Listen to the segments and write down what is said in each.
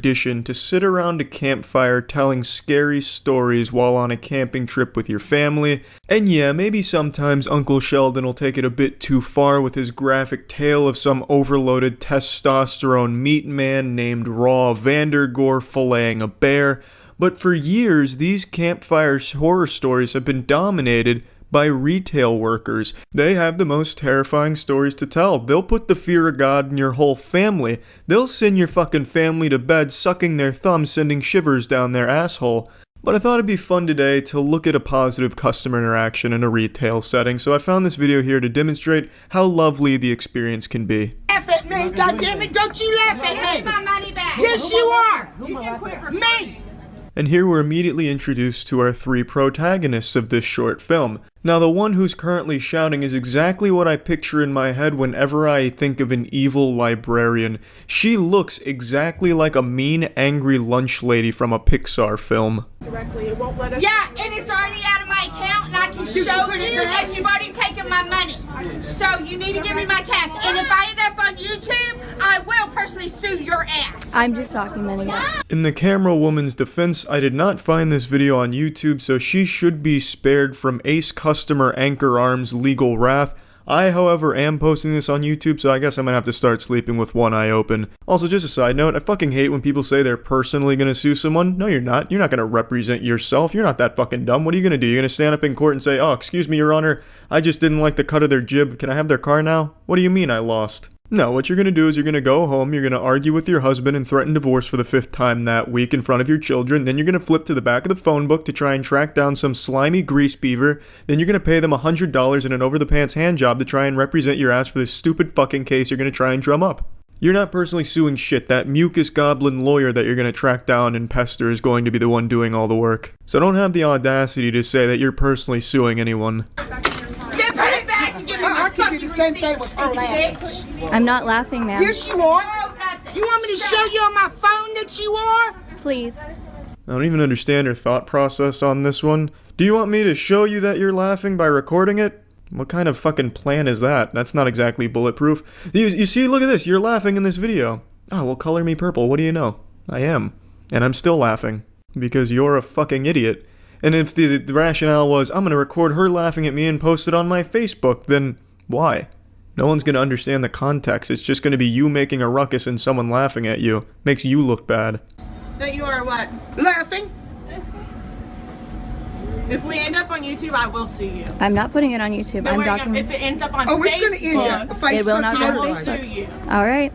tradition to sit around a campfire telling scary stories while on a camping trip with your family. And yeah, maybe sometimes Uncle Sheldon will take it a bit too far with his graphic tale of some overloaded testosterone meat man named Raw Vandergore filleting a bear. But for years, these campfire horror stories have been dominated by retail workers. They have the most terrifying stories to tell. They'll put the fear of God in your whole family. They'll send your fucking family to bed sucking their thumb, sending shivers down their asshole. But I thought it'd be fun today to look at a positive customer interaction in a retail setting, so I found this video here to demonstrate how lovely the experience can be. Laugh at me, goddammit, don't you laugh at me! Give my money back! Yes, you are! You can quit her. Me! And here we're immediately introduced to our three protagonists of this short film. Now, the one who's currently shouting is exactly what I picture in my head whenever I think of an evil librarian. She looks exactly like a mean, angry lunch lady from a Pixar film. Directly, it won't let us. Yeah, and it's already out of my account, and I can show you that you've already taken my money. So you need to give me my cash. And if I end up on YouTube, I will personally sue your ass. I'm just documenting it. In the camera woman's defense, I did not find this video on YouTube, so she should be spared from Ace Customer Anchor Arms legal wrath. I, however, am posting this on YouTube, so I guess I'm gonna have to start sleeping with one eye open. Also, just a side note, I fucking hate when people say they're personally gonna sue someone. No, you're not. You're not gonna represent yourself. You're not that fucking dumb. What are you gonna do? You're gonna stand up in court and say, "Oh, excuse me, Your Honor, I just didn't like the cut of their jib. Can I have their car now?" What do you mean I lost? No, what you're gonna do is you're gonna go home, you're gonna argue with your husband and threaten divorce for the 5th time that week in front of your children, then you're gonna flip to the back of the phone book to try and track down some slimy grease beaver, then you're gonna pay them $100 in an over-the-pants hand job to try and represent your ass for this stupid fucking case you're gonna try and drum up. You're not personally suing shit. That mucus goblin lawyer that you're gonna track down and pester is going to be the one doing all the work. So don't have the audacity to say that you're personally suing anyone. Same thing with her laughing. I'm not laughing, ma'am. Yes, you are. You want me to show you on my phone that you are? Please. I don't even understand her thought process on this one. Do you want me to show you that you're laughing by recording it? What kind of fucking plan is that? That's not exactly bulletproof. You see, look at this. You're laughing in this video. Oh, well, color me purple. What do you know? I am. And I'm still laughing. Because you're a fucking idiot. And if the rationale was, I'm gonna record her laughing at me and post it on my Facebook, then why? No one's gonna understand the context. It's just gonna be you making a ruckus and someone laughing at you. Makes you look bad. That you are what? Laughing? If we end up on YouTube, I will sue you. I'm not putting it on YouTube. No, I'm if documenting. it ends up on Oh, Facebook, it's going to end up. Facebook, It will not go I to will Facebook. sue you. All right.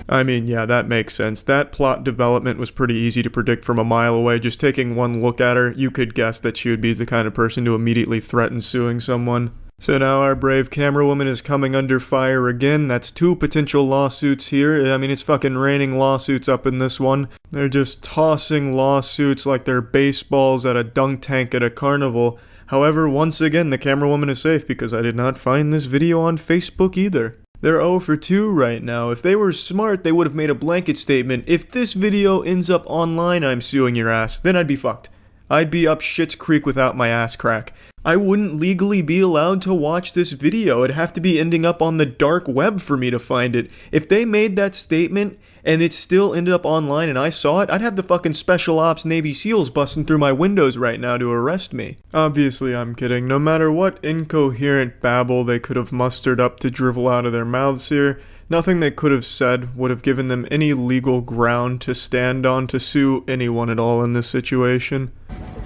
I mean, yeah, that makes sense. That plot development was pretty easy to predict from a mile away. Just taking one look at her, you could guess that she would be the kind of person to immediately threaten suing someone. So now our brave camera woman is coming under fire again. That's 2 potential lawsuits here. I mean, it's fucking raining lawsuits up in this one. They're just tossing lawsuits like they're baseballs at a dunk tank at a carnival. However, once again, the camera woman is safe because I did not find this video on Facebook either. They're 0 for 2 right now. If they were smart, they would have made a blanket statement. If this video ends up online, I'm suing your ass. Then I'd be fucked. I'd be up Schitt's Creek without my ass crack. I wouldn't legally be allowed to watch this video. It'd have to be ending up on the dark web for me to find it. If they made that statement and it still ended up online and I saw it, I'd have the fucking Special Ops Navy SEALs busting through my windows right now to arrest me. Obviously, I'm kidding. No matter what incoherent babble they could have mustered up to drivel out of their mouths here, nothing they could have said would have given them any legal ground to stand on to sue anyone at all in this situation.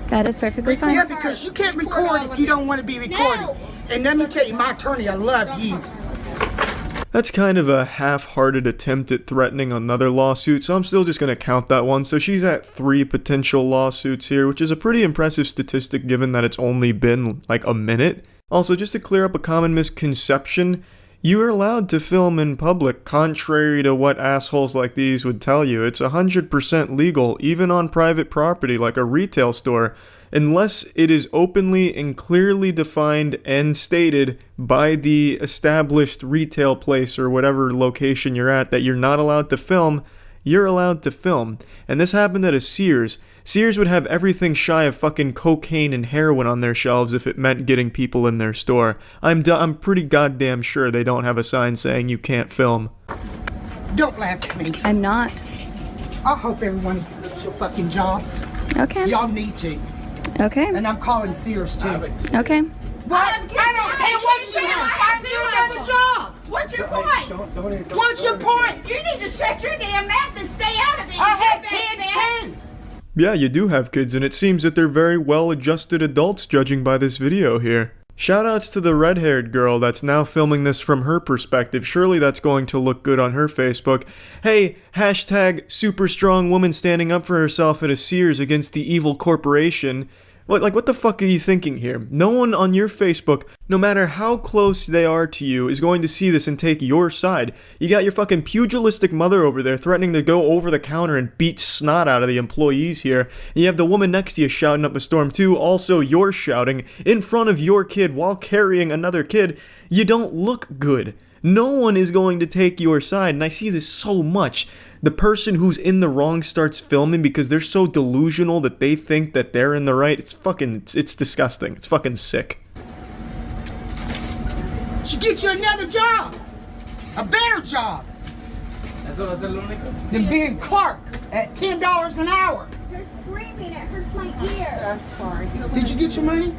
That is perfectly fine. Yeah, because you can't record if you don't want to be recorded. And let me tell you, my attorney, I love you. That's kind of a half-hearted attempt at threatening another lawsuit, so I'm still just going to count that one. So she's at 3 potential lawsuits here, which is a pretty impressive statistic given that it's only been like a minute. Also, just to clear up a common misconception, you are allowed to film in public, contrary to what assholes like these would tell you. It's 100% legal, even on private property like a retail store, unless it is openly and clearly defined and stated by the established retail place or whatever location you're at that you're not allowed to film. You're allowed to film. And this happened at a Sears. Sears would have everything shy of fucking cocaine and heroin on their shelves if it meant getting people in their store. I'm pretty goddamn sure they don't have a sign saying you can't film. Don't laugh at me. I'm not. I hope everyone gets your fucking job. Okay. Y'all need to. Okay. And I'm calling Sears too. Okay. What? I don't care what you have. Find you another job. What's your point? What's your point? You need to shut your damn mouth and stay out of it. I You have best kids man. too. Yeah, you do have kids, and it seems that they're very well-adjusted adults judging by this video here. Shoutouts to the red-haired girl that's now filming this from her perspective. Surely that's going to look good on her Facebook. Hey, hashtag super strong woman standing up for herself at a Sears against the evil corporation. What the fuck are you thinking here? No one on your Facebook, no matter how close they are to you, is going to see this and take your side. You got your fucking pugilistic mother over there threatening to go over the counter and beat snot out of the employees here. And you have the woman next to you shouting up a storm too. Also, you're shouting in front of your kid while carrying another kid. You don't look good. No one is going to take your side, and I see this so much. The person who's in the wrong starts filming because they're so delusional that they think that they're in the right. It's disgusting. It's fucking sick. Should get you another job. A better job. Than being clerk at $10 an hour. You're screaming. It hurts my ear. I'm sorry. Did you get your money?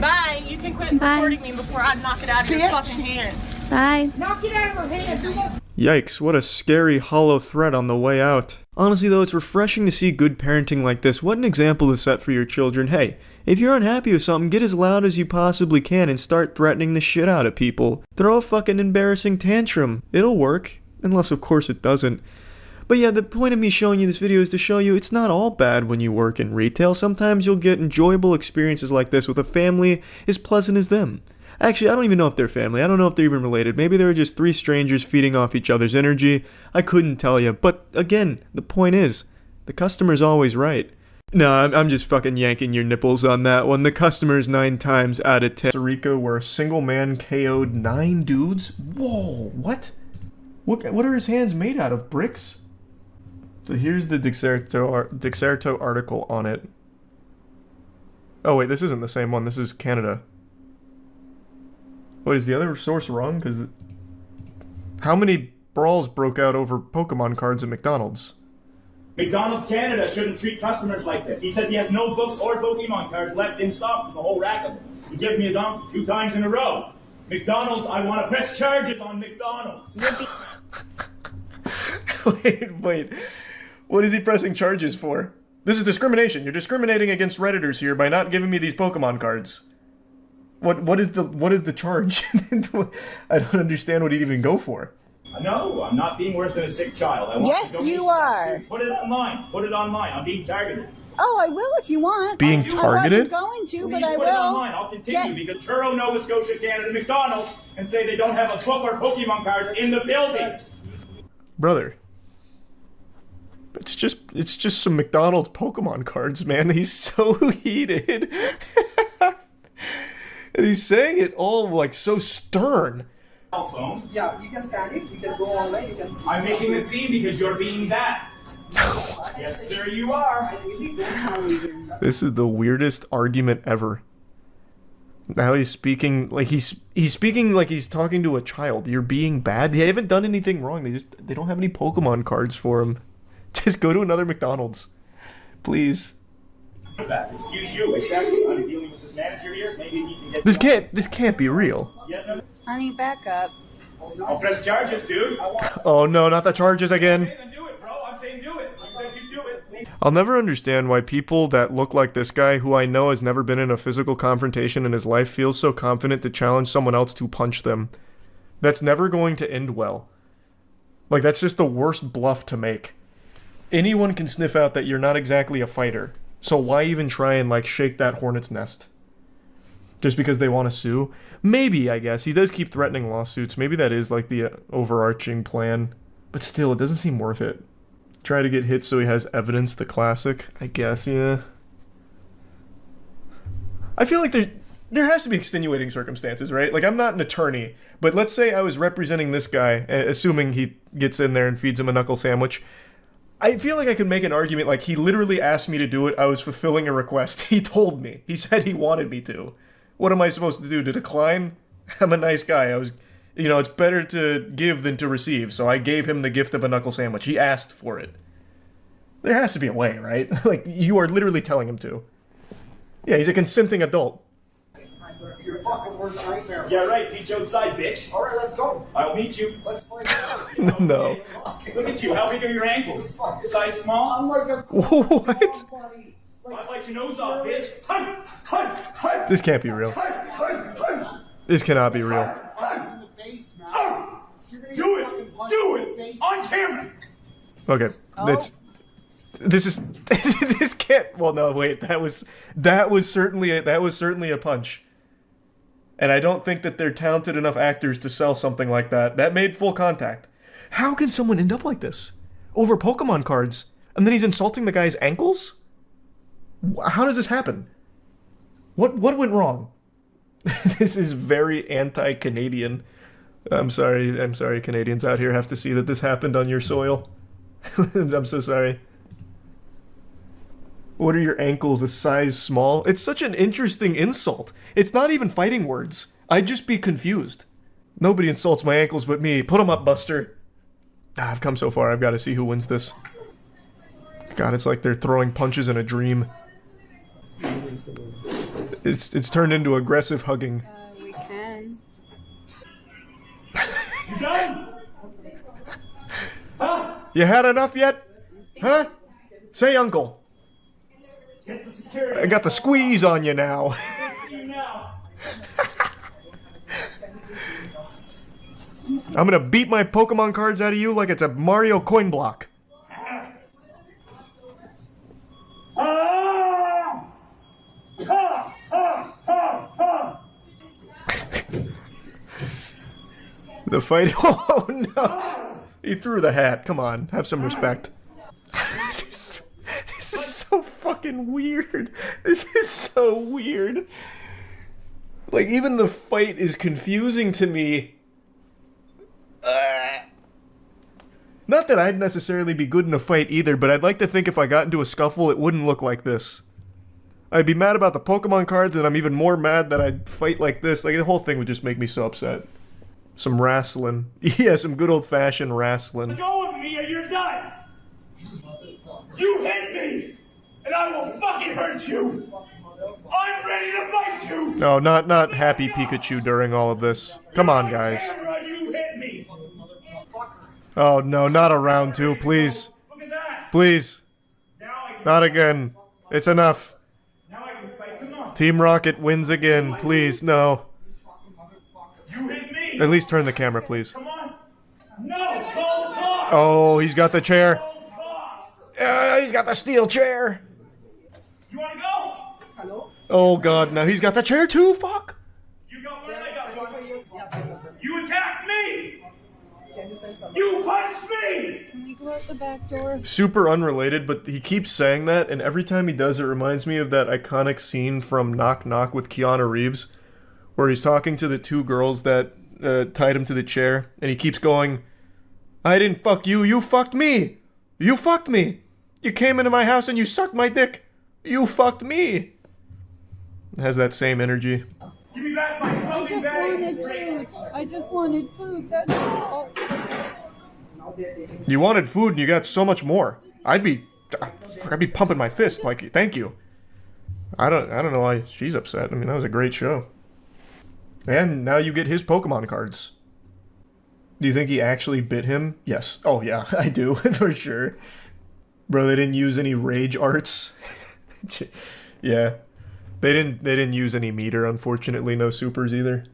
Bye. You can quit Bye. recording me before I knock it out of your Bitch. fucking hand. Bye. Knock it out of her hand. Yikes, what a scary, hollow threat on the way out. Honestly though, it's refreshing to see good parenting like this. What an example to set for your children. Hey, if you're unhappy with something, get as loud as you possibly can and start threatening the shit out of people. Throw a fucking embarrassing tantrum. It'll work. Unless of course it doesn't. But yeah, the point of me showing you this video is to show you it's not all bad when you work in retail. Sometimes you'll get enjoyable experiences like this with a family as pleasant as them. Actually, I don't even know if they're family. I don't know if they're even related. Maybe they're just three strangers feeding off each other's energy. I couldn't tell you. But again, the point is, the customer's always right. No, I'm just fucking yanking your nipples on that one. The customer's 9 times out of 10. Costa Rica, where a single man KO'd 9 dudes? Whoa, what? What are his hands made out of? Bricks? So here's the Dexerto article on it. Oh wait, this isn't the same one. This is Canada. Wait, is the other source wrong? Because how many brawls broke out over Pokemon cards at McDonald's? McDonald's Canada shouldn't treat customers like this. He says he has no books or Pokemon cards left in stock with the whole rack of them. He gave me a donkey 2 times in a row. McDonald's, I want to press charges on McDonald's. Wait. What is he pressing charges for? This is discrimination. You're discriminating against Redditors here by not giving me these Pokemon cards. What is the charge? I don't understand what he'd even go for. No, I'm not being worse than a sick child. I want Yes, you are. Put it online. Put it online. I'm being targeted. Oh, I will if you want. Being I wasn't targeted? going to, Please but I put it will. online. I'll continue because Churro, Nova Scotia, Canada, McDonald's, and say they don't have a book or Pokemon cards in the building. Brother. It's just some McDonald's Pokemon cards, man. He's so heated. And he's saying it all like so stern. Cell phone. Yeah, you can stand it. You can go all the way. You can. I'm making a scene because you're being that. Yes, sir, you are. This is the weirdest argument ever. Now he's speaking like he's speaking like he's talking to a child. You're being bad. They haven't done anything wrong. They don't have any Pokemon cards for him. Just go to another McDonald's, please. Excuse you. Exactly. I'm dealing with this manager here. Maybe he can get. This can't be real. Yeah, no. Honey, back up. I'll press charges, dude. Oh no, not the charges again. Then do it, bro. I'm saying do it. You said you do it. I'll never understand why people that look like this guy, who I know has never been in a physical confrontation in his life, feels so confident to challenge someone else to punch them. That's never going to end well. Like, that's just the worst bluff to make. Anyone can sniff out that you're not exactly a fighter. So why even try and, like, shake that hornet's nest? Just because they want to sue? Maybe, I guess. He does keep threatening lawsuits. Maybe that is, like, the overarching plan. But still, it doesn't seem worth it. Try to get hit so he has evidence, the classic. I guess, yeah. I feel like there has to be extenuating circumstances, right? Like, I'm not an attorney, but let's say I was representing this guy, assuming he gets in there and feeds him a knuckle sandwich. I feel like I could make an argument like he literally asked me to do it. I was fulfilling a request. He told me. He said he wanted me to. What am I supposed to do? To decline? I'm a nice guy. You know, it's better to give than to receive, so I gave him the gift of a knuckle sandwich. He asked for it. There has to be a way, right? Like, you are literally telling him to. Yeah, he's a consenting adult. You're fucking worst nightmare. Yeah, right. Meet you outside, bitch. All right, let's go. I'll meet you. Let's play out. No. Look at you. How big are your ankles? Size small? I'm like a What? buddy. I'd bite your nose off, bitch. Hun, hun, hun. This can't be real. Hun, hun, hun. This cannot be real. In the face, man. Oh, You're gonna do get fucking it. punched Do in the it. face. On camera. Okay, this is this can't. Well, no, wait. That was certainly a punch. And I don't think that they're talented enough actors to sell something like that. That made full contact. How can someone end up like this over Pokemon cards? And then he's insulting the guy's ankles? How does this happen? What went wrong? This is very anti-Canadian. I'm sorry, Canadians out here have to see that this happened on your soil. I'm so sorry. What are your ankles, a size small? It's such an interesting insult. It's not even fighting words. I'd just be confused. Nobody insults my ankles but me. Put 'em up, Buster. I've come so far, I've got to see who wins this. God, it's like they're throwing punches in a dream. It's turned into aggressive hugging. We can. You done? Huh? You had enough yet? Huh? Say uncle. Get the security. I got the squeeze on you now. You now. I'm gonna beat my Pokemon cards out of you like it's a Mario coin block. Ah! Ha! Ha! Ha! Ha! The fight. Oh no! He threw the hat. Come on, have some respect. This is so fucking weird. This is so weird. Like, even the fight is confusing to me. Not that I'd necessarily be good in a fight either, but I'd like to think if I got into a scuffle, it wouldn't look like this. I'd be mad about the Pokemon cards, and I'm even more mad that I'd fight like this. Like, the whole thing would just make me so upset. Some wrestling. Yeah, some good old-fashioned wrestling. Go with me or you're done. You hit me, and I will fucking hurt you. I'm ready to bite you. No, not Happy Pikachu during all of this. Come on, guys. Camera, you hit me. Oh, no, not a round two, please. Look at that. Please. Now I can, Not again. It's enough. now I can fight. Come on. Team Rocket wins again. Please, no. You hit me. At least turn the camera, please. Come on. No, call the clock. Oh, he's got the chair. Call the clock. He's got the steel chair. You want to go? Hello? Oh, God, no, he's got the chair too? Fuck. You got one, I got one. You attacked me. You punched me. Can we go out the back door? Super unrelated, but he keeps saying that, and every time he does, it reminds me of that iconic scene from Knock Knock with Keanu Reeves, where he's talking to the two girls that tied him to the chair, and he keeps going, I didn't fuck you, you fucked me! You fucked me! You came into my house and you sucked my dick! You fucked me! It has that same energy. Give me back my I fucking just bag. wanted food. I just wanted food. That's all. You wanted food and you got so much more. I'd be pumping my fist like, thank you. I don't know why she's upset. I mean, that was a great show. And now you get his Pokemon cards. Do you think he actually bit him? Yes. Oh yeah, I do, for sure. Bro, they didn't use any rage arts. Yeah. They didn't use any meter, unfortunately, no supers either.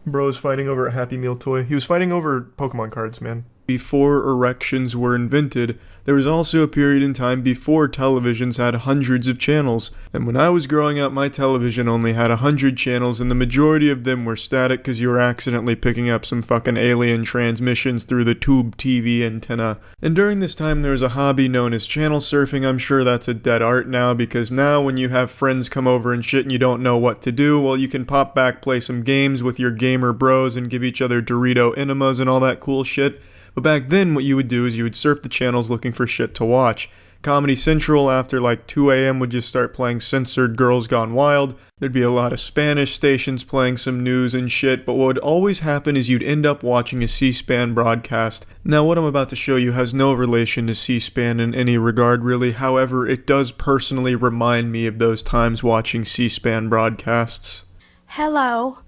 Bro's fighting over a Happy Meal toy. He was fighting over Pokemon cards, man. Before erections were invented, there was also a period in time before televisions had hundreds of channels. And when I was growing up, my television only had 100 channels, and the majority of them were static because you were accidentally picking up some fucking alien transmissions through the tube TV antenna. And during this time, there was a hobby known as channel surfing. I'm sure that's a dead art now, because now when you have friends come over and shit and you don't know what to do, well, you can pop back, play some games with your gamer bros, and give each other Dorito enemas and all that cool shit. But back then, what you would do is you would surf the channels looking for shit to watch. Comedy Central after like 2 a.m. would just start playing censored Girls Gone Wild. There'd be a lot of Spanish stations playing some news and shit, but what would always happen is you'd end up watching a C-SPAN broadcast. Now what I'm about to show you has no relation to C-SPAN in any regard really, however it does personally remind me of those times watching C-SPAN broadcasts. Hello,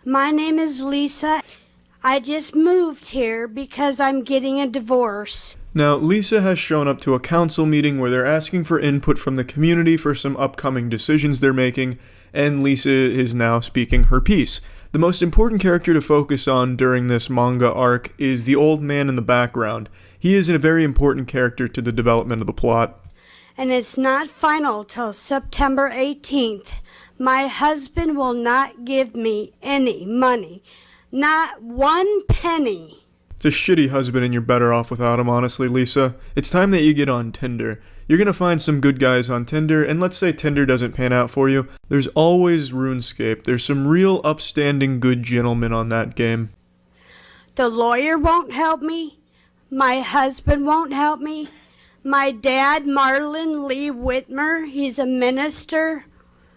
my name is Lisa. I just moved here because I'm getting a divorce. Now, Lisa has shown up to a council meeting where they're asking for input from the community for some upcoming decisions they're making, and Lisa is now speaking her piece. The most important character to focus on during this manga arc is the old man in the background. He is a very important character to the development of the plot. And it's not final till September 18th. My husband will not give me any money. Not 1 penny. It's a shitty husband and you're better off without him, honestly, Lisa. It's time that you get on Tinder. You're gonna find some good guys on Tinder, and let's say Tinder doesn't pan out for you. There's always RuneScape. There's some real upstanding good gentlemen on that game. The lawyer won't help me. My husband won't help me. My dad, Marlon Lee Whitmer, he's a minister,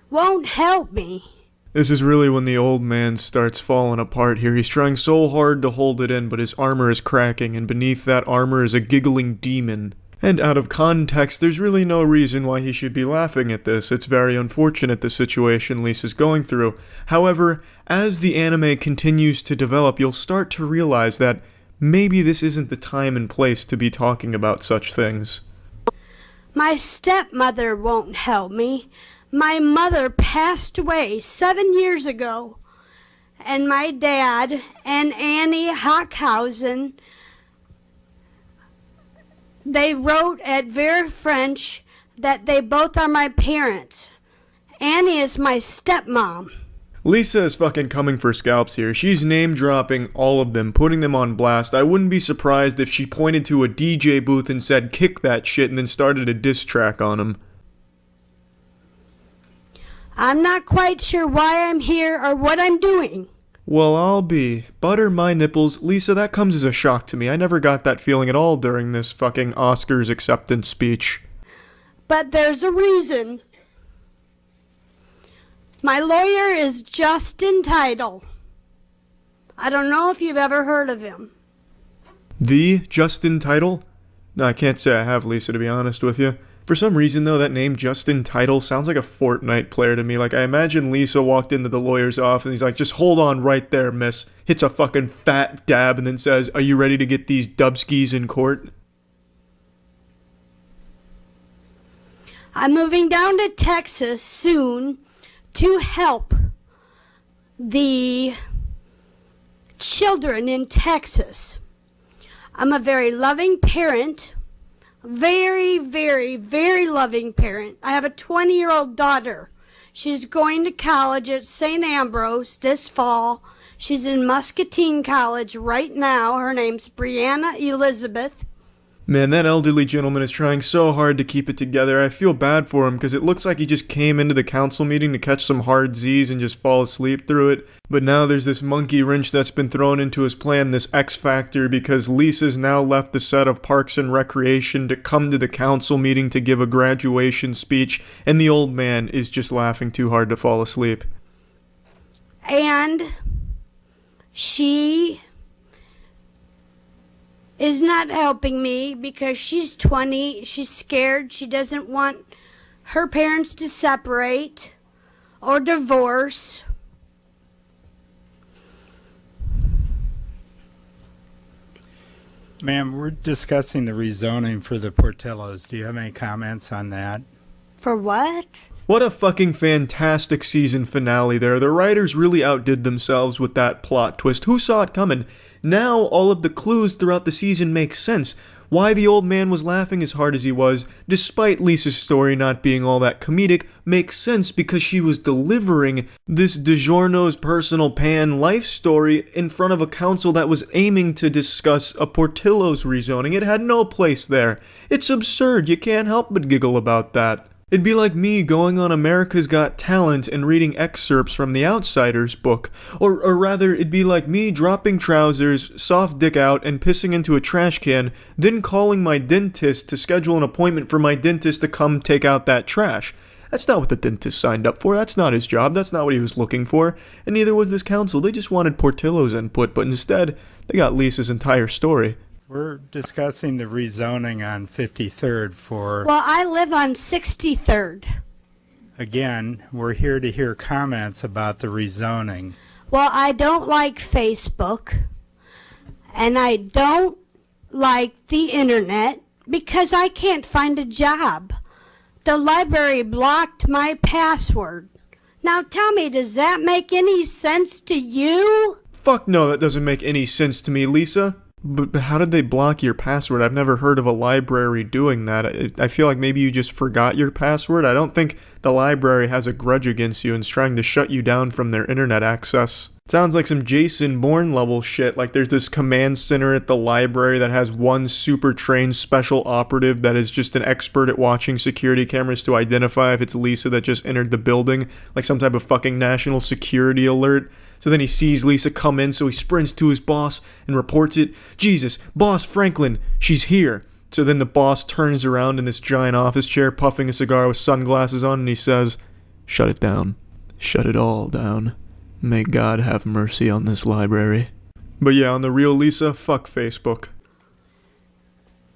won't help me. This is really when the old man starts falling apart here. He's trying so hard to hold it in, but his armor is cracking, and beneath that armor is a giggling demon. And out of context, there's really no reason why he should be laughing at this. It's very unfortunate the situation Lisa's going through. However, as the anime continues to develop, you'll start to realize that maybe this isn't the time and place to be talking about such things. My stepmother won't help me. My mother passed away 7 years ago, and my dad and Annie Hockhausen, they wrote at Vera French that they both are my parents. Annie is my stepmom. Lisa is fucking coming for scalps here. She's name-dropping all of them, putting them on blast. I wouldn't be surprised if she pointed to a DJ booth and said, "Kick that shit," and then started a diss track on him. I'm not quite sure why I'm here or what I'm doing. Well, I'll be. Butter my nipples. Lisa, that comes as a shock to me. I never got that feeling at all during this fucking Oscars acceptance speech. But there's a reason. My lawyer is Justin Title. I don't know if you've ever heard of him. The Justin Title? No, I can't say I have, Lisa, to be honest with you. For some reason, though, that name Justin Title sounds like a Fortnite player to me. Like, I imagine Lisa walked into the lawyer's office and he's like, "Just hold on right there, miss." Hits a fucking fat dab and then says, "Are you ready to get these dubskis in court?" I'm moving down to Texas soon to help the children in Texas. I'm a very loving parent. Very, very, very loving parent. I have a 20-year-old daughter. She's going to college at St. Ambrose this fall. She's in Muscatine College right now. Her name's Brianna Elizabeth. Man, that elderly gentleman is trying so hard to keep it together. I feel bad for him because it looks like he just came into the council meeting to catch some hard Z's and just fall asleep through it. But now there's this monkey wrench that's been thrown into his plan, this X Factor, because Lisa's now left the set of Parks and Recreation to come to the council meeting to give a graduation speech, and the old man is just laughing too hard to fall asleep. And she is not helping me because she's 20. She's scared. She doesn't want her parents to separate or divorce. Ma'am, we're discussing the rezoning for the Portillos. Do you have any comments on that? For what? What a fucking fantastic season finale there. The writers really outdid themselves with that plot twist. Who saw it coming? Now all of the clues throughout the season make sense. Why the old man was laughing as hard as he was, despite Lisa's story not being all that comedic, makes sense because she was delivering this DiGiorno's personal pan life story in front of a council that was aiming to discuss a Portillo's rezoning. It had no place there. It's absurd. You can't help but giggle about that. It'd be like me going on America's Got Talent and reading excerpts from The Outsider's book. Or rather, it'd be like me dropping trousers, soft dick out, and pissing into a trash can, then calling my dentist to schedule an appointment for my dentist to come take out that trash. That's not what the dentist signed up for. That's not his job. That's not what he was looking for. And neither was this council. They just wanted Portillo's input, but instead, they got Lisa's entire story. We're discussing the rezoning on 53rd for... Well, I live on 63rd. Again, we're here to hear comments about the rezoning. Well, I don't like Facebook, and I don't like the internet because I can't find a job. The library blocked my password. Now tell me, does that make any sense to you? Fuck no, that doesn't make any sense to me, Lisa. But how did they block your password? I've never heard of a library doing that. I feel like maybe you just forgot your password. I don't think the library has a grudge against you and is trying to shut you down from their internet access. It sounds like some Jason Bourne level shit. Like there's this command center at the library that has one super trained special operative that is just an expert at watching security cameras to identify if it's Lisa that just entered the building. Like some type of fucking national security alert. So then he sees Lisa come in, so he sprints to his boss and reports it. Jesus, Boss Franklin, she's here. So then the boss turns around in this giant office chair, puffing a cigar with sunglasses on, and he says, "Shut it down. Shut it all down. May God have mercy on this library." But yeah, on the real, Lisa, fuck Facebook.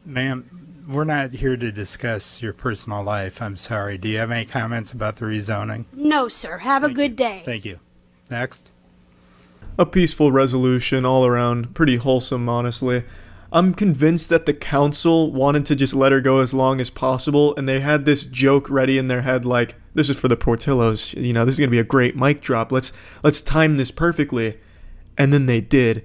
Ma'am, we're not here to discuss your personal life. I'm sorry. Do you have any comments about the rezoning? No, sir. Have a good day. Thank you. Next. A peaceful resolution all around, pretty wholesome, honestly. I'm convinced that the council wanted to just let her go as long as possible, and they had this joke ready in their head like, this is for the Portillos, you know, this is going to be a great mic drop, let's time this perfectly. And then they did.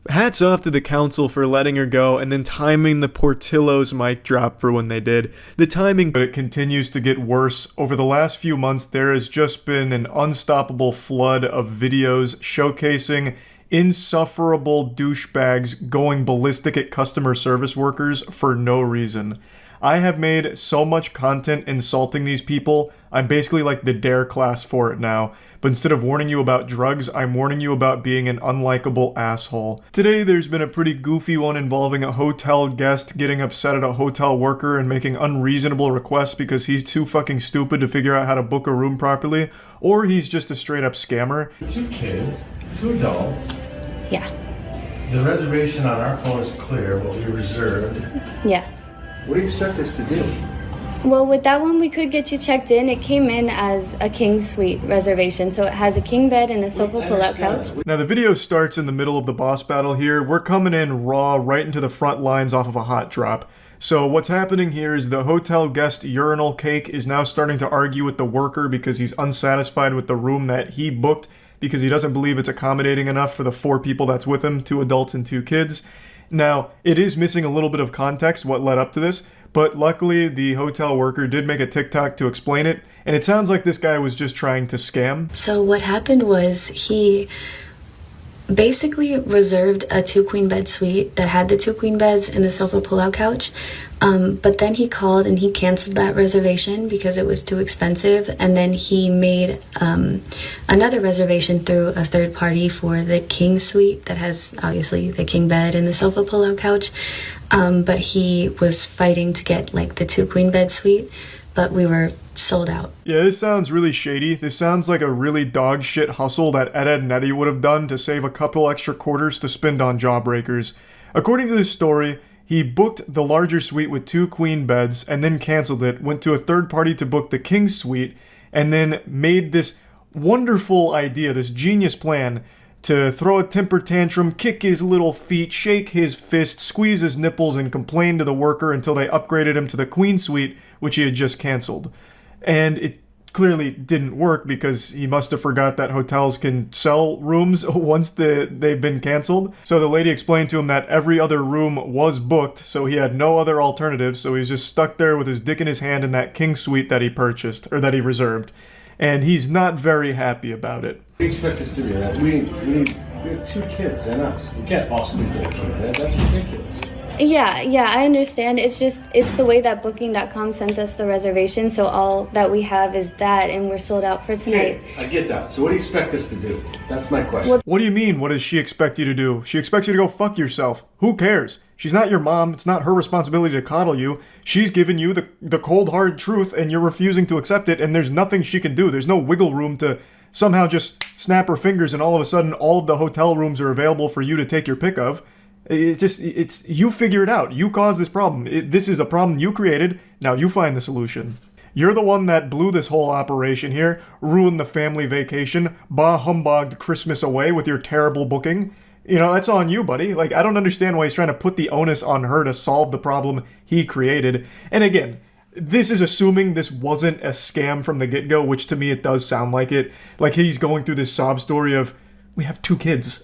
Hats off to the council for letting her go and then timing the Portillo's mic drop for when they did. The timing, but it continues to get worse. Over the last few months, there has just been an unstoppable flood of videos showcasing insufferable douchebags going ballistic at customer service workers for no reason. I have made so much content insulting these people, I'm basically like the dare class for it now. But instead of warning you about drugs, I'm warning you about being an unlikable asshole. Today, there's been a pretty goofy one involving a hotel guest getting upset at a hotel worker and making unreasonable requests because he's too fucking stupid to figure out how to book a room properly, or he's just a straight up scammer. 2 kids, 2 adults. Yeah. The reservation on our phone is clear, what we reserved. Yeah. What do you expect us to do? Well, with that one, we could get you checked in. It came in as a king suite reservation, so it has a king bed and a sofa pull-out couch. Now, the video starts in the middle of the boss battle here. We're coming in raw, right into the front lines off of a hot drop. So what's happening here is the hotel guest urinal cake is now starting to argue with the worker because he's unsatisfied with the room that he booked because he doesn't believe it's accommodating enough for the 4 people that's with him, 2 adults and 2 kids. Now, it is missing a little bit of context what led up to this, but luckily the hotel worker did make a TikTok to explain it, and it sounds like this guy was just trying to scam. So what happened was he basically reserved a 2 queen bed suite that had the 2 queen beds and the sofa pull-out couch, but then he called and he canceled that reservation because it was too expensive, and then he made another reservation through a third party for the king suite that has obviously the king bed and the sofa pull-out couch, but he was fighting to get like the 2 queen bed suite, but we were sold out. Yeah, this sounds really shady. This sounds like a really dog shit hustle that Ed and Eddie would have done to save a couple extra quarters to spend on jawbreakers. According to this story, he booked the larger suite with 2 queen beds and then canceled it, went to a third party to book the king suite, and then made this wonderful idea, this genius plan to throw a temper tantrum, kick his little feet, shake his fist, squeeze his nipples, and complain to the worker until they upgraded him to the queen suite, which he had just canceled. And it clearly didn't work because he must have forgot that hotels can sell rooms once they've been canceled. So the lady explained to him that every other room was booked, so he had no other alternatives, so he's just stuck there with his dick in his hand in that king suite that he purchased, or that he reserved. And he's not very happy about it. What do you expect us to do? We have 2 kids and us. We can't all sleep in a king bed. That's ridiculous. Yeah, I understand. It's the way that Booking.com sent us the reservation, so all that we have is that, and we're sold out for tonight. Okay, I get that. So what do you expect us to do? That's my question. What do you mean, what does she expect you to do? She expects you to go fuck yourself. Who cares? She's not your mom. It's not her responsibility to coddle you. She's given you the cold, hard truth, and you're refusing to accept it, and there's nothing she can do. There's no wiggle room to somehow just snap her fingers and all of a sudden all of the hotel rooms are available for you to take your pick of. It's you figure it out. You caused this problem. This is a problem you created. Now you find the solution. You're the one that blew this whole operation here, ruined the family vacation, bah humbugged Christmas away with your terrible booking. You know, that's on you, buddy. Like, I don't understand why he's trying to put the onus on her to solve the problem he created. And again, this is assuming this wasn't a scam from the get-go, which to me it does sound like it. Like he's going through this sob story of, we have 2 kids.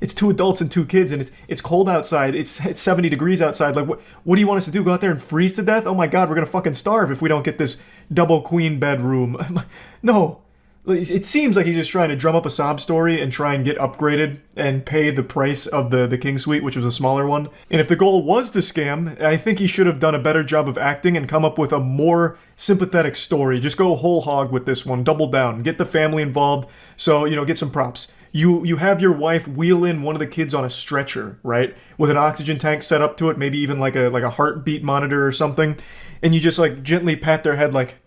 It's 2 adults and 2 kids, and it's cold outside. It's 70 degrees outside. Like, what do you want us to do? Go out there and freeze to death? Oh my god, we're gonna fucking starve if we don't get this double queen bed room. No. It seems like he's just trying to drum up a sob story and try and get upgraded and pay the price of the king suite, which was a smaller one. And if the goal was to scam, I think he should have done a better job of acting and come up with a more sympathetic story. Just go whole hog with this one. Double down. Get the family involved. So, get some props. You have your wife wheel in one of the kids on a stretcher, right? With an oxygen tank set up to it, maybe even like a heartbeat monitor or something. And you just like gently pat their head like,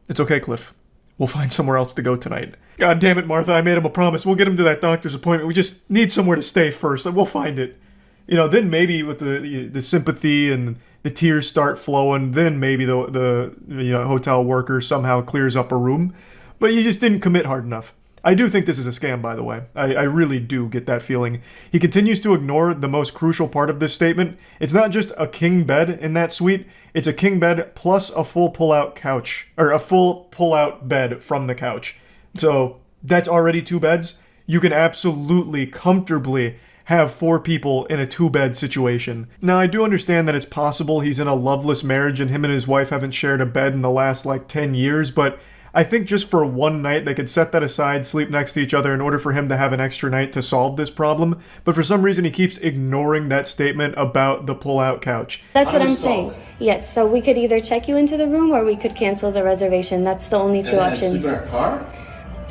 it's okay, Cliff. We'll find somewhere else to go tonight. God damn it, Martha, I made him a promise. We'll get him to that doctor's appointment. We just need somewhere to stay first. We'll find it. Then maybe with the sympathy and the tears start flowing, then maybe the hotel worker somehow clears up a room. But you just didn't commit hard enough. I do think this is a scam, by the way. I really do get that feeling. He continues to ignore the most crucial part of this statement. It's not just a king bed in that suite. It's a king bed plus a full pull-out couch, or a full pull-out bed from the couch. So that's already 2 beds. You can absolutely, comfortably have 4 people in a 2-bed situation. Now, I do understand that it's possible he's in a loveless marriage and him and his wife haven't shared a bed in the last, 10 years, but I think just for one night, they could set that aside, sleep next to each other in order for him to have an extra night to solve this problem. But for some reason, he keeps ignoring that statement about the pull-out couch. That's what I'm saying. Yes, so we could either check you into the room or we could cancel the reservation. That's the only 2 options. Sleep in our car?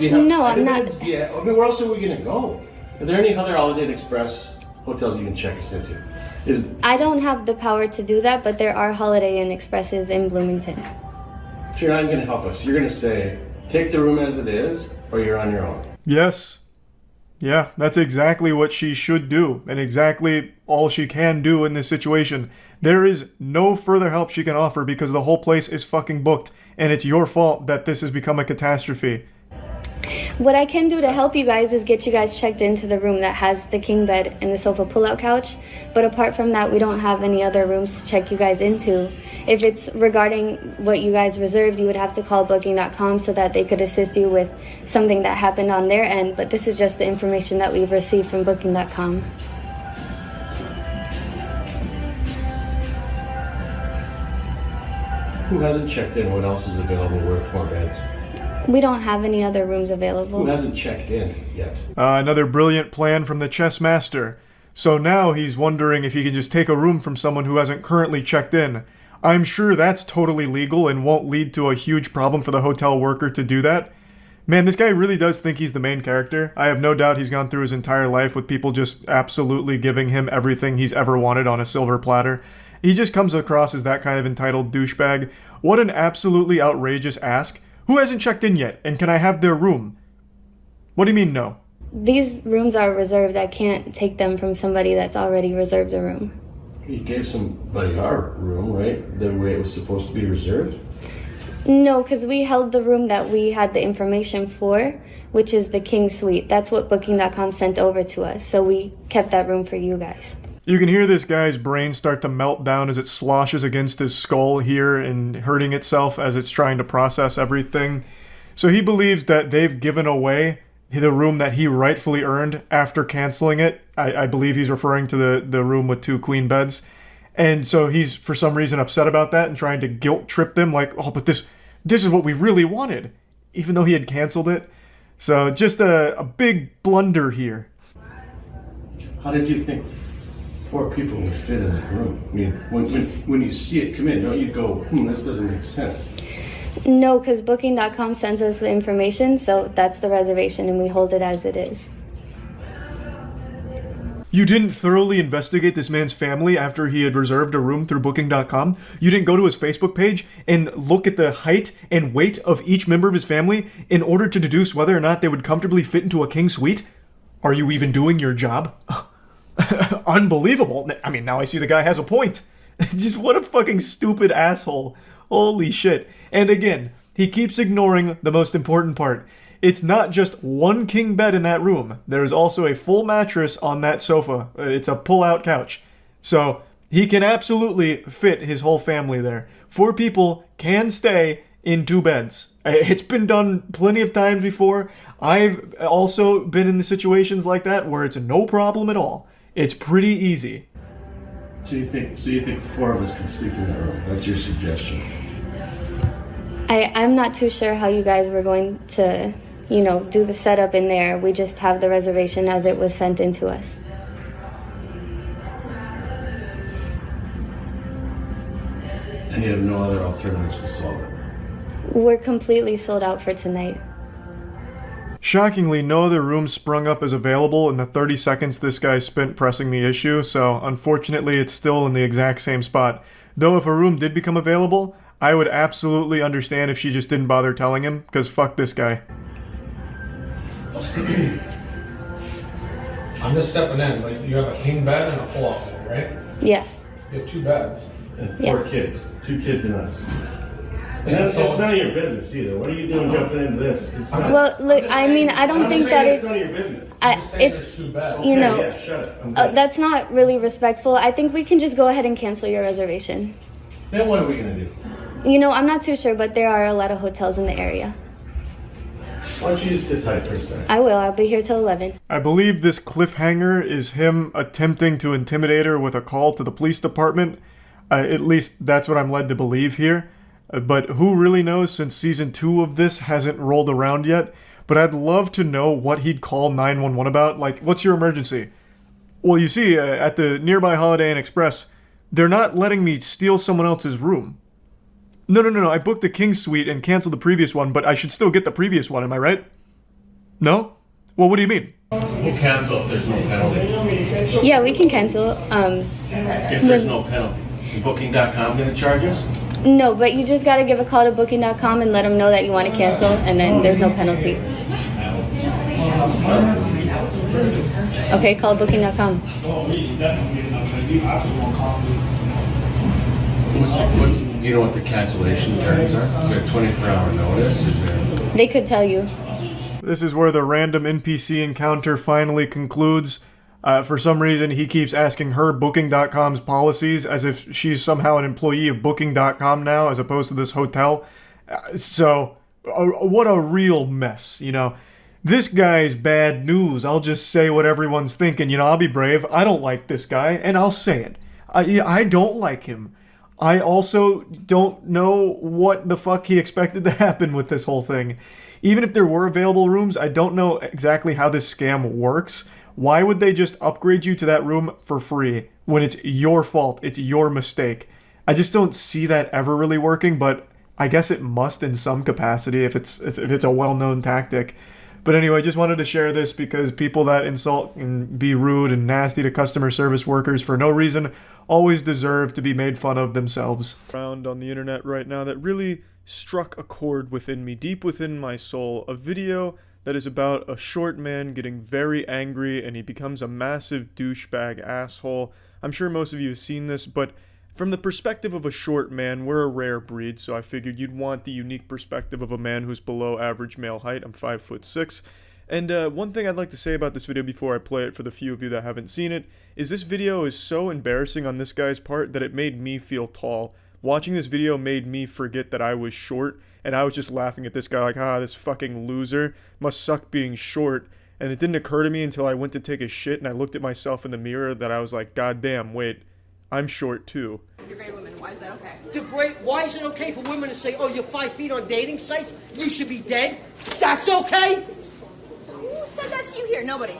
No, I'm not. Yeah, where else are we going to go? Are there any other Holiday Inn Express hotels you can check us into? I don't have the power to do that, but there are Holiday Inn Expresses in Bloomington. So you're not going to help us. You're going to say, take the room as it is, or you're on your own. Yes. Yeah, that's exactly what she should do, and exactly all she can do in this situation. There is no further help she can offer because the whole place is fucking booked, and it's your fault that this has become a catastrophe. What I can do to help you guys is get you guys checked into the room that has the king bed and the sofa pull-out couch. But apart from that, we don't have any other rooms to check you guys into. If it's regarding what you guys reserved, you would have to call Booking.com so that they could assist you with something that happened on their end. But this is just the information that we've received from Booking.com. Who hasn't checked in? What else is available? Where more beds? We don't have any other rooms available. Who hasn't checked in yet? Another brilliant plan from the chess master. So now he's wondering if he can just take a room from someone who hasn't currently checked in. I'm sure that's totally legal and won't lead to a huge problem for the hotel worker to do that. Man, this guy really does think he's the main character. I have no doubt he's gone through his entire life with people just absolutely giving him everything he's ever wanted on a silver platter. He just comes across as that kind of entitled douchebag. What an absolutely outrageous ask. Who hasn't checked in yet, and can I have their room? What do you mean, no? These rooms are reserved. I can't take them from somebody that's already reserved a room. You gave somebody our room, right? The way it was supposed to be reserved? No, because we held the room that we had the information for, which is the king suite. That's what Booking.com sent over to us, so we kept that room for you guys. You can hear this guy's brain start to melt down as it sloshes against his skull here and hurting itself as it's trying to process everything. So he believes that they've given away the room that he rightfully earned after canceling it. I believe he's referring to the room with 2 queen beds. And so he's, for some reason, upset about that and trying to guilt trip them like, oh, but this is what we really wanted, even though he had canceled it. So just a big blunder here. How did you think 4 people would fit in that room. I mean, when you see it come in, don't you go, this doesn't make sense? No, because Booking.com sends us the information, so that's the reservation, and we hold it as it is. You didn't thoroughly investigate this man's family after he had reserved a room through Booking.com? You didn't go to his Facebook page and look at the height and weight of each member of his family in order to deduce whether or not they would comfortably fit into a king suite? Are you even doing your job? Unbelievable. I mean, now I see the guy has a point. Just what a fucking stupid asshole. Holy shit. And again, he keeps ignoring the most important part. It's not just one king bed in that room. There's also a full mattress on that sofa. It's a pull-out couch. So he can absolutely fit his whole family there. 4 people can stay in 2 beds. It's been done plenty of times before. I've also been in the situations like that where it's no problem at all. It's pretty easy. So you think 4 of us can sleep in that room? That's your suggestion? I'm not too sure how you guys were going to, do the setup in there. We just have the reservation as it was sent in to us. And you have no other alternatives to solve it? We're completely sold out for tonight. Shockingly, no other room sprung up as available in the 30 seconds this guy spent pressing the issue, so unfortunately it's still in the exact same spot. Though if a room did become available, I would absolutely understand if she just didn't bother telling him, because fuck this guy. I'm just stepping in. Like, you have a king bed and a pull-out bed, right? Yeah. You have 2 beds. And 4 kids. 2 kids and us. And it's none of your business either. What are you doing jumping into this? It's not, well, look, I mean, I don't think that it's none of your business. It's, Yeah, shut up. That's not really respectful. I think we can just go ahead and cancel your reservation. Then what are we going to do? I'm not too sure, but there are a lot of hotels in the area. Why don't you just sit tight for a second? I will. I'll be here till 11. I believe this cliffhanger is him attempting to intimidate her with a call to the police department. At least that's what I'm led to believe here. But who really knows, since season 2 of this hasn't rolled around yet. But I'd love to know what he'd call 911 about. Like, what's your emergency? Well, you see, at the nearby Holiday Inn Express, they're not letting me steal someone else's room. No. I booked the king suite and canceled the previous one, but I should still get the previous one, am I right? No? Well, what do you mean? We'll cancel if there's no penalty. Yeah, we can cancel. If there's no penalty. Booking.com going to charge us? No, but you just got to give a call to Booking.com and let them know that you want to cancel, and then there's no penalty. Okay, call Booking.com. Do you know what the cancellation terms are? Is there a 24-hour notice? They could tell you. This is where the random NPC encounter finally concludes. For some reason, he keeps asking her Booking.com's policies as if she's somehow an employee of Booking.com now, as opposed to this hotel. What a real mess, This guy's bad news. I'll just say what everyone's thinking. I'll be brave. I don't like this guy, and I'll say it. I don't like him. I also don't know what the fuck he expected to happen with this whole thing. Even if there were available rooms, I don't know exactly how this scam works. Why would they just upgrade you to that room for free when it's your fault, it's your mistake? I just don't see that ever really working, but I guess it must in some capacity if it's a well-known tactic. But anyway, just wanted to share this because people that insult and be rude and nasty to customer service workers for no reason always deserve to be made fun of themselves. Found on the internet right now that really struck a chord within me, deep within my soul. A video that is about a short man getting very angry and he becomes a massive douchebag asshole. I'm sure most of you have seen this, but from the perspective of a short man, we're a rare breed, so I figured you'd want the unique perspective of a man who's below average male height. I'm 5'6". And one thing I'd like to say about this video before I play it for the few of you that haven't seen it, is this video is so embarrassing on this guy's part that it made me feel tall. Watching this video made me forget that I was short, and I was just laughing at this guy like, this fucking loser must suck being short. And it didn't occur to me until I went to take a shit and I looked at myself in the mirror that I was like, God damn, wait, I'm short too. You're great women. Why is that okay? You're great. Why is it okay for women to say, oh, you're 5 feet on dating sites? You should be dead? That's okay? Who said that to you here? Nobody.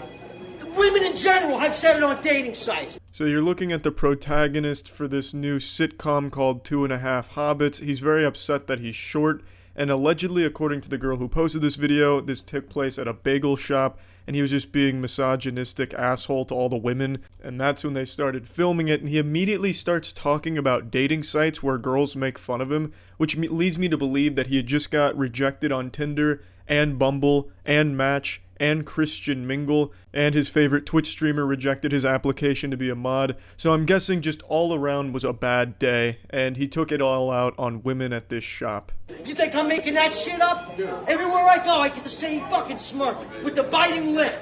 women in general have said it on dating sites. So you're looking at the protagonist for this new sitcom called 2.5 Hobbits. He's very upset that he's short, and allegedly, according to the girl who posted this video, this took place at a bagel shop, and he was just being misogynistic asshole to all the women, and that's when they started filming it, and he immediately starts talking about dating sites where girls make fun of him, which leads me to believe that he had just got rejected on Tinder, and Bumble, and Match, and Christian Mingle, and his favorite Twitch streamer rejected his application to be a mod, so I'm guessing just all around was a bad day, and he took it all out on women at this shop. You think I'm making that shit up? Everywhere I go, I get the same fucking smirk with the biting lip.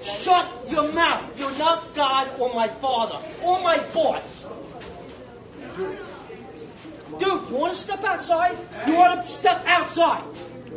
Shut your mouth. You're not God or my father or my boss. Dude, you want to step outside? You want to step outside?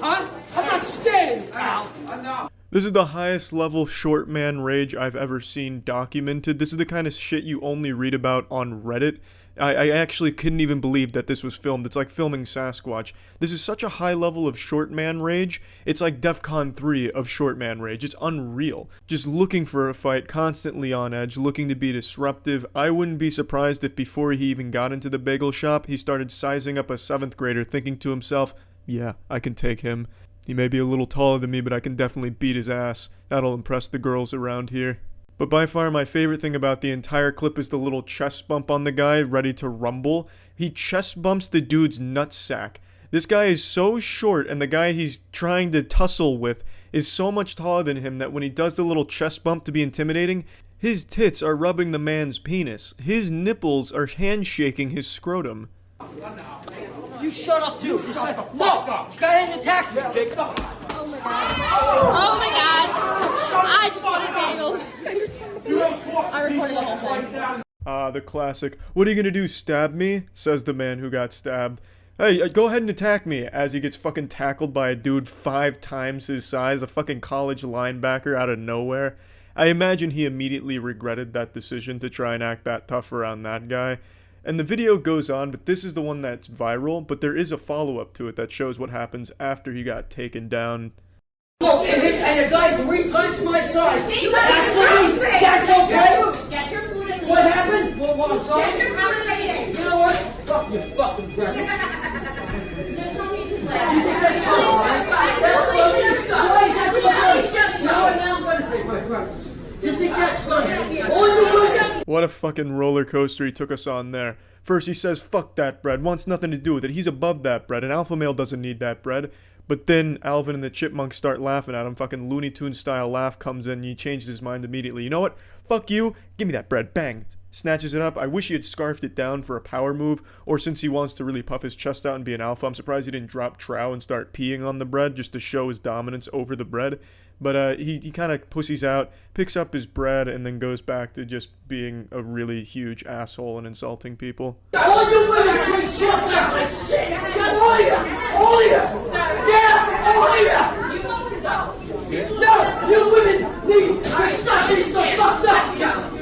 Huh? I'm not standing, pal. I'm not. This is the highest level short man rage I've ever seen documented. This is the kind of shit you only read about on Reddit. I actually couldn't even believe that this was filmed. It's like filming Sasquatch. This is such a high level of short man rage. It's like DEFCON 3 of short man rage. It's unreal. Just looking for a fight, constantly on edge, looking to be disruptive. I wouldn't be surprised if before he even got into the bagel shop, he started sizing up a 7th grader, thinking to himself, yeah, I can take him. He may be a little taller than me, but I can definitely beat his ass. That'll impress the girls around here. But by far my favorite thing about the entire clip is the little chest bump on the guy ready to rumble. He chest bumps the dude's nutsack. This guy is so short, and the guy he's trying to tussle with is so much taller than him that when he does the little chest bump to be intimidating, his tits are rubbing the man's penis. His nipples are handshaking his scrotum. You shut up too. Just like, no, go ahead and attack me, Dick. Oh my god. Oh my god. I just wanted bagels. I recorded the whole thing. The classic, what are you gonna do, stab me? Says the man who got stabbed. Hey, go ahead and attack me, as he gets fucking tackled by a dude 5 times his size, a fucking college linebacker out of nowhere. I imagine he immediately regretted that decision to try and act that tough around that guy. And the video goes on, but this is the one that's viral, but there is a follow-up to it that shows what happens after he got taken down. Oh, and a guy 3 times my size. That's okay? Get your food and What happened? What, I'm sorry? Get your food and eat it. You know what? Fuck your fucking breath. There's no need to laugh. You think that's funny? That's funny? Why is that so funny? Now I'm gonna take my breakfast. You think that's funny? All you women. What a fucking roller coaster he took us on there. First he says, fuck that bread, wants nothing to do with it, he's above that bread, an alpha male doesn't need that bread. But then Alvin and the Chipmunks start laughing at him, fucking Looney Tunes style laugh comes in, and he changes his mind immediately. You know what? Fuck you, give me that bread, bang. Snatches it up. I wish he had scarfed it down for a power move, or since he wants to really puff his chest out and be an alpha, I'm surprised he didn't drop trow and start peeing on the bread just to show his dominance over the bread. But he kind of pussies out, picks up his bread, and then goes back to just being a really huge asshole and insulting people. All you women treat shit like shit! All of you! All of you! Yeah! All of you! You want to go. No! You women need to stop being so fucked up!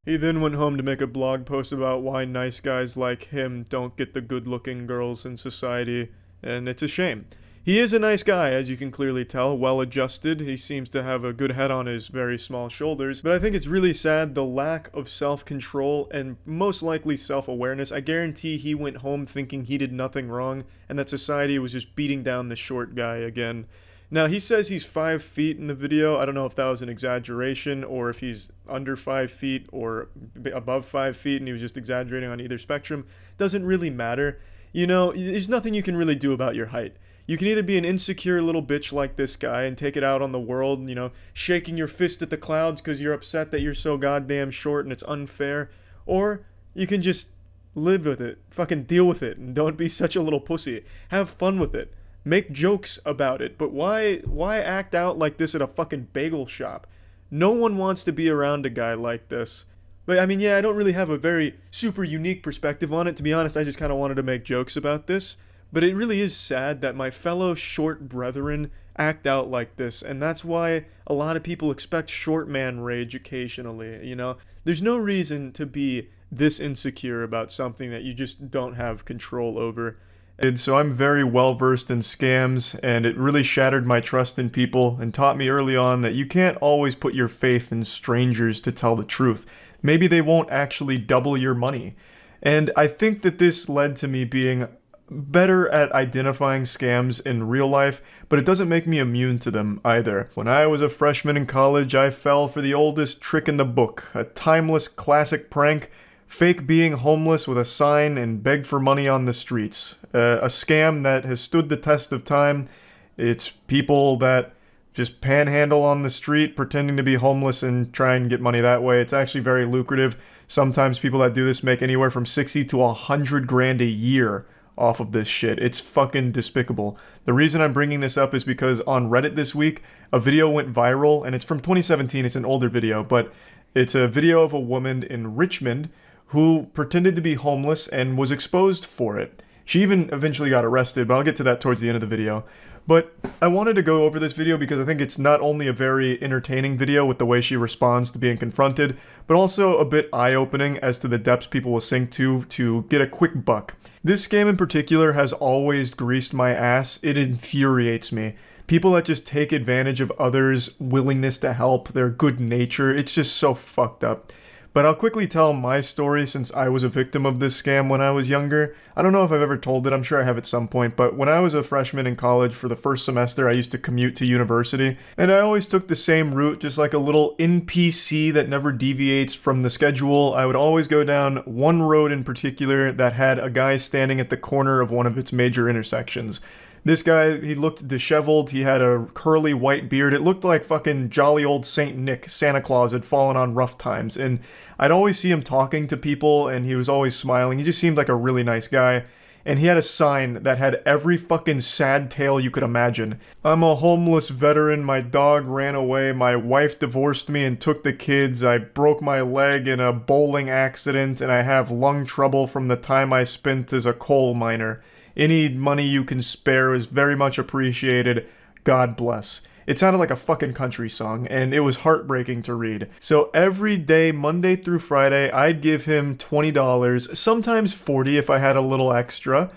He then went home to make a blog post about why nice guys like him don't get the good-looking girls in society, and it's a shame. He is a nice guy, as you can clearly tell, well-adjusted. He seems to have a good head on his very small shoulders, but I think it's really sad the lack of self-control and most likely self-awareness. I guarantee he went home thinking he did nothing wrong, and that society was just beating down the short guy again. Now, he says he's 5 feet in the video. I don't know if that was an exaggeration or if he's under 5 feet or above 5 feet and he was just exaggerating on either spectrum. Doesn't really matter. You know, there's nothing you can really do about your height. You can either be an insecure little bitch like this guy and take it out on the world, you know, shaking your fist at the clouds because you're upset that you're so goddamn short and it's unfair, or you can just live with it, fucking deal with it, and don't be such a little pussy. Have fun with it. Make jokes about it, but why act out like this at a fucking bagel shop? No one wants to be around a guy like this. But I mean, yeah, I don't really have a very super unique perspective on it. To be honest, I just kind of wanted to make jokes about this. But it really is sad that my fellow short brethren act out like this, and that's why a lot of people expect short man rage occasionally, you know? There's no reason to be this insecure about something that you just don't have control over. And so I'm very well versed in scams, and it really shattered my trust in people and taught me early on that you can't always put your faith in strangers to tell the truth. Maybe they won't actually double your money. And I think that this led to me being better at identifying scams in real life, but it doesn't make me immune to them either. When I was a freshman in college, I fell for the oldest trick in the book, a timeless classic prank, fake being homeless with a sign and beg for money on the streets. A scam that has stood the test of time. It's people that just panhandle on the street pretending to be homeless and try and get money that way. It's actually very lucrative. Sometimes people that do this make anywhere from 60 to 100 grand a year off of this shit. It's fucking despicable. The reason I'm bringing this up is because on Reddit this week, a video went viral, and it's from 2017. It's an older video, but it's a video of a woman in Richmond who pretended to be homeless and was exposed for it. She even eventually got arrested, but I'll get to that towards the end of the video. But I wanted to go over this video because I think it's not only a very entertaining video with the way she responds to being confronted, but also a bit eye-opening as to the depths people will sink to get a quick buck. This scam in particular has always greased my ass. It infuriates me. People that just take advantage of others' willingness to help, their good nature, it's just so fucked up. But I'll quickly tell my story since I was a victim of this scam when I was younger. I don't know if I've ever told it, I'm sure I have at some point, but when I was a freshman in college for the first semester, I used to commute to university, and I always took the same route, just like a little NPC that never deviates from the schedule. I would always go down one road in particular that had a guy standing at the corner of one of its major intersections. This guy, he looked disheveled, he had a curly white beard, it looked like fucking jolly old Saint Nick, Santa Claus had fallen on rough times, and I'd always see him talking to people, and he was always smiling, he just seemed like a really nice guy, and he had a sign that had every fucking sad tale you could imagine. I'm a homeless veteran, my dog ran away, my wife divorced me and took the kids, I broke my leg in a bowling accident, and I have lung trouble from the time I spent as a coal miner. Any money you can spare is very much appreciated. God bless. It sounded like a fucking country song, and it was heartbreaking to read. So every day, Monday through Friday, I'd give him $20, sometimes $40 if I had a little extra,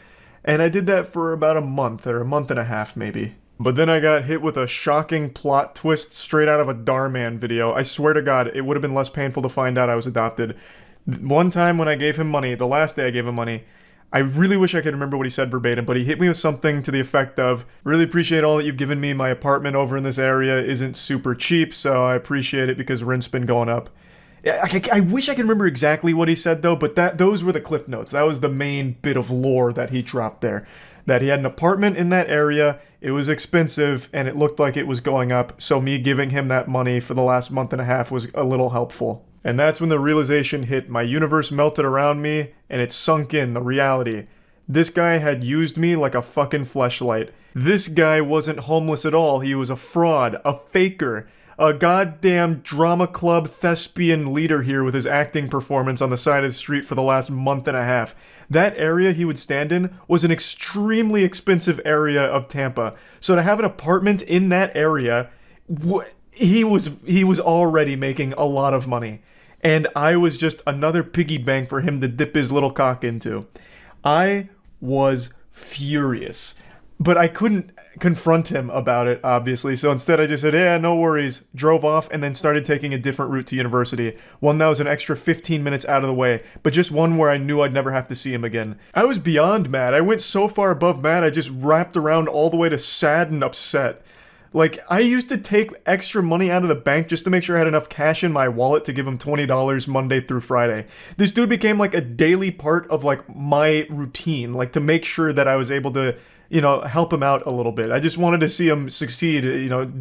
and I did that for about a month, or a month and a half maybe. But then I got hit with a shocking plot twist straight out of a Darman video. I swear to God, it would have been less painful to find out I was adopted. One time when I gave him money, the last day I gave him money, I really wish I could remember what he said verbatim, but he hit me with something to the effect of, really appreciate all that you've given me. My apartment over in this area isn't super cheap, so I appreciate it because rent's been going up. I wish I could remember exactly what he said though, but those were the cliff notes. That was the main bit of lore that he dropped there. That he had an apartment in that area, it was expensive, and it looked like it was going up, so me giving him that money for the last month and a half was a little helpful. And that's when the realization hit. My universe melted around me, and it sunk in, the reality. This guy had used me like a fucking fleshlight. This guy wasn't homeless at all. He was a fraud, a faker, a goddamn drama club thespian leader here with his acting performance on the side of the street for the last month and a half. That area he would stand in was an extremely expensive area of Tampa. So to have an apartment in that area, he was already making a lot of money. And I was just another piggy bank for him to dip his little cock into. I was furious. But I couldn't confront him about it, obviously, so instead I just said, yeah, no worries, drove off, and then started taking a different route to university. One that was an extra 15 minutes out of the way, but just one where I knew I'd never have to see him again. I was beyond mad. I went so far above mad, I just wrapped around all the way to sad and upset. Like, I used to take extra money out of the bank just to make sure I had enough cash in my wallet to give him $20 Monday through Friday. This dude became like a daily part of like my routine, like to make sure that I was able to, help him out a little bit. I just wanted to see him succeed,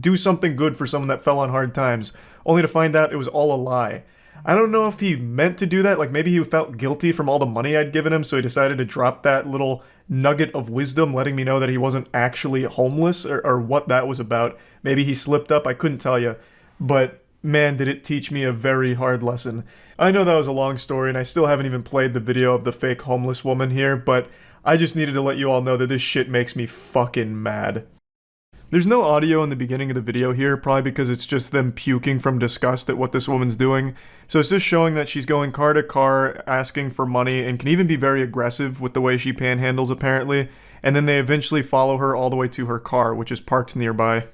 do something good for someone that fell on hard times, only to find out it was all a lie. I don't know if he meant to do that, like maybe he felt guilty from all the money I'd given him, so he decided to drop that little nugget of wisdom, letting me know that he wasn't actually homeless, or what that was about. Maybe he slipped up, I couldn't tell you. But man, did it teach me a very hard lesson. I know that was a long story, and I still haven't even played the video of the fake homeless woman here, but I just needed to let you all know that this shit makes me fucking mad. There's no audio in the beginning of the video here, probably because it's just them puking from disgust at what this woman's doing. So it's just showing that she's going car to car, asking for money, and can even be very aggressive with the way she panhandles, apparently. and then they eventually follow her all the way to her car, which is parked nearby.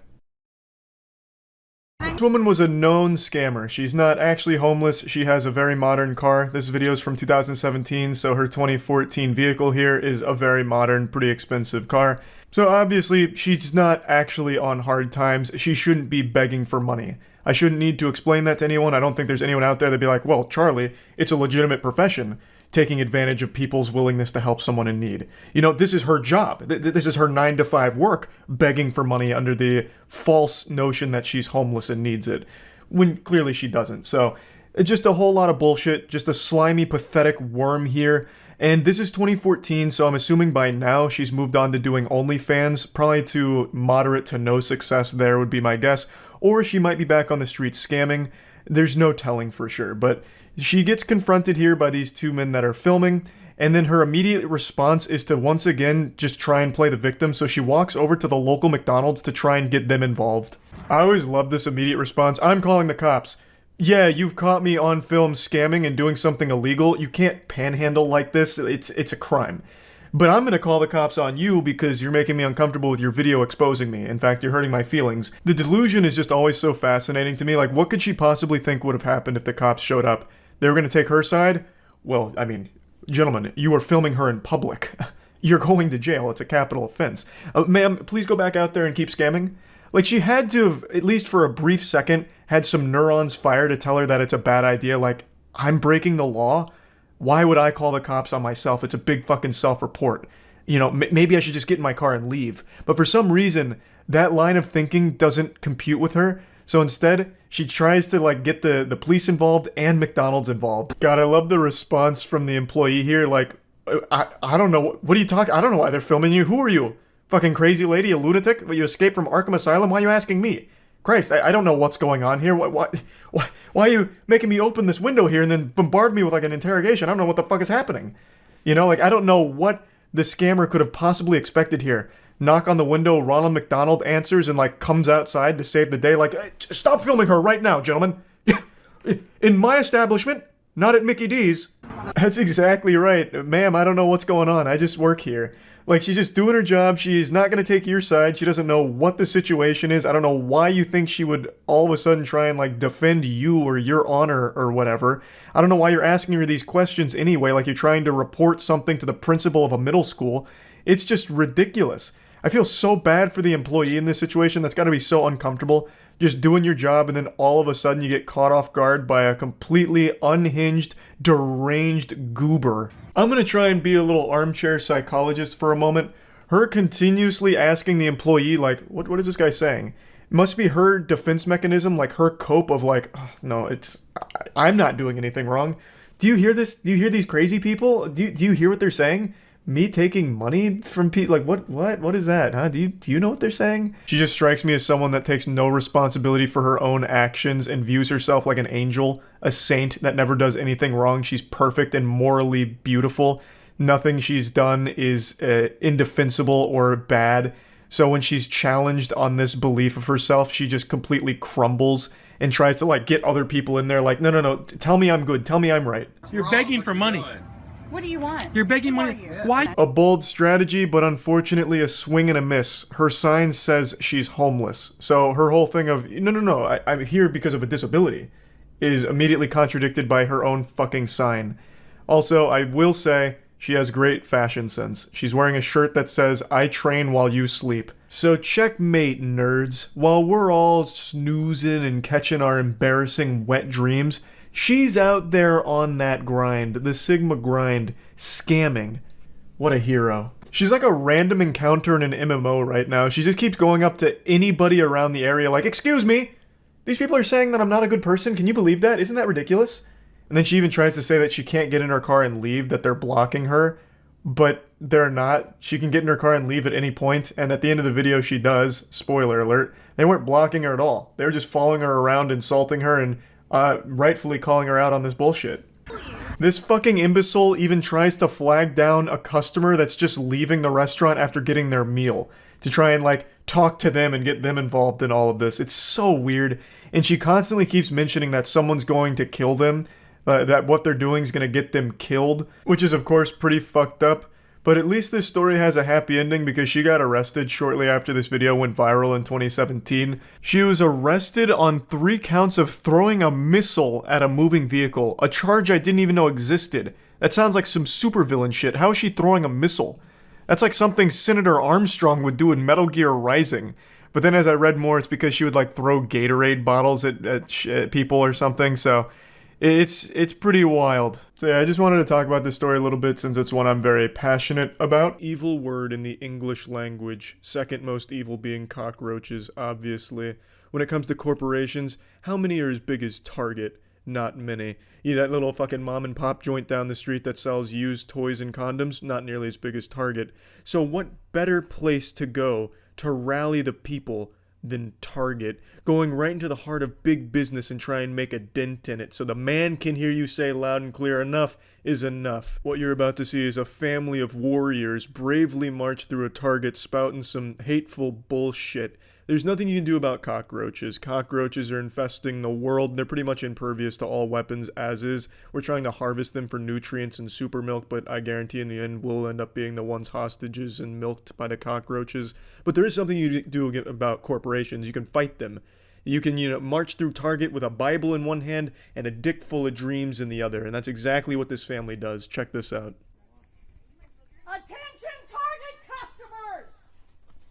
This woman was a known scammer. She's not actually homeless. She has a very modern car. This video is from 2017, so her 2014 vehicle here is a very modern, pretty expensive car. So obviously, she's not actually on hard times. She shouldn't be begging for money. I shouldn't need to explain that to anyone. I don't think there's anyone out there that'd be like, well, Charlie, it's a legitimate profession, taking advantage of people's willingness to help someone in need. You know, this is her job. This is her 9-to-5 work, begging for money under the false notion that she's homeless and needs it, when clearly she doesn't. So, just a whole lot of bullshit, just a slimy, pathetic worm here. And this is 2014, so I'm assuming by now she's moved on to doing OnlyFans, probably to moderate to no success there would be my guess, or she might be back on the streets scamming. There's no telling for sure, but she gets confronted here by these two men that are filming, and then her immediate response is to once again just try and play the victim, so she walks over to the local McDonald's to try and get them involved. I always love this immediate response. I'm calling the cops. Yeah, you've caught me on film scamming and doing something illegal. You can't panhandle like this. It's a crime. But I'm gonna call the cops on you because you're making me uncomfortable with your video exposing me. In fact, you're hurting my feelings. The delusion is just always so fascinating to me. Like, what could she possibly think would have happened if the cops showed up? They were gonna take her side? Well, I mean, gentlemen, you are filming her in public. You're going to jail. It's a capital offense. Ma'am, please go back out there and keep scamming. Like, she had to have, at least for a brief second, had some neurons fire to tell her that it's a bad idea. Like, I'm breaking the law? Why would I call the cops on myself? It's a big fucking self-report. You know, maybe I should just get in my car and leave. But for some reason, that line of thinking doesn't compute with her. So instead, she tries to, like, get the police involved and McDonald's involved. God, I love the response from the employee here. Like, I don't know. What are you talking? I don't know why they're filming you. Who are you? Fucking crazy lady, a lunatic? You escaped from Arkham Asylum? Why are you asking me? Christ, I don't know what's going on here. Why are you making me open this window here and then bombard me with like an interrogation? I don't know what the fuck is happening. You know, like, I don't know what the scammer could have possibly expected here. Knock on the window, Ronald McDonald answers and like comes outside to save the day. Like, hey, stop filming her right now, gentlemen. In my establishment, not at Mickey D's. That's exactly right. Ma'am, I don't know what's going on. I just work here. Like, she's just doing her job. She's not going to take your side. She doesn't know what the situation is. I don't know why you think she would all of a sudden try and, like, defend you or your honor or whatever. I don't know why you're asking her these questions anyway, like you're trying to report something to the principal of a middle school. It's just ridiculous. I feel so bad for the employee in this situation. That's got to be so uncomfortable. Just doing your job and then all of a sudden you get caught off guard by a completely unhinged, deranged goober. I'm gonna try and be a little armchair psychologist for a moment. Her continuously asking the employee, like, what is this guy saying? It must be her defense mechanism, like her cope of like, oh, no, I'm not doing anything wrong. Do you hear this? Do you hear these crazy people? Do you hear what they're saying? Me taking money from people? Like, what is that, huh? Do you know what they're saying? She just strikes me as someone that takes no responsibility for her own actions and views herself like an angel, a saint that never does anything wrong. She's perfect and morally beautiful. Nothing she's done is indefensible or bad. So when she's challenged on this belief of herself, she just completely crumbles and tries to, like, get other people in there like, no, tell me I'm good, tell me I'm right. You're begging for money. What do you want? You're begging money. Why? A bold strategy, but unfortunately a swing and a miss. Her sign says she's homeless. So her whole thing of, no, I'm here because of a disability, is immediately contradicted by her own fucking sign. Also, I will say, she has great fashion sense. She's wearing a shirt that says, I train while you sleep. So checkmate, nerds. While we're all snoozing and catching our embarrassing wet dreams, she's out there on that grind, the Sigma grind, scamming. What a hero. She's like a random encounter in an MMO right now. She just keeps going up to anybody around the area like, excuse me, these people are saying that I'm not a good person. Can you believe that? Isn't that ridiculous? And then she even tries to say that she can't get in her car and leave, that they're blocking her. But they're not. She can get in her car and leave at any point, and at the end of the video she does. Spoiler alert. They weren't blocking her at all. They were just following her around, insulting her, and rightfully calling her out on this bullshit. This fucking imbecile even tries to flag down a customer that's just leaving the restaurant after getting their meal to try and, like, talk to them and get them involved in all of this. It's so weird. And she constantly keeps mentioning that someone's going to kill them, that what they're doing is going to get them killed, which is of course pretty fucked up. But at least this story has a happy ending because she got arrested shortly after this video went viral in 2017. She was arrested on 3 counts of throwing a missile at a moving vehicle, a charge I didn't even know existed. That sounds like some supervillain shit. How is she throwing a missile? That's like something Senator Armstrong would do in Metal Gear Rising. But then as I read more, it's because she would like throw Gatorade bottles at people or something, so it's pretty wild. So yeah, I just wanted to talk about this story a little bit since it's one I'm very passionate about. Evil word in the English language. Second most evil being cockroaches, obviously. When it comes to corporations, how many are as big as Target? Not many. Yeah, that little fucking mom and pop joint down the street that sells used toys and condoms? Not nearly as big as Target. So what better place to go to rally the people than Target, going right into the heart of big business and try and make a dent in it so the man can hear you say loud and clear, enough is enough. What you're about to see is a family of warriors bravely march through a Target spouting some hateful bullshit. There's nothing you can do about cockroaches. Cockroaches are infesting the world. They're pretty much impervious to all weapons as is. We're trying to harvest them for nutrients and super milk, but I guarantee in the end we'll end up being the ones hostages and milked by the cockroaches. But there is something you do about corporations. You can fight them. You can, march through Target with a Bible in one hand and a dick full of dreams in the other. And that's exactly what this family does. Check this out. Attention Target customers!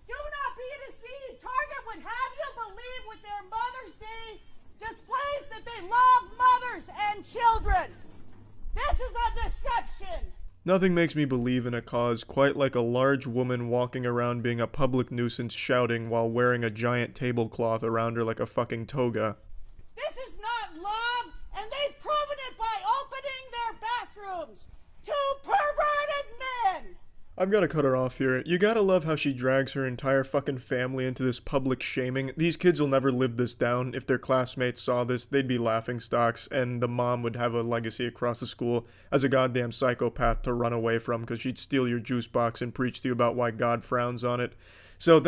Do not be deceived. Target would have you believe with their Mother's Day displays that they love mothers and children. This is a deception. Nothing makes me believe in a cause quite like a large woman walking around being a public nuisance shouting while wearing a giant tablecloth around her like a fucking toga. This is not love, and they've proven it by opening their bathrooms to perverted men. I've got to cut her off here. You gotta love how she drags her entire fucking family into this public shaming. These kids will never live this down. If their classmates saw this, they'd be laughingstocks, and the mom would have a legacy across the school as a goddamn psychopath to run away from because she'd steal your juice box and preach to you about why God frowns on it. So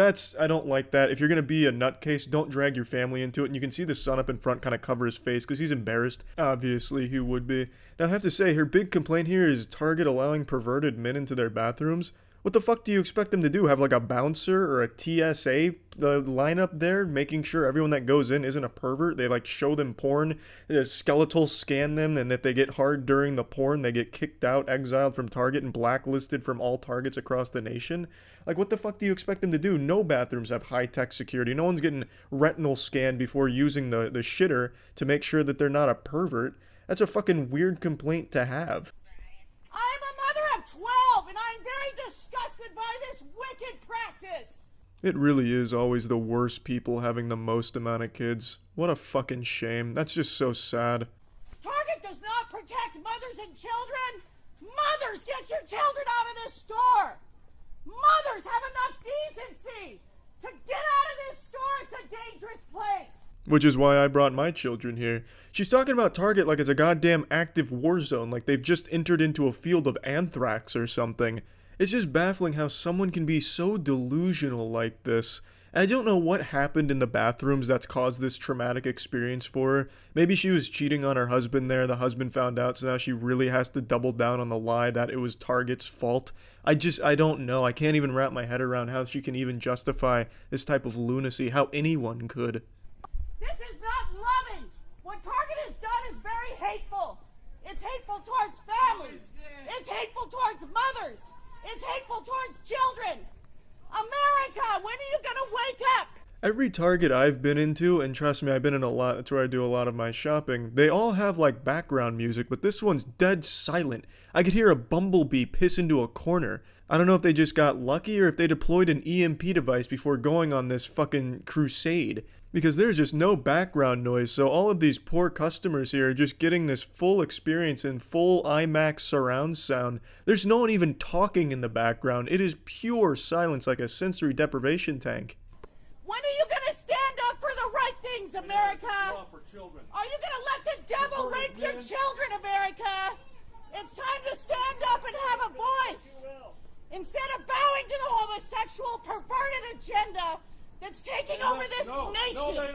I don't like that. If you're gonna be a nutcase, don't drag your family into it. And you can see the son up in front kind of cover his face because he's embarrassed. Obviously, he would be. Now, I have to say, her big complaint here is Target allowing perverted men into their bathrooms. What the fuck do you expect them to do? Have like a bouncer or a TSA lineup there, making sure everyone that goes in isn't a pervert? They like show them porn, skeletal scan them, and if they get hard during the porn, they get kicked out, exiled from Target, and blacklisted from all Targets across the nation. Like, what the fuck do you expect them to do? No bathrooms have high-tech security. No one's getting retinal scanned before using the shitter to make sure that they're not a pervert. That's a fucking weird complaint to have. I'm a mother of 12, and I'm very disgusted by this wicked practice. It really is always the worst people having the most amount of kids. What a fucking shame. That's just so sad. Target does not protect mothers and children. Mothers, get your children out of this store. Mothers, have enough decency to get out of this store. It's a dangerous place. Which is why I brought my children here. She's talking about Target like it's a goddamn active war zone, like they've just entered into a field of anthrax or something. It's just baffling how someone can be so delusional like this. I don't know what happened in the bathrooms that's caused this traumatic experience for her. Maybe she was cheating on her husband there, the husband found out, so now she really has to double down on the lie that it was Target's fault. I don't know. I can't even wrap my head around how she can even justify this type of lunacy, how anyone could. This is not loving. What Target has done is very hateful. It's hateful towards families. It's hateful towards mothers. It's hateful towards children. America, when are you gonna wake up? Every Target I've been into, and trust me, I've been in a lot, that's where I do a lot of my shopping, they all have like background music, but this one's dead silent. I could hear a bumblebee piss into a corner. I don't know if they just got lucky or if they deployed an EMP device before going on this fucking crusade. Because there's just no background noise, so all of these poor customers here are just getting this full experience in full IMAX surround sound. There's no one even talking in the background. It is pure silence like a sensory deprivation tank. When are you gonna stand up for the right things, America? Are you gonna let the devil rape your children, America? It's time to stand up and have a voice. Instead of bowing to the homosexual perverted agenda that's taking over this nation.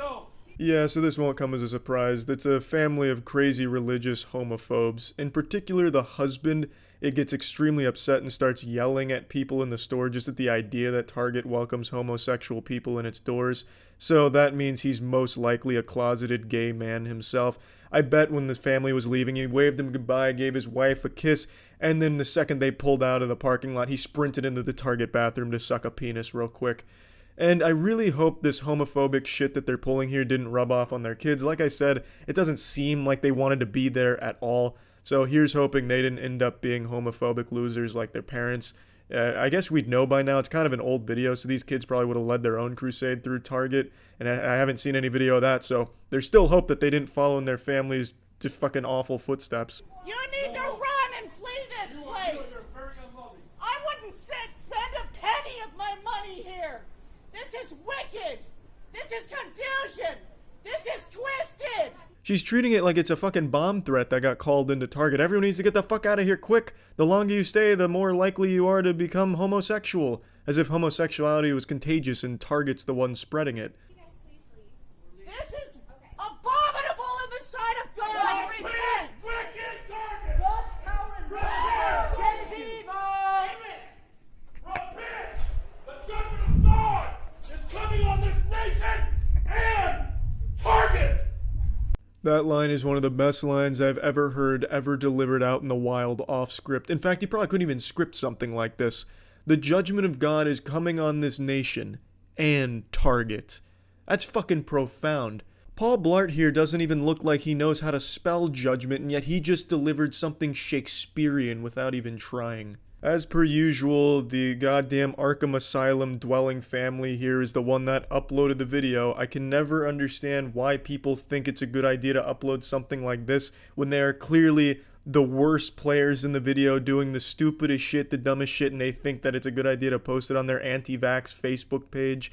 Yeah, so this won't come as a surprise. It's a family of crazy religious homophobes. In particular, the husband it gets extremely upset and starts yelling at people in the store just at the idea that Target welcomes homosexual people in its doors. So that means he's most likely a closeted gay man himself. I bet when the family was leaving, he waved them goodbye, gave his wife a kiss, and then the second they pulled out of the parking lot, he sprinted into the Target bathroom to suck a penis real quick. And I really hope this homophobic shit that they're pulling here didn't rub off on their kids. Like I said, it doesn't seem like they wanted to be there at all. So here's hoping they didn't end up being homophobic losers like their parents. I guess we'd know by now. It's kind of an old video, so these kids probably would have led their own crusade through Target. And I haven't seen any video of that, so there's still hope that they didn't follow in their families' just fucking awful footsteps. You need to run and flee this place. I wouldn't spend a penny of my money here. This is wicked. This is confusion. This is twisted. She's treating it like it's a fucking bomb threat that got called into Target. Everyone needs to get the fuck out of here quick. The longer you stay, the more likely you are to become homosexual. As if homosexuality was contagious and Target's the one spreading it. This is abominable in the sight of God. Repent. God's power and wrath is evil. Repent! The judgment of God is coming on this nation and Target! That line is one of the best lines I've ever heard, ever delivered out in the wild, off script. In fact, you probably couldn't even script something like this. The judgment of God is coming on this nation and Target. That's fucking profound. Paul Blart here doesn't even look like he knows how to spell judgment, and yet he just delivered something Shakespearean without even trying. As per usual, the goddamn Arkham Asylum dwelling family here is the one that uploaded the video. I can never understand why people think it's a good idea to upload something like this when they are clearly the worst players in the video doing the stupidest shit, the dumbest shit, and they think that it's a good idea to post it on their anti-vax Facebook page.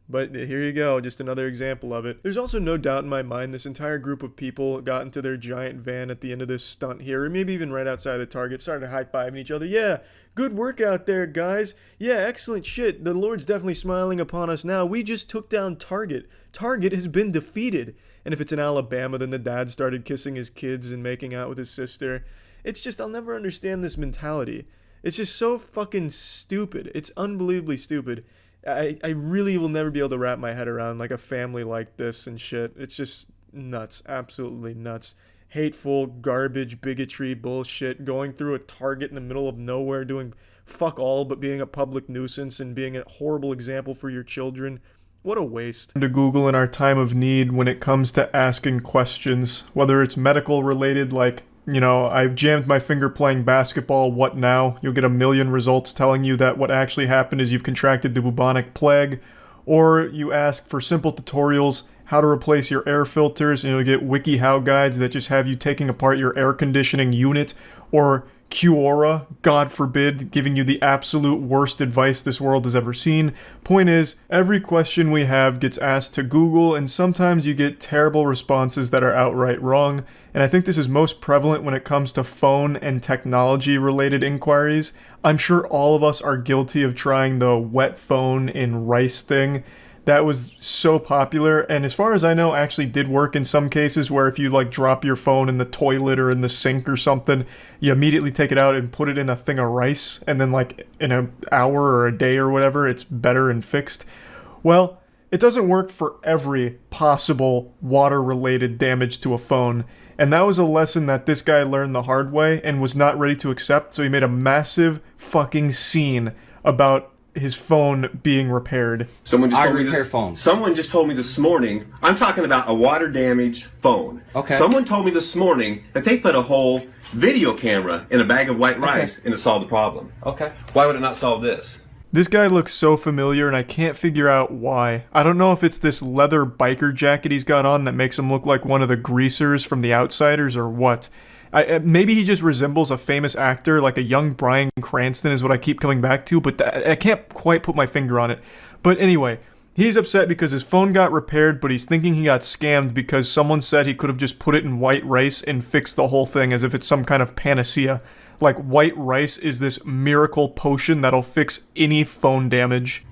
But here you go, just another example of it. There's also no doubt in my mind this entire group of people got into their giant van at the end of this stunt here, or maybe even right outside the Target, started high-fiving each other. Yeah, good work out there, guys. Yeah, excellent shit. The Lord's definitely smiling upon us now. We just took down Target. Target has been defeated. And if it's in Alabama, then the dad started kissing his kids and making out with his sister. It's just, I'll never understand this mentality. It's just so fucking stupid. It's unbelievably stupid. I really will never be able to wrap my head around like a family like this and shit. It's just nuts. Absolutely nuts. Hateful, garbage, bigotry, bullshit. Going through a Target in the middle of nowhere doing fuck all but being a public nuisance and being a horrible example for your children. What a waste. To Google in our time of need when it comes to asking questions, whether it's medical related, like, you know, I jammed my finger playing basketball, what now? You'll get a million results telling you that what actually happened is you've contracted the bubonic plague. Or you ask for simple tutorials, how to replace your air filters, and you'll get WikiHow guides that just have you taking apart your air conditioning unit. Or Quora, God forbid, giving you the absolute worst advice this world has ever seen. Point is, every question we have gets asked to Google, and sometimes you get terrible responses that are outright wrong. And I think this is most prevalent when it comes to phone and technology-related inquiries. I'm sure all of us are guilty of trying the wet phone in rice thing. That was so popular, and as far as I know, actually did work in some cases where if you like drop your phone in the toilet or in the sink or something, you immediately take it out and put it in a thing of rice, and then like in an hour or a day or whatever, it's better and fixed. Well, it doesn't work for every possible water-related damage to a phone, and that was a lesson that this guy learned the hard way and was not ready to accept, so he made a massive fucking scene about his phone being repaired. Someone just told me this morning, I'm talking about a water damaged phone. Okay. Someone told me this morning that they put a whole video camera in a bag of white rice and it solved the problem. Okay. Why would it not solve this? This guy looks so familiar and I can't figure out why. I don't know if it's this leather biker jacket he's got on that makes him look like one of the greasers from The Outsiders or what. Maybe he just resembles a famous actor, like a young Bryan Cranston is what I keep coming back to, but I can't quite put my finger on it. But anyway, he's upset because his phone got repaired, but he's thinking he got scammed because someone said he could have just put it in white rice and fixed the whole thing as if it's some kind of panacea. Like white rice is this miracle potion that'll fix any phone damage.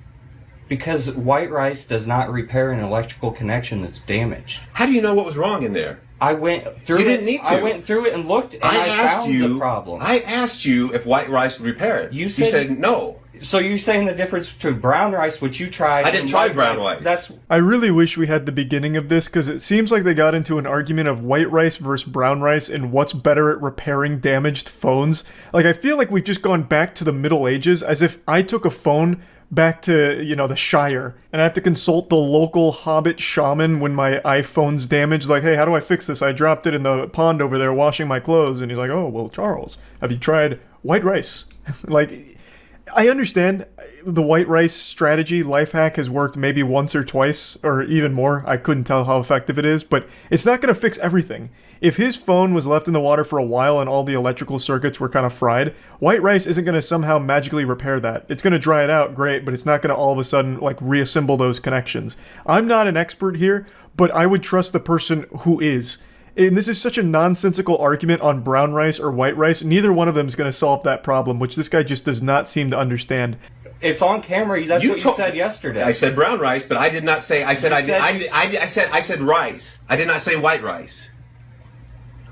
Because white rice does not repair an electrical connection that's damaged. How do you know what was wrong in there? I went through You didn't need to. I went through it and looked, and I found the problem. I asked you if white rice would repair it. You said no. So you're saying the difference between brown rice, which you tried... I didn't try brown rice. That's... I really wish we had the beginning of this, because it seems like they got into an argument of white rice versus brown rice and what's better at repairing damaged phones. Like, I feel like we've just gone back to the Middle Ages, as if I took a phone back to, you know, the Shire, and I have to consult the local hobbit shaman when my iPhone's damaged. Like, hey, how do I fix this? I dropped it in the pond over there washing my clothes. And he's like, oh, well, Charles, have you tried white rice? Like, I understand the white rice strategy life hack has worked maybe once or twice, or even more. I couldn't tell how effective it is, but it's not going to fix everything. If his phone was left in the water for a while and all the electrical circuits were kind of fried, white rice isn't going to somehow magically repair that. It's going to dry it out, great, but it's not going to all of a sudden, like, reassemble those connections. I'm not an expert here, but I would trust the person who is. And this is such a nonsensical argument on brown rice or white rice. Neither one of them is going to solve that problem, which this guy just does not seem to understand. It's on camera. That's what you said yesterday. I said brown rice, but I did not say. I said I said rice. I did not say white rice.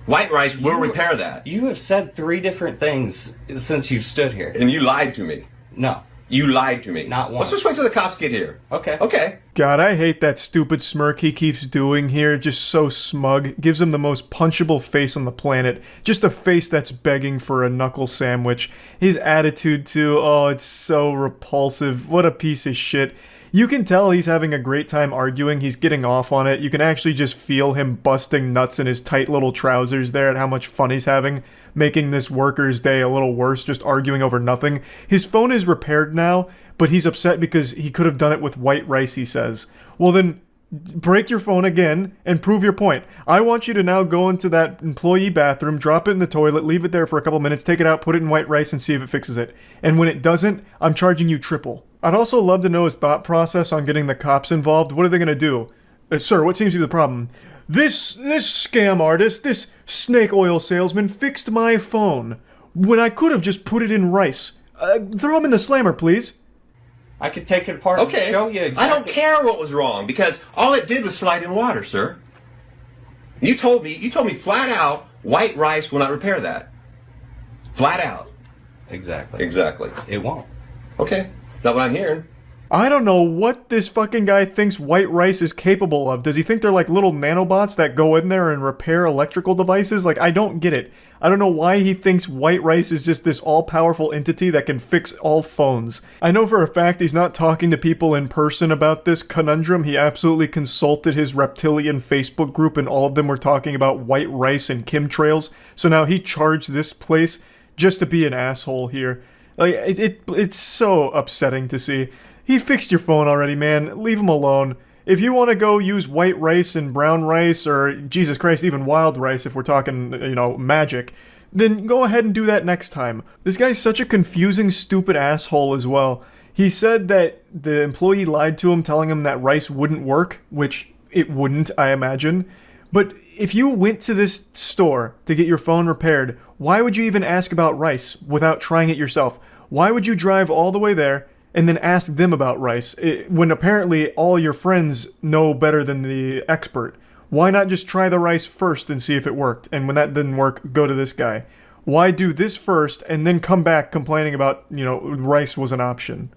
White rice will repair that. You have said 3 different things since you've stood here. And you lied to me. No. You lied to me. Not once. Let's just wait till the cops get here. Okay. Okay. God, I hate that stupid smirk he keeps doing here. Just so smug. Gives him the most punchable face on the planet. Just a face that's begging for a knuckle sandwich. His attitude, too. Oh, it's so repulsive. What a piece of shit. You can tell he's having a great time arguing. He's getting off on it. You can actually just feel him busting nuts in his tight little trousers there at how much fun he's having, making this worker's day a little worse, just arguing over nothing. His phone is repaired now, but he's upset because he could have done it with white rice, he says. Well then, break your phone again and prove your point. I want you to now go into that employee bathroom, drop it in the toilet, leave it there for a couple minutes, take it out, put it in white rice, and see if it fixes it. And when it doesn't, I'm charging you triple. I'd also love to know his thought process on getting the cops involved. What are they going to do? Sir, what seems to be the problem? This scam artist, this snake oil salesman fixed my phone when I could have just put it in rice. Throw him in the slammer, please. I could take it apart and show you exactly. I don't care what was wrong, because all it did was slide in water, sir. You told me flat out, white rice will not repair that. Flat out. Exactly. Exactly. It won't. Okay. That's not what I'm hearing. I don't know what this fucking guy thinks white rice is capable of. Does he think they're like little nanobots that go in there and repair electrical devices? Like, I don't get it. I don't know why he thinks white rice is just this all-powerful entity that can fix all phones. I know for a fact he's not talking to people in person about this conundrum. He absolutely consulted his reptilian Facebook group, and all of them were talking about white rice and chemtrails. So now he charged this place just to be an asshole here. Like, it's so upsetting to see. He fixed your phone already, man. Leave him alone. If you want to go use white rice and brown rice, or, Jesus Christ, even wild rice if we're talking, you know, magic, then go ahead and do that next time. This guy's such a confusing, stupid asshole as well. He said that the employee lied to him, telling him that rice wouldn't work, which it wouldn't, I imagine. But if you went to this store to get your phone repaired, why would you even ask about rice without trying it yourself? Why would you drive all the way there and then ask them about rice when apparently all your friends know better than the expert? Why not just try the rice first and see if it worked? And when that didn't work, go to this guy. Why do this first and then come back complaining about, you know, rice was an option?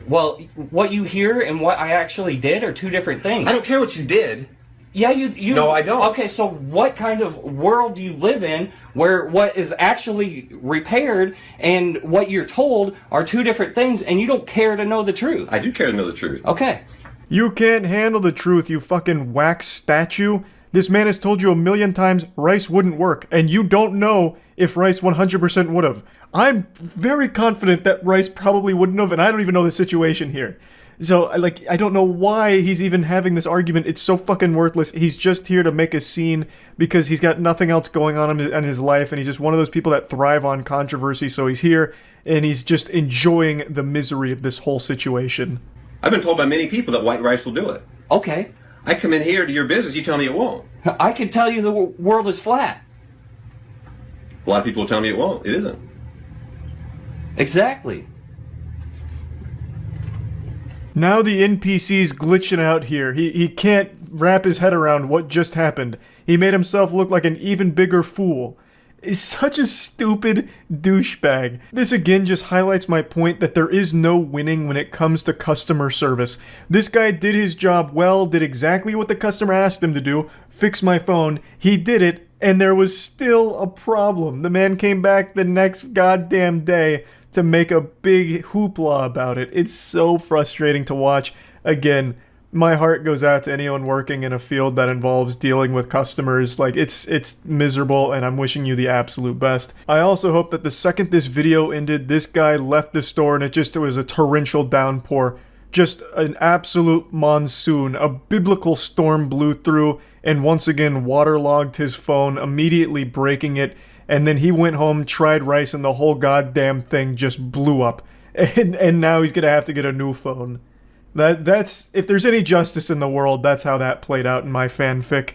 Well, what you hear and what I actually did are 2 different things. I don't care what you did. Yeah, you. No, I don't. Okay, so what kind of world do you live in where what is actually repaired and what you're told are 2 different things, and you don't care to know the truth? I do care to know the truth. Okay. You can't handle the truth, you fucking wax statue. This man has told you 1,000,000 times rice wouldn't work, and you don't know if rice 100% would have. I'm very confident that rice probably wouldn't have, and I don't even know the situation here. So, like, I don't know why he's even having this argument. It's so fucking worthless. He's just here to make a scene because he's got nothing else going on in his life, and he's just one of those people that thrive on controversy, so he's here, and he's just enjoying the misery of this whole situation. I've been told by many people that white rice will do it. Okay. I come in here to your business, you tell me it won't. I can tell you the world is flat. A lot of people will tell me it won't. It isn't. Exactly. Now the NPC's glitching out here. He can't wrap his head around what just happened. he made himself look like an even bigger fool. Is such a stupid douchebag. This again just highlights my point that there is no winning when it comes to customer service. This guy did his job well, did exactly what the customer asked him to do, fix my phone. He did it, and there was still a problem. The man came back the next goddamn day to make a big hoopla about it. It's so frustrating to watch. Again, my heart goes out to anyone working in a field that involves dealing with customers. Like, it's miserable, and I'm wishing you the absolute best. I also hope that the second this video ended, this guy left the store and it was a torrential downpour. Just an absolute monsoon. A biblical storm blew through and once again waterlogged his phone, immediately breaking it. And then he went home, tried rice, and the whole goddamn thing just blew up. And now he's gonna have to get a new phone. That's if there's any justice in the world, that's how that played out in my fanfic.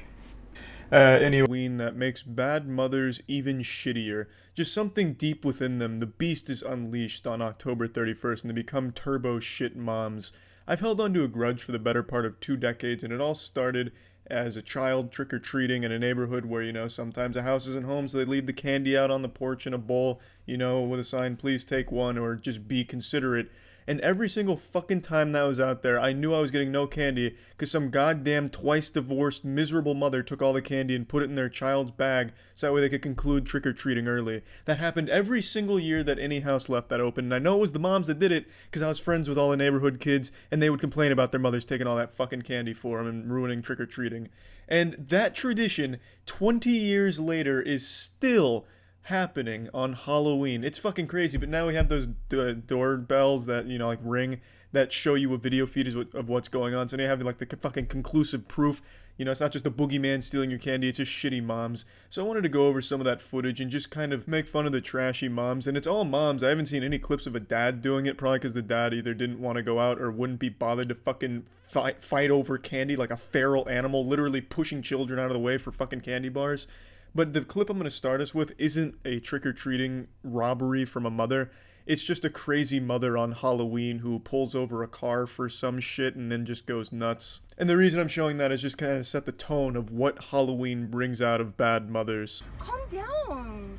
Anyway, that makes bad mothers even shittier. Just something deep within them. The beast is unleashed on October 31st, and they become turbo shit moms. I've held on to a grudge for the better part of 2 decades, and it all started as a child trick-or-treating in a neighborhood where, you know, sometimes a house isn't home, so they leave the candy out on the porch in a bowl, you know, with a sign, please take one, or just be considerate. And every single fucking time that was out there, I knew I was getting no candy because some goddamn twice-divorced, miserable mother took all the candy and put it in their child's bag so that way they could conclude trick-or-treating early. That happened every single year that any house left that open, and I know it was the moms that did it because I was friends with all the neighborhood kids, and they would complain about their mothers taking all that fucking candy for them and ruining trick-or-treating. And that tradition, 20 years later, is still happening on Halloween. It's fucking crazy, but now we have those doorbells that, you know, like ring, that show you a video feed of what's going on. So now you have like the fucking conclusive proof. You know, it's not just a boogeyman stealing your candy, it's just shitty moms. So I wanted to go over some of that footage and just kind of make fun of the trashy moms. And it's all moms. I haven't seen any clips of a dad doing it, probably because the dad either didn't want to go out or wouldn't be bothered to fucking fight over candy like a feral animal, literally pushing children out of the way for fucking candy bars. But the clip I'm going to start us with isn't a trick-or-treating robbery from a mother. It's just a crazy mother on Halloween who pulls over a car for some shit and then just goes nuts. And the reason I'm showing that is just kind of set the tone of what Halloween brings out of bad mothers. Calm down.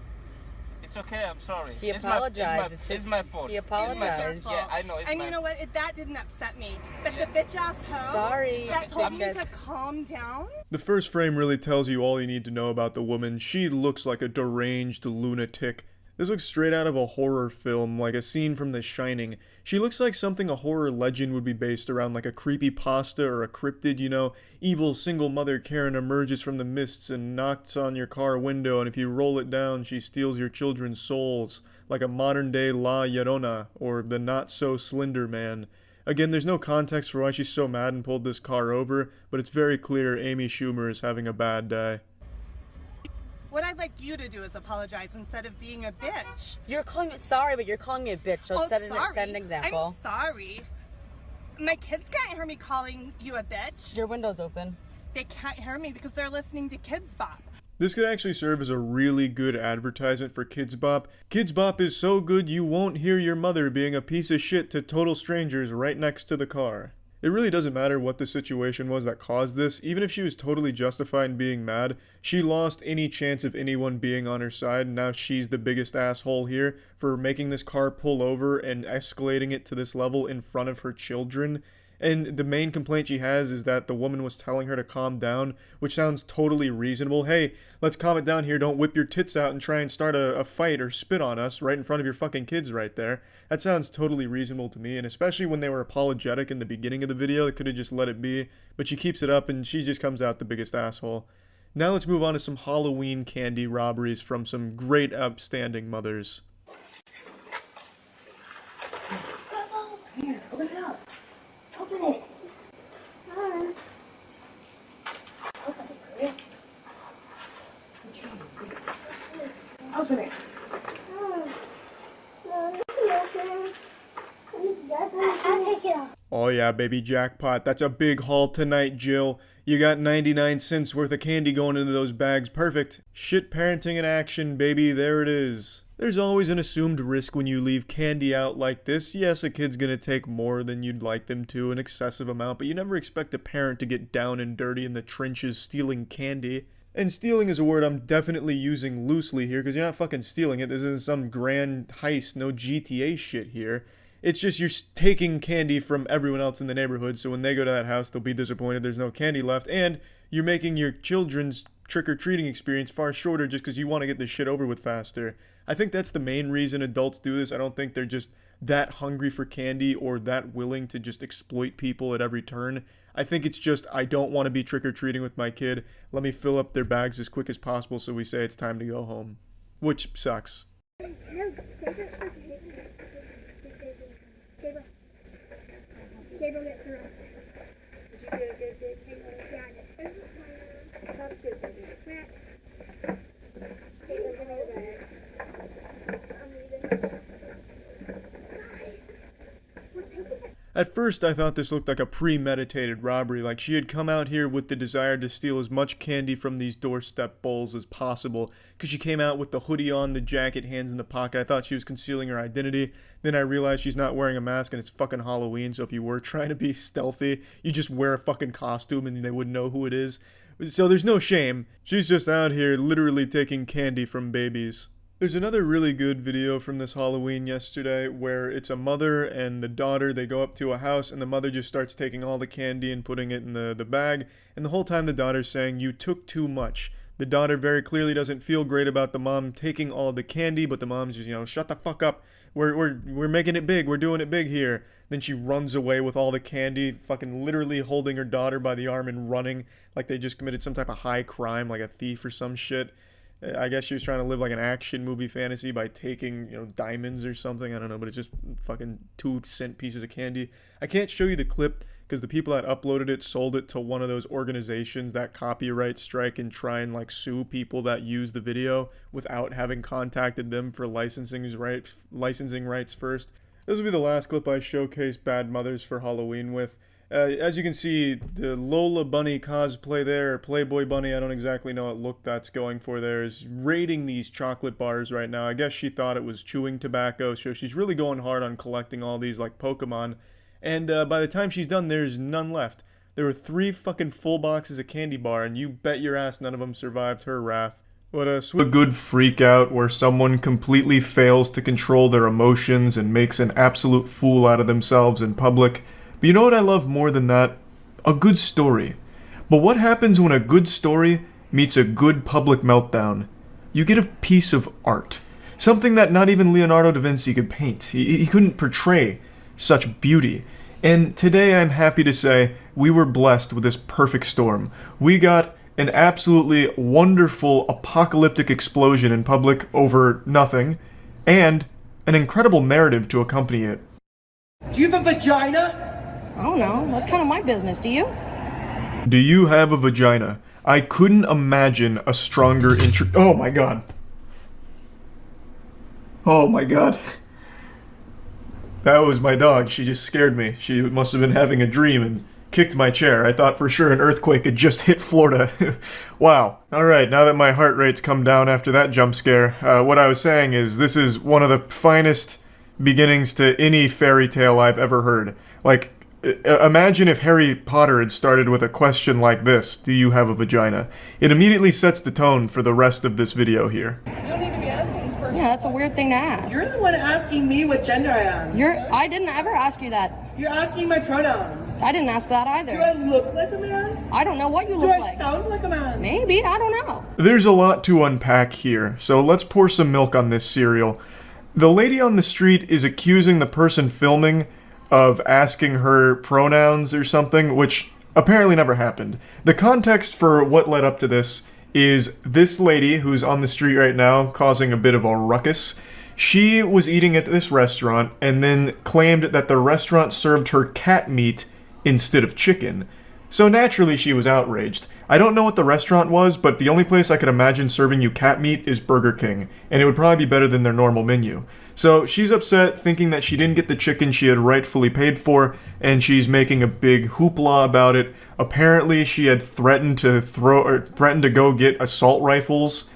It's okay, I'm sorry. He apologized. It's my fault. He apologized. Yeah, I know. And you know what? That didn't upset me. But the bitch ass hoe Sorry. that told me to calm down. The first frame really tells you all you need to know about the woman. She looks like a deranged lunatic. This looks straight out of a horror film, like a scene from The Shining. She looks like something a horror legend would be based around, like a creepypasta or a cryptid, you know? Evil single mother Karen emerges from the mists and knocks on your car window, and if you roll it down, she steals your children's souls, like a modern-day La Llorona, or the Not-So-Slender Man. Again, there's no context for why she's so mad and pulled this car over, but it's very clear Amy Schumer is having a bad day. What I'd like you to do is apologize instead of being a bitch. You're calling me sorry, but you're calling me a bitch. So set an example. I'm sorry. My kids can't hear me calling you a bitch. Your window's open. They can't hear me because they're listening to Kids Bop. This could actually serve as a really good advertisement for Kids Bop. Kids Bop is so good you won't hear your mother being a piece of shit to total strangers right next to the car. It really doesn't matter what the situation was that caused this. Even if she was totally justified in being mad, she lost any chance of anyone being on her side, and now she's the biggest asshole here for making this car pull over and escalating it to this level in front of her children. And the main complaint she has is that the woman was telling her to calm down, which sounds totally reasonable. Hey, let's calm it down here. Don't whip your tits out and try and start a fight or spit on us right in front of your fucking kids right there. That sounds totally reasonable to me, and especially when they were apologetic in the beginning of the video, they could have just let it be. But she keeps it up, and she just comes out the biggest asshole. Now let's move on to some Halloween candy robberies from some great upstanding mothers. Here, open it up. Open it. Open it. Oh yeah, baby, jackpot. That's a big haul tonight, Jill. You got 99 cents worth of candy going into those bags. Perfect. Shit parenting in action, baby. There it is. There's always an assumed risk when you leave candy out like this. Yes, a kid's gonna take more than you'd like them to, an excessive amount, but you never expect a parent to get down and dirty in the trenches stealing candy. And stealing is a word I'm definitely using loosely here, because you're not fucking stealing it. This isn't some grand heist, no GTA shit here. It's just you're taking candy from everyone else in the neighborhood, so when they go to that house, they'll be disappointed there's no candy left, and you're making your children's trick-or-treating experience far shorter just because you want to get this shit over with faster. I think that's the main reason adults do this. I don't think they're just that hungry for candy or that willing to just exploit people at every turn. I think it's just, I don't want to be trick-or-treating with my kid. Let me fill up their bags as quick as possible so we say it's time to go home. Which sucks. At first, I thought this looked like a premeditated robbery, like she had come out here with the desire to steal as much candy from these doorstep bowls as possible, because she came out with the hoodie on, the jacket, hands in the pocket. I thought she was concealing her identity. Then I realized she's not wearing a mask and it's fucking Halloween, so if you were trying to be stealthy, you just wear a fucking costume and they wouldn't know who it is. So there's no shame. She's just out here literally taking candy from babies. There's another really good video from this Halloween yesterday where it's a mother and the daughter. They go up to a house and the mother just starts taking all the candy and putting it in the bag. And the whole time the daughter's saying, "You took too much." The daughter very clearly doesn't feel great about the mom taking all the candy, but the mom's just, shut the fuck up. We're making it big. We're doing it big here. Then she runs away with all the candy, fucking literally holding her daughter by the arm and running like they just committed some type of high crime, like a thief or some shit. I guess she was trying to live like an action movie fantasy by taking, diamonds or something. I don't know, but it's just fucking 2-cent pieces of candy. I can't show you the clip because the people that uploaded it sold it to one of those organizations that copyright strike and try and sue people that use the video without having contacted them for licensing rights first. This will be the last clip I showcase bad mothers for Halloween with. As you can see, the Lola Bunny cosplay there, or Playboy Bunny, I don't exactly know what look that's going for there, is raiding these chocolate bars right now. I guess she thought it was chewing tobacco, so she's really going hard on collecting all these like Pokemon. And by the time she's done, there's none left. There were 3 fucking full boxes of candy bar, and you bet your ass none of them survived her wrath. What a good freak out where someone completely fails to control their emotions and makes an absolute fool out of themselves in public. But you know what I love more than that? A good story. But what happens when a good story meets a good public meltdown? You get a piece of art. Something that not even Leonardo da Vinci could paint. He couldn't portray such beauty. And today I'm happy to say we were blessed with this perfect storm. We got an absolutely wonderful apocalyptic explosion in public over nothing, and an incredible narrative to accompany it. Do you have a vagina? I don't know. That's kind of my business. Do you? Do you have a vagina? I couldn't imagine a stronger intro- Oh my god. Oh my god. That was my dog. She just scared me. She must have been having a dream and kicked my chair. I thought for sure an earthquake had just hit Florida. Wow. Alright, now that my heart rate's come down after that jump scare, what I was saying is this is one of the finest beginnings to any fairy tale I've ever heard. Imagine if Harry Potter had started with a question like this: do you have a vagina? It immediately sets the tone for the rest of this video here. You don't need to be asking these questions. Yeah, that's a weird thing to ask. You're the one asking me what gender I am. I didn't ever ask you that. You're asking my pronouns. I didn't ask that either. Do I look like a man? I don't know what you look like. Do I sound like a man? Maybe, I don't know. There's a lot to unpack here, so let's pour some milk on this cereal. The lady on the street is accusing the person filming of asking her pronouns or something, which apparently never happened. The context for what led up to this is this lady who's on the street right now causing a bit of a ruckus. She was eating at this restaurant and then claimed that the restaurant served her cat meat instead of chicken. So naturally she was outraged. I don't know what the restaurant was, but the only place I could imagine serving you cat meat is Burger King, and it would probably be better than their normal menu. So she's upset, thinking that she didn't get the chicken she had rightfully paid for, and she's making a big hoopla about it. Apparently she had threatened to go get assault rifles,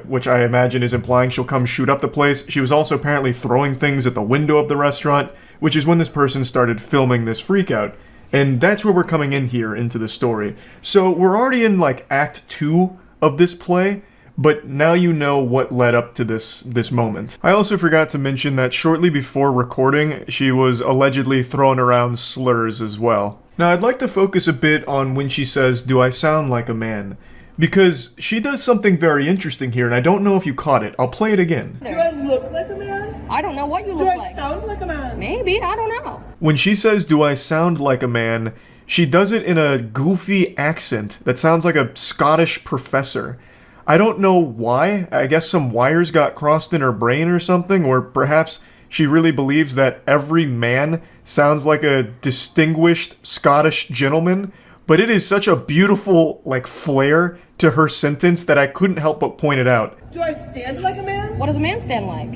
which I imagine is implying she'll come shoot up the place. She was also apparently throwing things at the window of the restaurant, which is when this person started filming this freakout. And that's where we're coming in here into the story. So we're already in Act 2 of this play, but now you know what led up to this moment. I also forgot to mention that shortly before recording, she was allegedly throwing around slurs as well. Now, I'd like to focus a bit on when she says, "Do I sound like a man?" Because she does something very interesting here, and I don't know if you caught it. I'll play it again. Do I look like a man? I don't know what you Do look I like. sound like a man? Maybe, I don't know. When she says, "Do I sound like a man?" she does it in a goofy accent that sounds like a Scottish professor. I don't know why. I guess some wires got crossed in her brain or something, or perhaps she really believes that every man sounds like a distinguished Scottish gentleman, but it is such a beautiful, like, flair to her sentence that I couldn't help but point it out. Do I stand like a man? What does a man stand like?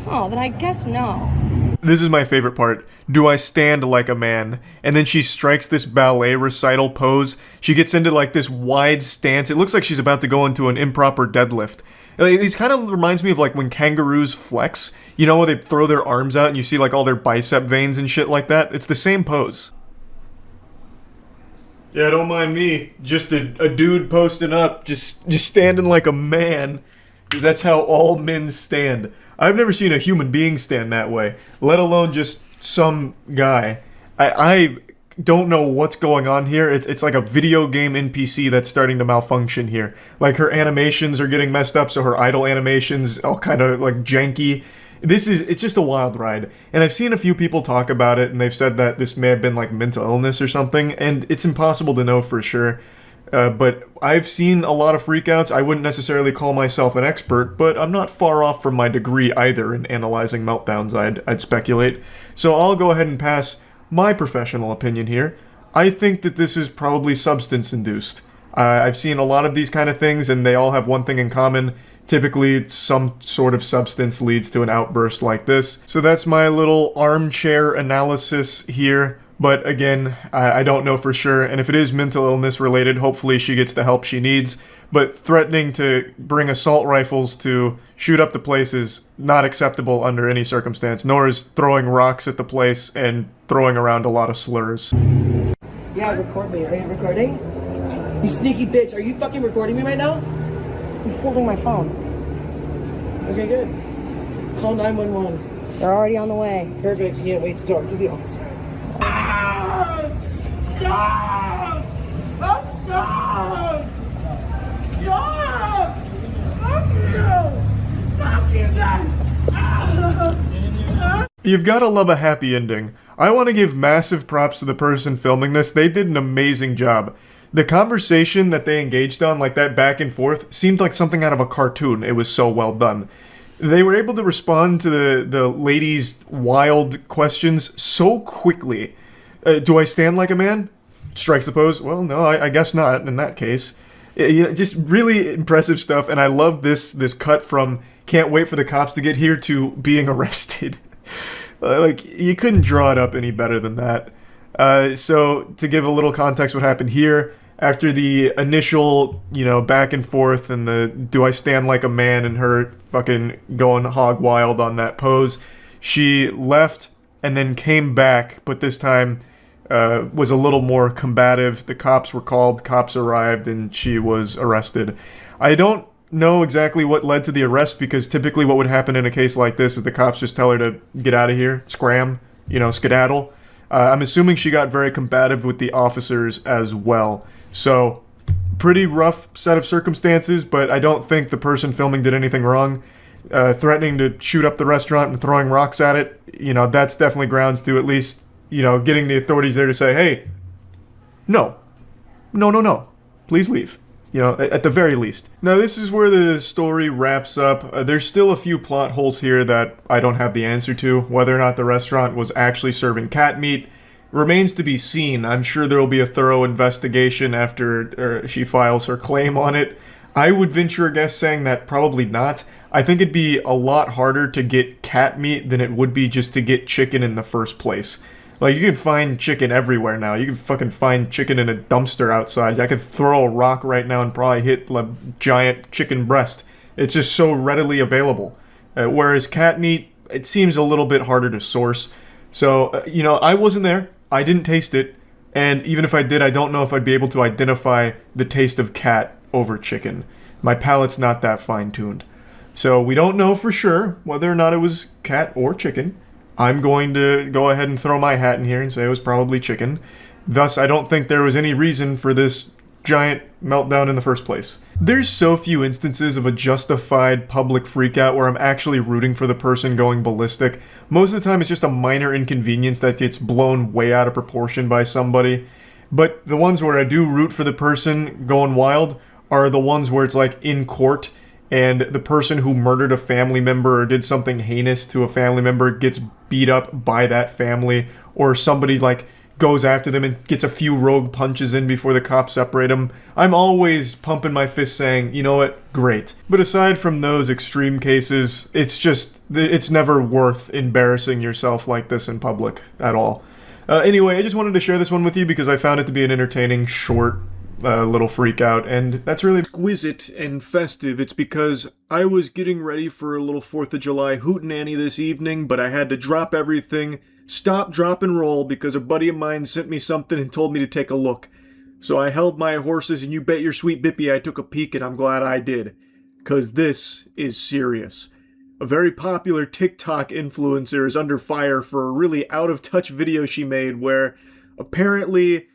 Oh, then I guess no. This is my favorite part. "Do I stand like a man?" And then she strikes this ballet recital pose. She gets into like this wide stance. It looks like she's about to go into an improper deadlift. These kind of reminds me of like when kangaroos flex. You know, where they throw their arms out and you see like all their bicep veins and shit like that? It's the same pose. Yeah, don't mind me. Just a dude posting up, just standing like a man. Because that's how all men stand. I've never seen a human being stand that way, let alone just some guy. I don't know what's going on here. It's like a video game NPC that's starting to malfunction here. Like her animations are getting messed up, so her idle animations all kind of like janky. It's just a wild ride. And I've seen a few people talk about it, and they've said that this may have been like mental illness or something, and it's impossible to know for sure. But I've seen a lot of freakouts. I wouldn't necessarily call myself an expert, but I'm not far off from my degree either in analyzing meltdowns, I'd speculate. So I'll go ahead and pass my professional opinion here. I think that this is probably substance-induced. I've seen a lot of these kind of things, and they all have one thing in common. Typically, some sort of substance leads to an outburst like this. So that's my little armchair analysis here. But again, I don't know for sure, and if it is mental illness related, hopefully she gets the help she needs. But threatening to bring assault rifles to shoot up the place is not acceptable under any circumstance, nor is throwing rocks at the place and throwing around a lot of slurs. Yeah, record me. Are you recording? You sneaky bitch. Are you fucking recording me right now? I'm holding my phone. Okay, good. Call 911. They're already on the way. Perfect. Can't wait to talk to the officer. Stop! Stop! Stop! Stop! Stop! Fuck you! Fuck you guys! You've gotta love a happy ending. I want to give massive props to the person filming this. They did an amazing job. The conversation that they engaged on, like that back and forth, seemed like something out of a cartoon. It was so well done. They were able to respond to the lady's wild questions so quickly. Do I stand like a man? Strikes the pose. Well, no, I guess not in that case. Just really impressive stuff, and I love this cut from can't wait for the cops to get here to being arrested. Like, you couldn't draw it up any better than that. So, to give a little context what happened here, after the initial, back and forth and the do I stand like a man and her fucking going hog wild on that pose, she left and then came back, but this time was a little more combative. The cops were called, cops arrived, and she was arrested. I don't know exactly what led to the arrest, because typically what would happen in a case like this is the cops just tell her to get out of here, scram, skedaddle. I'm assuming she got very combative with the officers as well. So, pretty rough set of circumstances, but I don't think the person filming did anything wrong. Threatening to shoot up the restaurant and throwing rocks at it, that's definitely grounds to at least, getting the authorities there to say, hey, no, please leave. At the very least. Now, this is where the story wraps up. There's still a few plot holes here that I don't have the answer to. Whether or not the restaurant was actually serving cat meat remains to be seen. I'm sure there will be a thorough investigation after she files her claim on it. I would venture a guess saying that probably not. I think it'd be a lot harder to get cat meat than it would be just to get chicken in the first place. Like, you can find chicken everywhere now. You can fucking find chicken in a dumpster outside. I could throw a rock right now and probably hit a giant chicken breast. It's just so readily available. Whereas cat meat, it seems a little bit harder to source. So, I wasn't there. I didn't taste it. And even if I did, I don't know if I'd be able to identify the taste of cat over chicken. My palate's not that fine-tuned. So we don't know for sure whether or not it was cat or chicken. I'm going to go ahead and throw my hat in here and say it was probably chicken. Thus, I don't think there was any reason for this giant meltdown in the first place. There's so few instances of a justified public freakout where I'm actually rooting for the person going ballistic. Most of the time it's just a minor inconvenience that gets blown way out of proportion by somebody. But the ones where I do root for the person going wild are the ones where it's like in court and the person who murdered a family member or did something heinous to a family member gets beat up by that family, or somebody like goes after them and gets a few rogue punches in before the cops separate them. I'm always pumping my fist saying, you know what, great. But aside from those extreme cases, it's never worth embarrassing yourself like this in public at all. Anyway, I just wanted to share this one with you because I found it to be an entertaining, short, little freak out, and that's really exquisite and festive. It's because I was getting ready for a little 4th of July hootenanny this evening, but I had to drop everything, stop, drop, and roll because a buddy of mine sent me something and told me to take a look. So I held my horses, and you bet your sweet bippy I took a peek, and I'm glad I did. 'Cause this is serious. A very popular TikTok influencer is under fire for a really out-of-touch video she made where apparently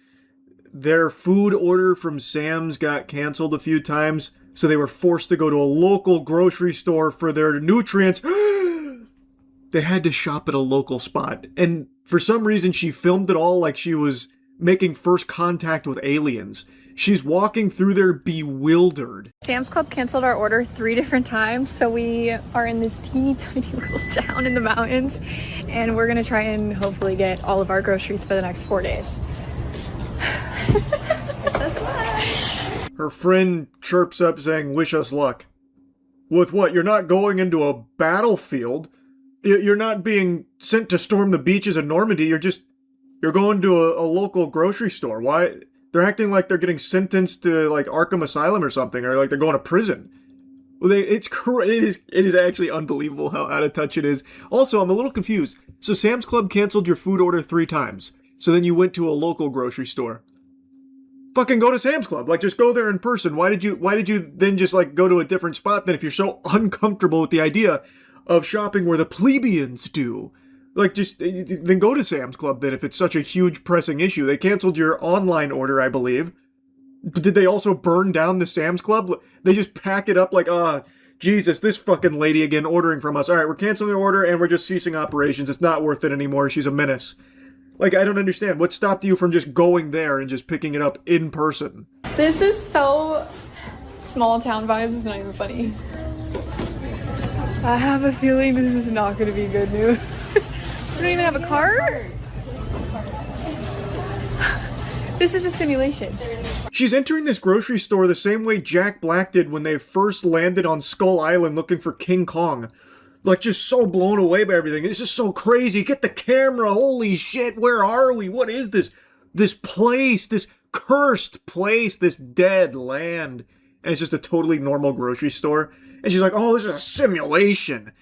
their food order from Sam's got canceled a few times, so they were forced to go to a local grocery store for their nutrients. They had to shop at a local spot. And for some reason, she filmed it all like she was making first contact with aliens. She's walking through there bewildered. Sam's Club canceled our order 3 different times, so we are in this teeny tiny little town in the mountains, and we're gonna try and hopefully get all of our groceries for the next 4 days. Her friend chirps up saying, wish us luck. With what? You're not going into a battlefield. You're not being sent to storm the beaches of Normandy. You're going to a local grocery store. Why? They're acting like they're getting sentenced to like Arkham Asylum or something, or like they're going to prison. Well, it is actually unbelievable how out of touch it is. Also, I'm a little confused. So Sam's Club canceled your food order 3 times. So then you went to a local grocery store. Fucking go to Sam's Club. Like, just go there in person. Why did you then just like go to a different spot then if you're so uncomfortable with the idea of shopping where the plebeians do? Like, just then go to Sam's Club then if it's such a huge pressing issue. They canceled your online order, I believe. But did they also burn down the Sam's Club? They just pack it up like, Jesus, this fucking lady again ordering from us. All right, we're canceling the order and we're just ceasing operations. It's not worth it anymore. She's a menace. Like, I don't understand. What stopped you from just going there and just picking it up in person? This is so small town vibes. It's not even funny. I have a feeling this is not going to be good news. We don't even have a car? This is a simulation. She's entering this grocery store the same way Jack Black did when they first landed on Skull Island looking for King Kong. Like, just so blown away by everything. This is so crazy. Get the camera. Holy shit. Where are we? What is this? This place. This cursed place. This dead land. And it's just a totally normal grocery store. And she's like, oh, this is a simulation.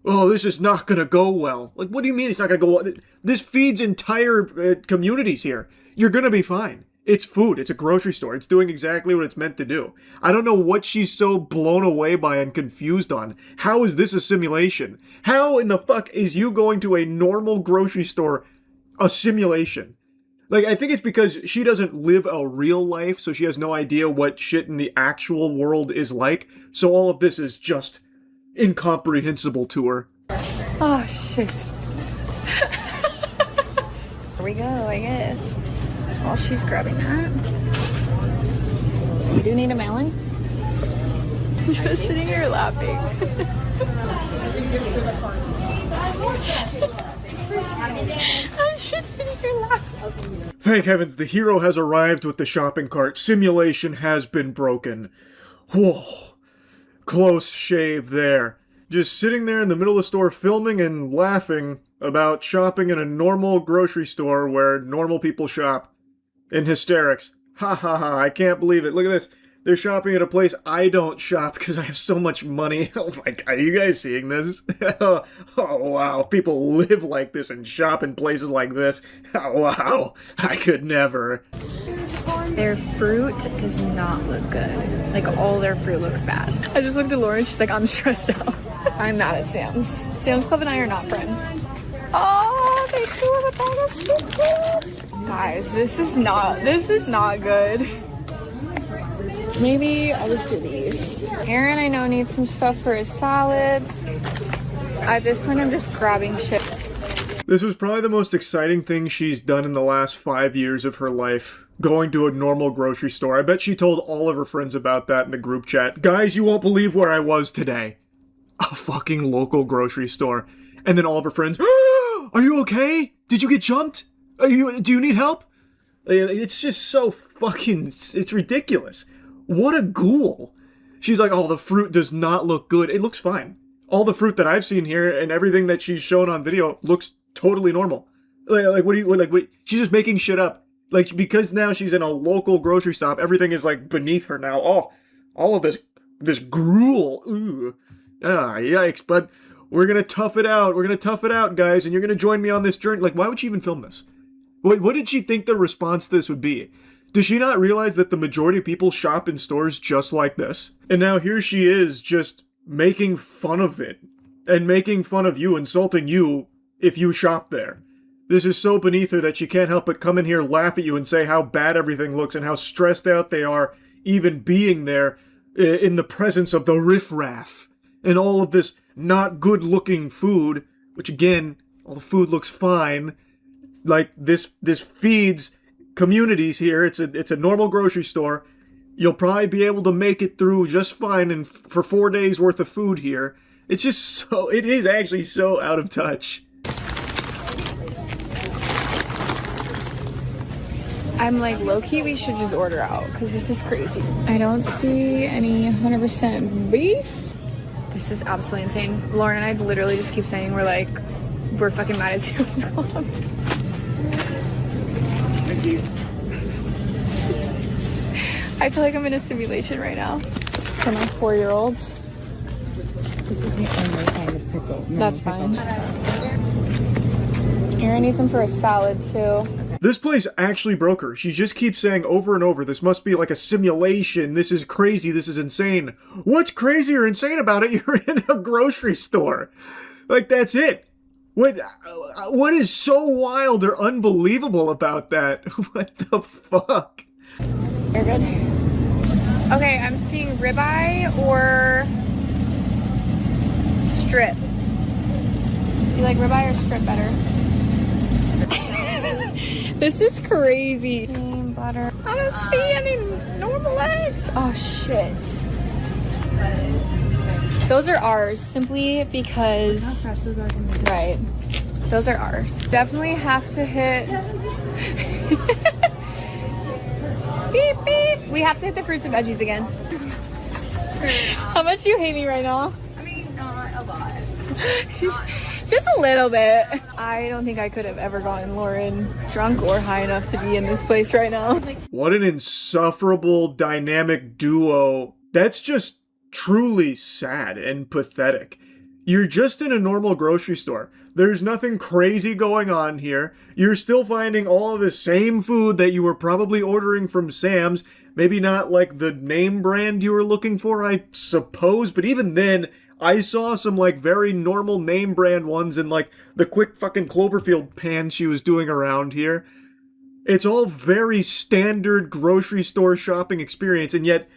Oh, this is not going to go well. Like, what do you mean it's not going to go well? This feeds entire communities here. You're going to be fine. It's food. It's a grocery store. It's doing exactly what it's meant to do. I don't know what she's so blown away by and confused on. How is this a simulation? How in the fuck is you going to a normal grocery store a simulation? Like, I think it's because she doesn't live a real life, so she has no idea what shit in the actual world is like. So all of this is just incomprehensible to her. Oh, shit. Here we go, I guess. While she's grabbing that. You do need a melon? I'm just sitting here laughing. I'm just sitting here laughing. Thank heavens, the hero has arrived with the shopping cart. Simulation has been broken. Whoa. Close shave there. Just sitting there in the middle of the store filming and laughing about shopping in a normal grocery store where normal people shop. In hysterics. Ha ha ha, I can't believe it. Look at this. They're shopping at a place I don't shop because I have so much money. Oh my god, are you guys seeing this? Oh wow, people live like this and shop in places like this. Oh wow, I could never. Their fruit does not look good. Like, all their fruit looks bad. I just looked at Lauren, she's like, I'm stressed out. I'm mad at Sam's. Sam's Club and I are not friends. Oh, they do have a bag of sweet. Guys, this is not good. Maybe I'll just do these. Aaron, I know, needs some stuff for his salads. At this point, I'm just grabbing shit. This was probably the most exciting thing she's done in the last 5 years of her life. Going to a normal grocery store. I bet she told all of her friends about that in the group chat. Guys, you won't believe where I was today. A fucking local grocery store. And then all of her friends, oh, are you okay? Did you get jumped? Do you need help? It's just so fucking, it's ridiculous. What a ghoul. She's like, oh, the fruit does not look good. It looks fine. All the fruit that I've seen here and everything that she's shown on video looks totally normal. She's just making shit up. Like, because now she's in a local grocery stop, everything is like beneath her now. Oh, all of this gruel. Ooh. Ah, yikes. But we're gonna tough it out. We're gonna tough it out, guys, and you're gonna join me on this journey. Like, why would she even film this? What did she think the response to this would be? Does she not realize that the majority of people shop in stores just like this? And now here she is just making fun of it. And making fun of you, insulting you if you shop there. This is so beneath her that she can't help but come in here, laugh at you, and say how bad everything looks and how stressed out they are even being there in the presence of the riffraff and all of this not good-looking food, which again, all the food looks fine. Like, this feeds communities here. It's a normal grocery store. You'll probably be able to make it through just fine and for 4 days worth of food here. It's just so, it is actually so out of touch. I'm like, low-key, we should just order out, because this is crazy. I don't see any 100% beef. This is absolutely insane. Lauren and I literally just keep saying we're fucking mad at Sears Club. Thank you. I feel like I'm in a simulation right now. For my 4-year-olds. This is the only kind of pickle. That's fine. Aaron needs them for a salad, too. This place actually broke her. She just keeps saying over and over, this must be like a simulation. This is crazy. This is insane. What's crazy or insane about it? You're in a grocery store. Like, that's it. What is so wild or unbelievable about that? What the fuck? You're good. Okay, I'm seeing ribeye or strip. You like ribeye or strip better? This is crazy. Cream butter. I don't see any normal eggs. Oh shit. Those are ours simply because. How fresh those are gonna be. Right. Those are ours. Definitely have to hit. Beep beep. We have to hit the fruits and veggies again. How much do you hate me right now? I mean, not a lot. Just a little bit. I don't think I could have ever gotten Lauren drunk or high enough to be in this place right now. What an insufferable dynamic duo. That's just truly sad and pathetic. You're just in a normal grocery store. There's nothing crazy going on here. You're still finding all of the same food that you were probably ordering from Sam's. Maybe not like the name brand you were looking for, I suppose, but even then, I saw some like very normal name brand ones in like the quick fucking Cloverfield pan she was doing around here. It's all very standard grocery store shopping experience, and yet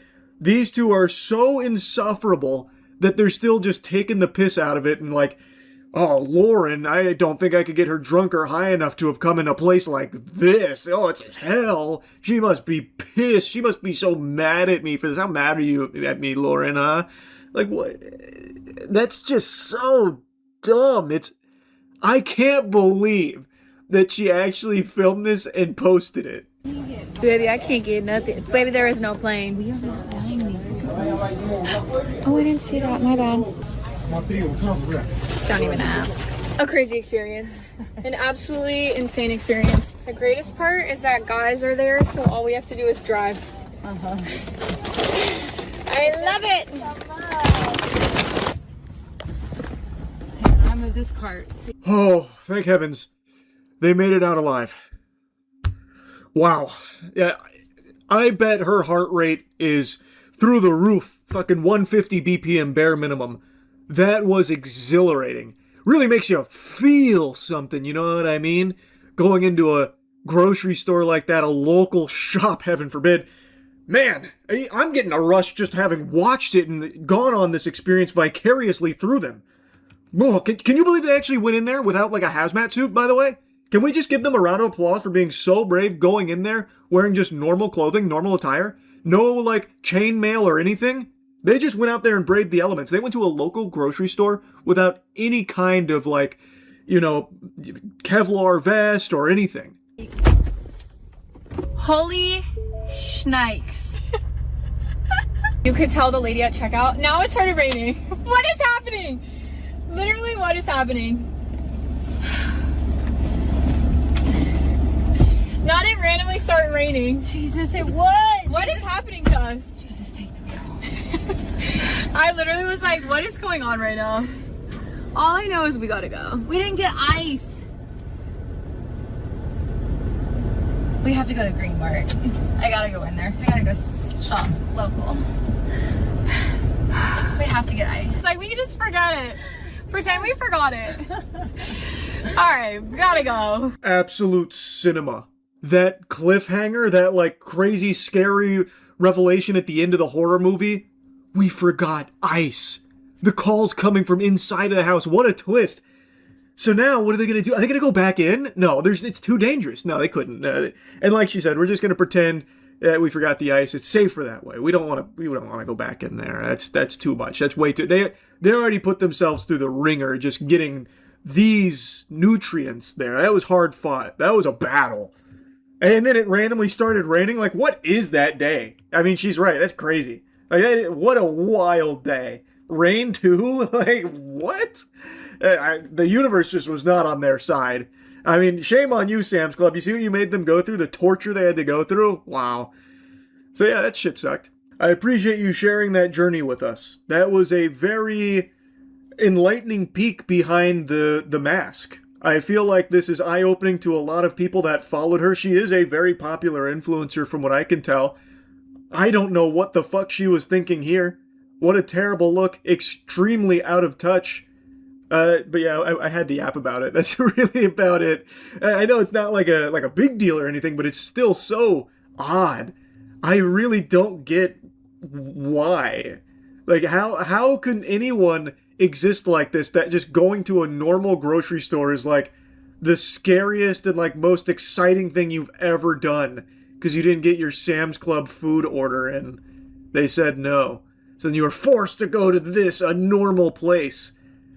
these two are so insufferable that they're still just taking the piss out of it and like, oh, Lauren, I don't think I could get her drunk or high enough to have come in a place like this. Oh, it's hell. She must be pissed. She must be so mad at me for this. How mad are you at me, Lauren, huh? Like, what? That's just so dumb. I can't believe that she actually filmed this and posted it. Baby, I can't get nothing. Baby, there is no plane. Oh, I didn't see that. My bad. Don't even ask. A crazy experience. An absolutely insane experience. The greatest part is that guys are there, so all we have to do is drive. I love it. I moved this cart. Oh, thank heavens. They made it out alive. Wow. Yeah, I bet her heart rate is through the roof. Fucking 150 BPM bare minimum. That was exhilarating. Really makes you feel something, you know what I mean? Going into a grocery store like that, a local shop, heaven forbid. Man, I'm getting a rush just having watched it and gone on this experience vicariously through them. Whoa, can you believe they actually went in there without like a hazmat suit, by the way? Can we just give them a round of applause for being so brave going in there wearing just normal clothing, normal attire? No like chainmail or anything? They just went out there and braved the elements. They went to a local grocery store without any kind of like, you know, Kevlar vest or anything. Holy shnikes. You could tell the lady at checkout. Now it started raining. What is happening? Literally, what is happening? Not it randomly start raining. Jesus, it was. What is happening to us? Jesus, take the wheel. I literally was like, what is going on right now? All I know is we gotta go. We didn't get ice. We have to go to Green Mart. I gotta go in there. I gotta go shop local. We have to get ice. It's like, we can just forget it. Pretend we forgot it. Alright, we gotta go. Absolute cinema. That cliffhanger, that like crazy scary revelation at the end of the horror movie. We forgot ice. The call's coming from inside of the house. What a twist. So now, what are they going to do? Are they going to go back in? No, it's too dangerous. No, they couldn't. And like she said, we're just going to pretend that we forgot the ice. It's safer that way. We don't want to go back in there. That's too much. That's way too. They already put themselves through the ringer just getting these nutrients there. That was hard fought. That was a battle. And then it randomly started raining. Like, what is that day? I mean, she's right. That's crazy. Like, what a wild day. Rain too? Like, what? The universe just was not on their side. I mean, shame on you, Sam's Club. You see what you made them go through? The torture they had to go through? Wow. So yeah, that shit sucked. I appreciate you sharing that journey with us. That was a very enlightening peek behind the mask. I feel like this is eye-opening to a lot of people that followed her. She is a very popular influencer from what I can tell. I don't know what the fuck she was thinking here. What a terrible look. Extremely out of touch. But yeah, I had to yap about it. That's really about it. I know it's not like a big deal or anything, but it's still so odd. I really don't get why. Like, how can anyone exist like this, that just going to a normal grocery store is like the scariest and like most exciting thing you've ever done because you didn't get your Sam's Club food order and they said no. So then you were forced to go to this, a normal place.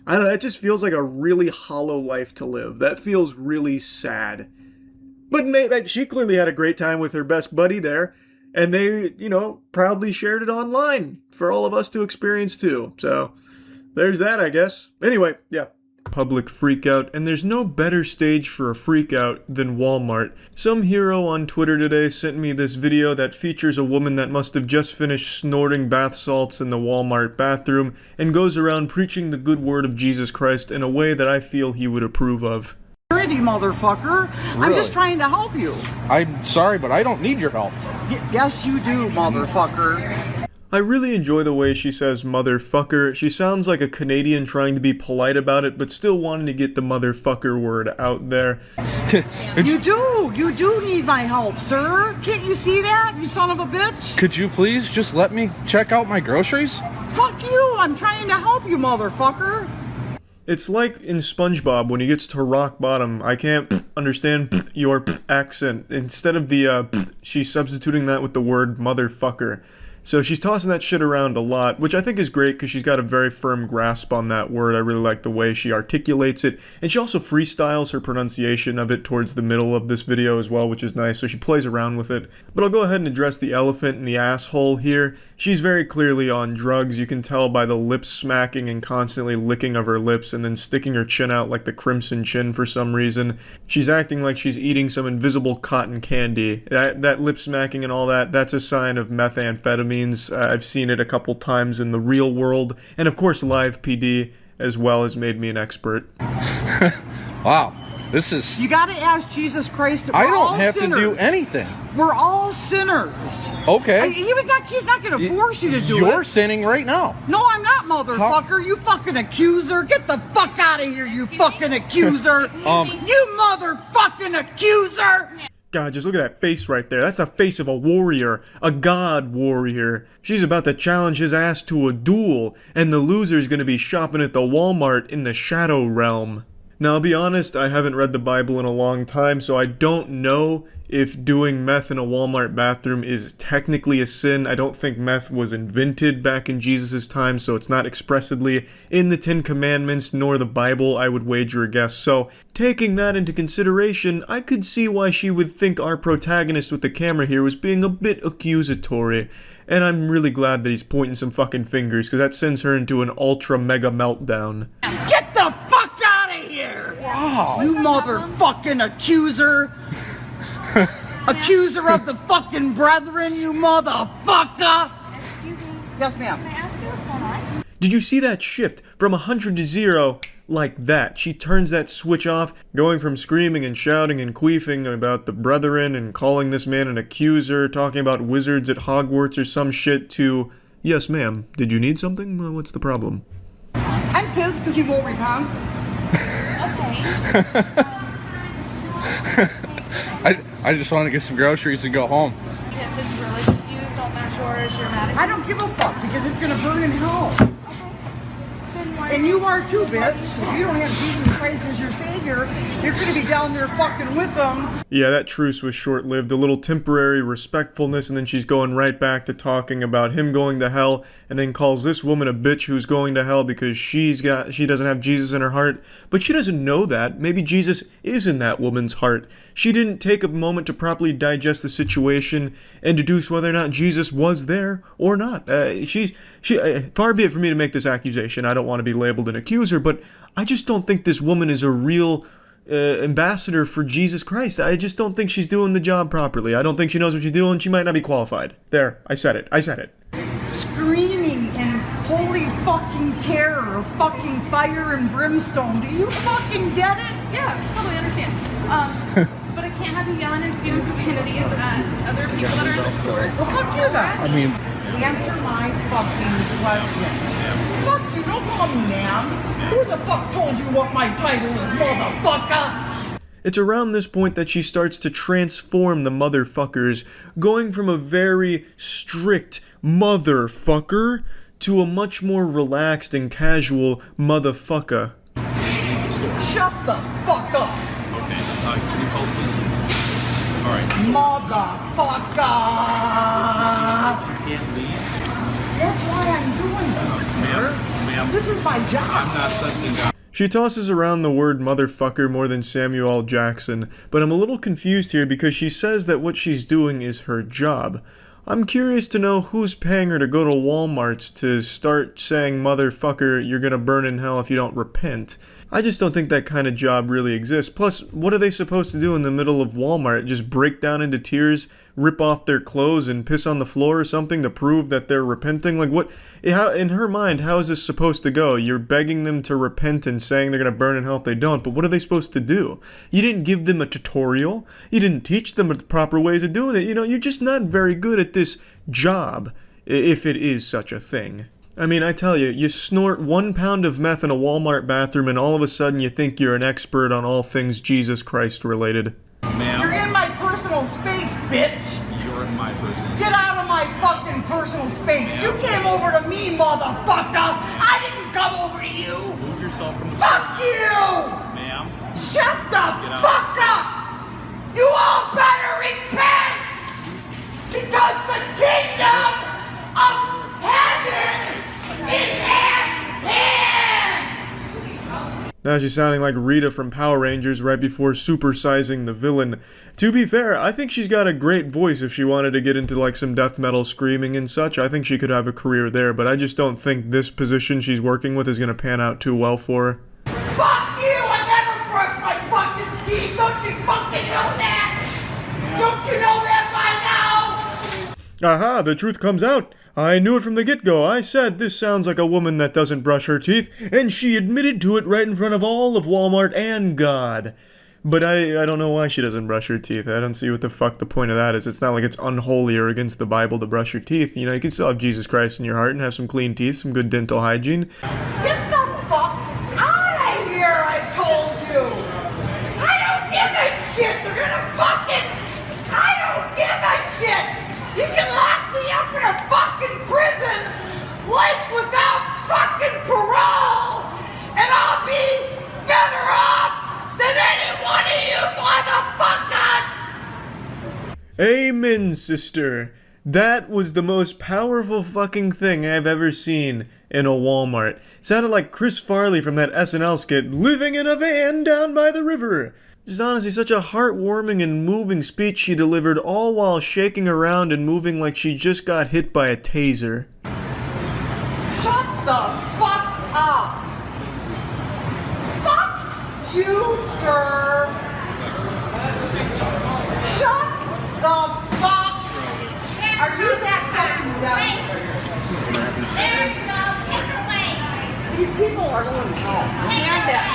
I don't know, that just feels like a really hollow life to live. That feels really sad. But she clearly had a great time with her best buddy there, and they, you know, proudly shared it online for all of us to experience too. So there's that, I guess. Anyway, yeah. Public freakout, and there's no better stage for a freakout than Walmart. Some hero on Twitter today sent me this video that features a woman that must have just finished snorting bath salts in the Walmart bathroom and goes around preaching the good word of Jesus Christ in a way that I feel he would approve of. Pretty motherfucker. Really? I'm just trying to help you. I'm sorry, but I don't need your help. Yes, you do, motherfucker. I really enjoy the way she says motherfucker. She sounds like a Canadian trying to be polite about it, but still wanting to get the motherfucker word out there. You do need my help, sir. Can't you see that, you son of a bitch? Could you please just let me check out my groceries? Fuck you, I'm trying to help you, motherfucker. It's like in SpongeBob when he gets to rock bottom. I can't understand your accent. Instead of the she's substituting that with the word motherfucker. So she's tossing that shit around a lot, which I think is great because she's got a very firm grasp on that word. I really like the way she articulates it. And she also freestyles her pronunciation of it towards the middle of this video as well, which is nice. So she plays around with it. But I'll go ahead and address the elephant in the asshole here. She's very clearly on drugs. You can tell by the lip smacking and constantly licking of her lips and then sticking her chin out like the Crimson Chin for some reason. She's acting like she's eating some invisible cotton candy. That lip smacking and all that, that's a sign of methamphetamines. I've seen it a couple times in the real world. And of course, live PD as well has made me an expert. Wow. This is... You gotta ask Jesus Christ. I don't have to do anything. We're all sinners. Okay. He's not gonna force you to do it. You're sinning right now. No, I'm not, motherfucker. You fucking accuser. Get the fuck out of here, you fucking accuser. You motherfucking accuser. God, just look at that face right there. That's the face of a warrior. A god warrior. She's about to challenge his ass to a duel, and the loser's gonna be shopping at the Walmart in the Shadow Realm. Now, I'll be honest, I haven't read the Bible in a long time, so I don't know if doing meth in a Walmart bathroom is technically a sin. I don't think meth was invented back in Jesus' time, so it's not expressly in the Ten Commandments nor the Bible, I would wager a guess. So, taking that into consideration, I could see why she would think our protagonist with the camera here was being a bit accusatory. And I'm really glad that he's pointing some fucking fingers, because that sends her into an ultra mega meltdown. Get the fuck out of here! Wow. You motherfucking accuser! Accuser of the fucking brethren, you motherfucker! Excuse me. Yes, ma'am. Can I ask you what's going on? Did you see that shift from 100 to 0 like that? She turns that switch off, going from screaming and shouting and queefing about the brethren and calling this man an accuser, talking about wizards at Hogwarts or some shit, to, yes ma'am, did you need something? Well, what's the problem? I'm pissed because he won't repent. I just want to get some groceries and go home. Because his religious views don't match yours, you're mad at I don't give a fuck because it's gonna burn in hell. And you are too, bitch. If you don't have Jesus Christ as your savior, you're gonna be down there fucking with them. Yeah, that truce was short-lived. A little temporary respectfulness, and then she's going right back to talking about him going to hell, and then calls this woman a bitch who's going to hell because she doesn't have Jesus in her heart. But she doesn't know that. Maybe Jesus is in that woman's heart. She didn't take a moment to properly digest the situation and deduce whether or not Jesus was there or not. Far be it for me to make this accusation. I don't want to be labeled an accuser, but I just don't think this woman is a real ambassador for Jesus Christ. I just don't think she's doing the job properly. I don't think she knows what she's doing. She might not be qualified. There, I said it. Screaming in holy fucking terror of fucking fire and brimstone. Do you fucking get it? Yeah, totally understand. But I can't have you yelling and spewing profanities at other people that are in the store. Well, fuck you then. I mean, answer my fucking question. Fuck you, don't call me ma'am. Who the fuck told you what my title is, motherfucker? It's around this point that she starts to transform the motherfuckers, going from a very strict motherfucker to a much more relaxed and casual motherfucker. Shut the fuck up. Okay, can you hold this? All right. Motherfucker! You can't leave. That's why I'm doing this, sir. Ma'am, this is my job. I'm not sensing God. She tosses around the word motherfucker more than Samuel L. Jackson, but I'm a little confused here because she says that what she's doing is her job. I'm curious to know who's paying her to go to Walmart's to start saying, motherfucker, you're gonna burn in hell if you don't repent. I just don't think that kind of job really exists. Plus, what are they supposed to do in the middle of Walmart? Just break down into tears, rip off their clothes, and piss on the floor or something to prove that they're repenting? Like, what? How, in her mind, how is this supposed to go? You're begging them to repent and saying they're going to burn in hell if they don't, but what are they supposed to do? You didn't give them a tutorial. You didn't teach them the proper ways of doing it. You know, you're just not very good at this job, if it is such a thing. I mean, I tell you, you snort 1 pound of meth in a Walmart bathroom and all of a sudden you think you're an expert on all things Jesus Christ related. Ma'am. You're in my personal space, bitch! You're in my personal space. Get out of my fucking personal space! You came over to me, motherfucker! I didn't come over to you! Move yourself from the Fuck you! Ma'am. Shut the fuck up! You all better repent! Because the kingdom of heaven is at hand! Now she's sounding like Rita from Power Rangers right before supersizing the villain. To be fair, I think she's got a great voice if she wanted to get into like some death metal screaming and such. I think she could have a career there, but I just don't think this position she's working with is going to pan out too well for her. Fuck you! I never brushed my fucking teeth! Don't you fucking know that? Don't you know that by now? Aha, the truth comes out. I knew it from the get-go. I said this sounds like a woman that doesn't brush her teeth, and she admitted to it right in front of all of Walmart and God. But I don't know why she doesn't brush her teeth. I don't see what the fuck the point of that is. It's not like it's unholy or against the Bible to brush your teeth. You know, you can still have Jesus Christ in your heart and have some clean teeth, some good dental hygiene. Get the fuck out of here, I told you! I don't give a shit! They're gonna fucking... I don't give a shit! You can lock me up in a fucking prison, like without fucking parole, and I'll be better off than any one of you motherfuckers! Amen, sister. That was the most powerful fucking thing I've ever seen in a Walmart. Sounded like Chris Farley from that SNL skit, living in a van down by the river. Just honestly such a heartwarming and moving speech she delivered, all while shaking around and moving like she just got hit by a taser. Shut the fuck up! Fuck you, sir! Shut the fuck! Are you that fucking dumb? These people are going home. Stand up.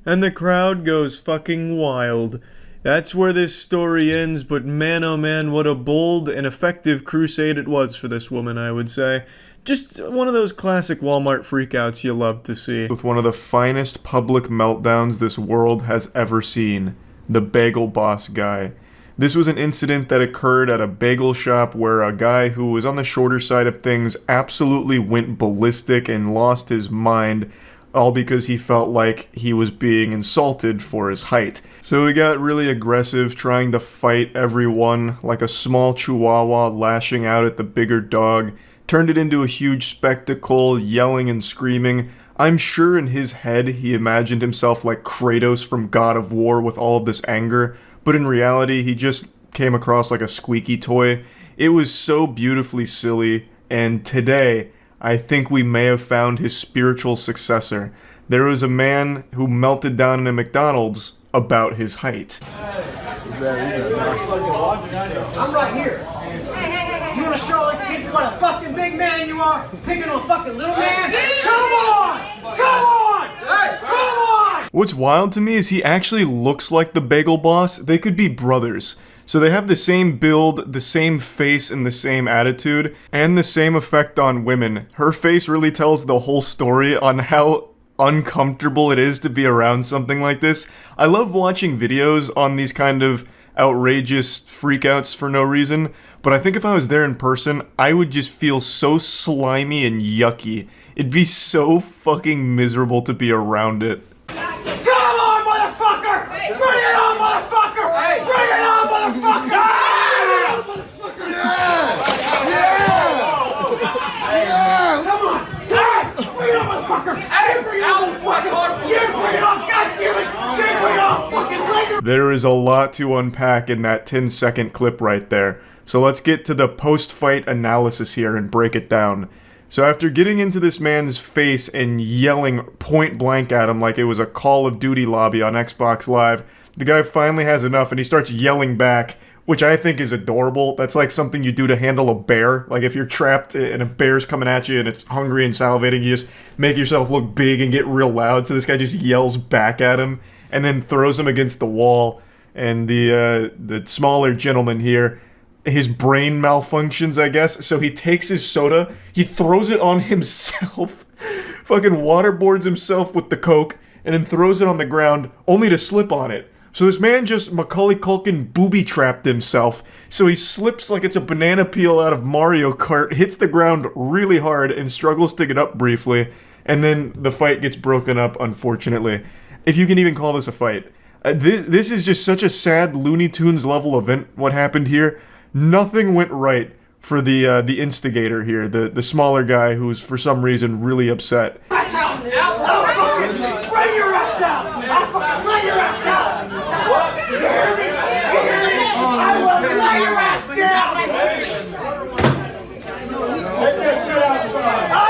And the crowd goes fucking wild. That's where this story ends, but man oh man, what a bold and effective crusade it was for this woman, I would say. Just one of those classic Walmart freakouts you love to see. With one of the finest public meltdowns this world has ever seen. The Bagel Boss guy. This was an incident that occurred at a bagel shop where a guy who was on the shorter side of things absolutely went ballistic and lost his mind, all because he felt like he was being insulted for his height. So he got really aggressive, trying to fight everyone, like a small chihuahua lashing out at the bigger dog, turned it into a huge spectacle, yelling and screaming. I'm sure in his head he imagined himself like Kratos from God of War with all of this anger, but in reality he just came across like a squeaky toy. It was so beautifully silly, and today, I think we may have found his spiritual successor. There was a man who melted down in a McDonald's about his height. I'm right here. You wanna show these people what a fucking big man you are? Picking on a fucking little man? Come on! Come on! Hey, come on! What's wild to me is he actually looks like the Bagel Boss. They could be brothers. So they have the same build, the same face, and the same attitude, and the same effect on women. Her face really tells the whole story on how uncomfortable it is to be around something like this. I love watching videos on these kind of outrageous freakouts for no reason, but I think if I was there in person, I would just feel so slimy and yucky. It'd be so fucking miserable to be around it. Come on, motherfucker! Bring it on, motherfucker! Bring it on, motherfucker! Yeah! Yeah! Come on! Hey! Bring it on, motherfucker! Hey! Bring it on, motherfucker! Yeah, bring it on! God damn it! Yeah, bring it on, fucking later! There is a lot to unpack in that 10-second clip right there. So let's get to the post-fight analysis here and break it down. So after getting into this man's face and yelling point blank at him like it was a Call of Duty lobby on Xbox Live, the guy finally has enough and he starts yelling back, which I think is adorable. That's like something you do to handle a bear. Like if you're trapped and a bear's coming at you and it's hungry and salivating, you just make yourself look big and get real loud. So this guy just yells back at him and then throws him against the wall. And the smaller gentleman here, his brain malfunctions, I guess, so he takes his soda, he throws it on himself, fucking waterboards himself with the Coke, and then throws it on the ground, only to slip on it. So this man just Macaulay Culkin booby-trapped himself, so he slips like it's a banana peel out of Mario Kart, hits the ground really hard, and struggles to get up briefly, and then the fight gets broken up, unfortunately. If you can even call this a fight. This is just such a sad Looney Tunes level event, what happened here. Nothing went right for the instigator here, the smaller guy who's for some reason really upset. Hey, I'll fucking bring your ass out! I'll fucking lay your ass out! You hear me? You hear me? I will lay your ass down!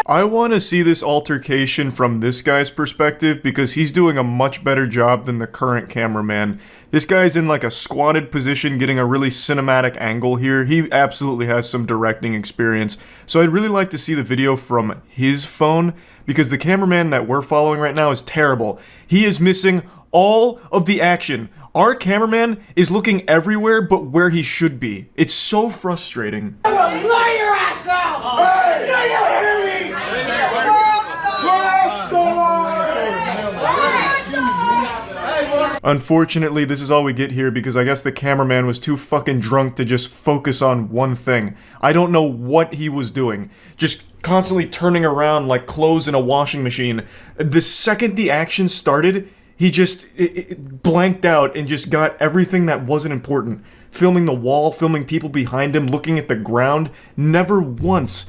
I want to see this altercation from this guy's perspective because he's doing a much better job than the current cameraman. This guy's in like a squatted position getting a really cinematic angle here. He absolutely has some directing experience. So I'd really like to see the video from his phone because the cameraman that we're following right now is terrible. He is missing all of the action. Our cameraman is looking everywhere but where he should be. It's so frustrating. I will lay your ass out! Hey! Do you hear me? Unfortunately, this is all we get here because I guess the cameraman was too fucking drunk to just focus on one thing. I don't know what he was doing. Just constantly turning around like clothes in a washing machine. The second the action started, he just blanked out and just got everything that wasn't important. Filming the wall, filming people behind him, looking at the ground, never once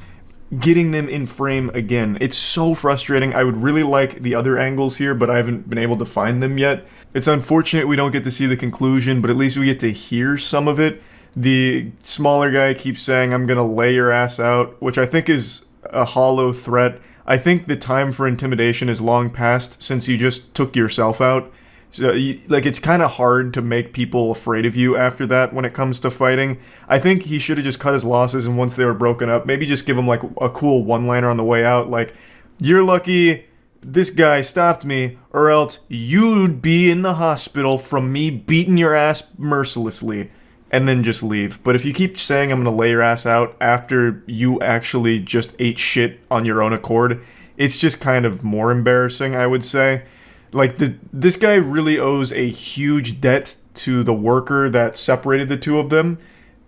getting them in frame again. It's so frustrating. I would really like the other angles here, but I haven't been able to find them yet. It's unfortunate we don't get to see the conclusion, but at least we get to hear some of it. The smaller guy keeps saying, "I'm gonna lay your ass out," which I think is a hollow threat. I think the time for intimidation is long past since you just took yourself out. So, it's kind of hard to make people afraid of you after that when it comes to fighting. I think he should have just cut his losses, and once they were broken up, maybe just give him, like, a cool one-liner on the way out, like, "You're lucky this guy stopped me, or else you'd be in the hospital from me beating your ass mercilessly," and then just leave. But if you keep saying, "I'm gonna lay your ass out," after you actually just ate shit on your own accord, it's just kind of more embarrassing, I would say. Like, this guy really owes a huge debt to the worker that separated the two of them,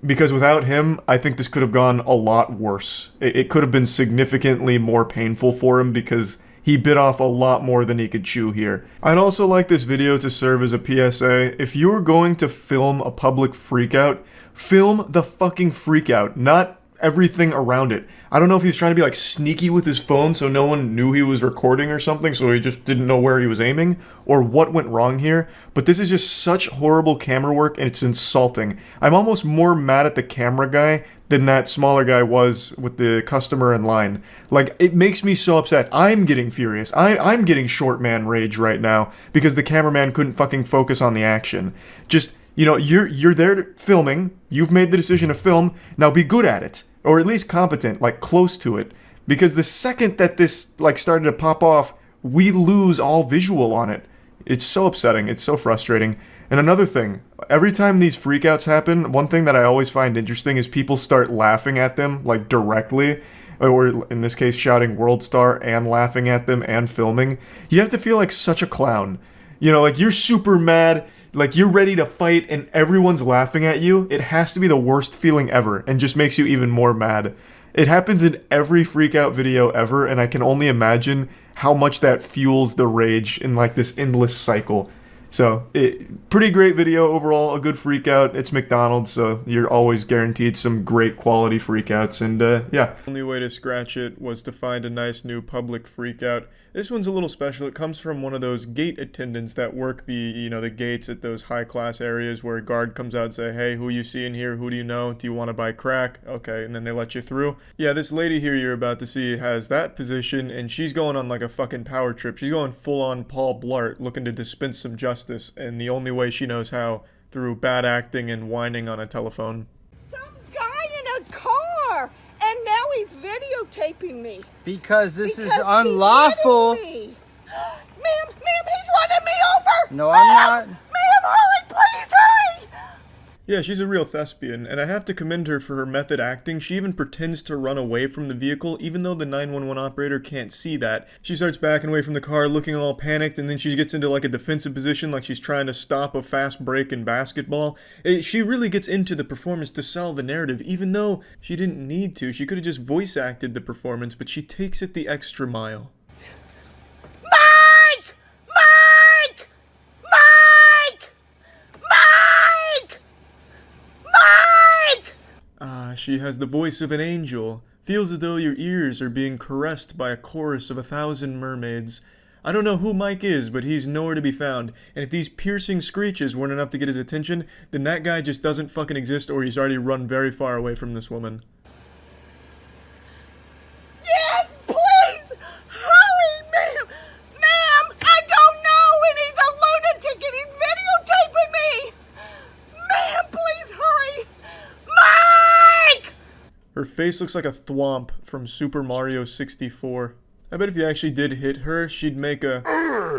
because without him, I think this could have gone a lot worse. It could have been significantly more painful for him because he bit off a lot more than he could chew here. I'd also like this video to serve as a PSA. If you're going to film a public freakout, film the fucking freakout, not everything around it. I don't know if he was trying to be like sneaky with his phone so no one knew he was recording or something, so he just didn't know where he was aiming, or what went wrong here, but this is just such horrible camera work and it's insulting. I'm almost more mad at the camera guy than that smaller guy was with the customer in line. Like, it makes me so upset. I'm getting furious. I'm getting short man rage right now because the cameraman couldn't fucking focus on the action. Just, you know, you're there filming, you've made the decision to film, now be good at it. Or at least competent, like close to it. Because the second that this like started to pop off, we lose all visual on it. It's so upsetting, it's so frustrating. And another thing, every time these freakouts happen, one thing that I always find interesting is people start laughing at them, like directly, or in this case shouting World Star and laughing at them and filming. You have to feel like such a clown. You know, like you're super mad, like you're ready to fight and everyone's laughing at you. It has to be the worst feeling ever and just makes you even more mad. It happens in every freakout video ever, and I can only imagine how much that fuels the rage in like this endless cycle. So, pretty great video overall, a good freakout. It's McDonald's, so you're always guaranteed some great quality freakouts, and yeah. The only way to scratch it was to find a nice new public freakout. This one's a little special. It comes from one of those gate attendants that work the gates at those high-class areas where a guard comes out and say, "Hey, who you see in here? Who do you know? Do you want to buy crack?" Okay, and then they let you through. Yeah, this lady here you're about to see has that position, and she's going on like a fucking power trip. She's going full-on Paul Blart, looking to dispense some justice, and the only way she knows how, through bad acting and whining on a telephone. Guy in a car, and now he's videotaping me. Because this is unlawful. Ma'am, he's running me over. No, I'm not. Ma'am, hurry, please hurry. Yeah, she's a real thespian, and I have to commend her for her method acting. She even pretends to run away from the vehicle, even though the 911 operator can't see that. She starts backing away from the car, looking all panicked, and then she gets into like a defensive position, like she's trying to stop a fast break in basketball. She really gets into the performance to sell the narrative, even though she didn't need to. She could have just voice acted the performance, but she takes it the extra mile. She has the voice of an angel. Feels as though your ears are being caressed by a chorus of 1,000 mermaids. I don't know who Mike is, but he's nowhere to be found. And if these piercing screeches weren't enough to get his attention, then that guy just doesn't fucking exist, or he's already run very far away from this woman. Yes, please! Hurry, ma'am! Ma'am, I don't know, and he's a lunatic and he's videotaping me! Ma'am, please hurry! Mike! Her face looks like a thwomp from Super Mario 64. I bet if you actually did hit her, she'd make a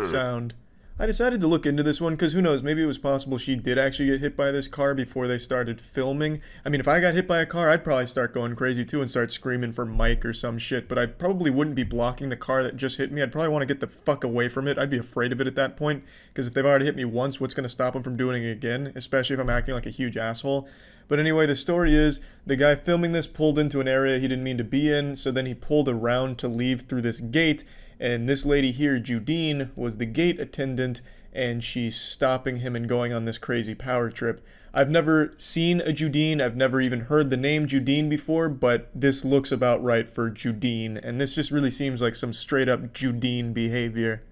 sound. I decided to look into this one because who knows, maybe it was possible she did actually get hit by this car before they started filming. I mean, if I got hit by a car, I'd probably start going crazy too and start screaming for Mike or some shit, but I probably wouldn't be blocking the car that just hit me. I'd probably want to get the fuck away from it. I'd be afraid of it at that point, because if they've already hit me once, what's going to stop them from doing it again, especially if I'm acting like a huge asshole. But anyway, the story is, the guy filming this pulled into an area he didn't mean to be in, so then he pulled around to leave through this gate, and this lady here, Judine, was the gate attendant, and she's stopping him and going on this crazy power trip. I've never seen a Judine, I've never even heard the name Judine before, but this looks about right for Judine, and this just really seems like some straight up Judine behavior.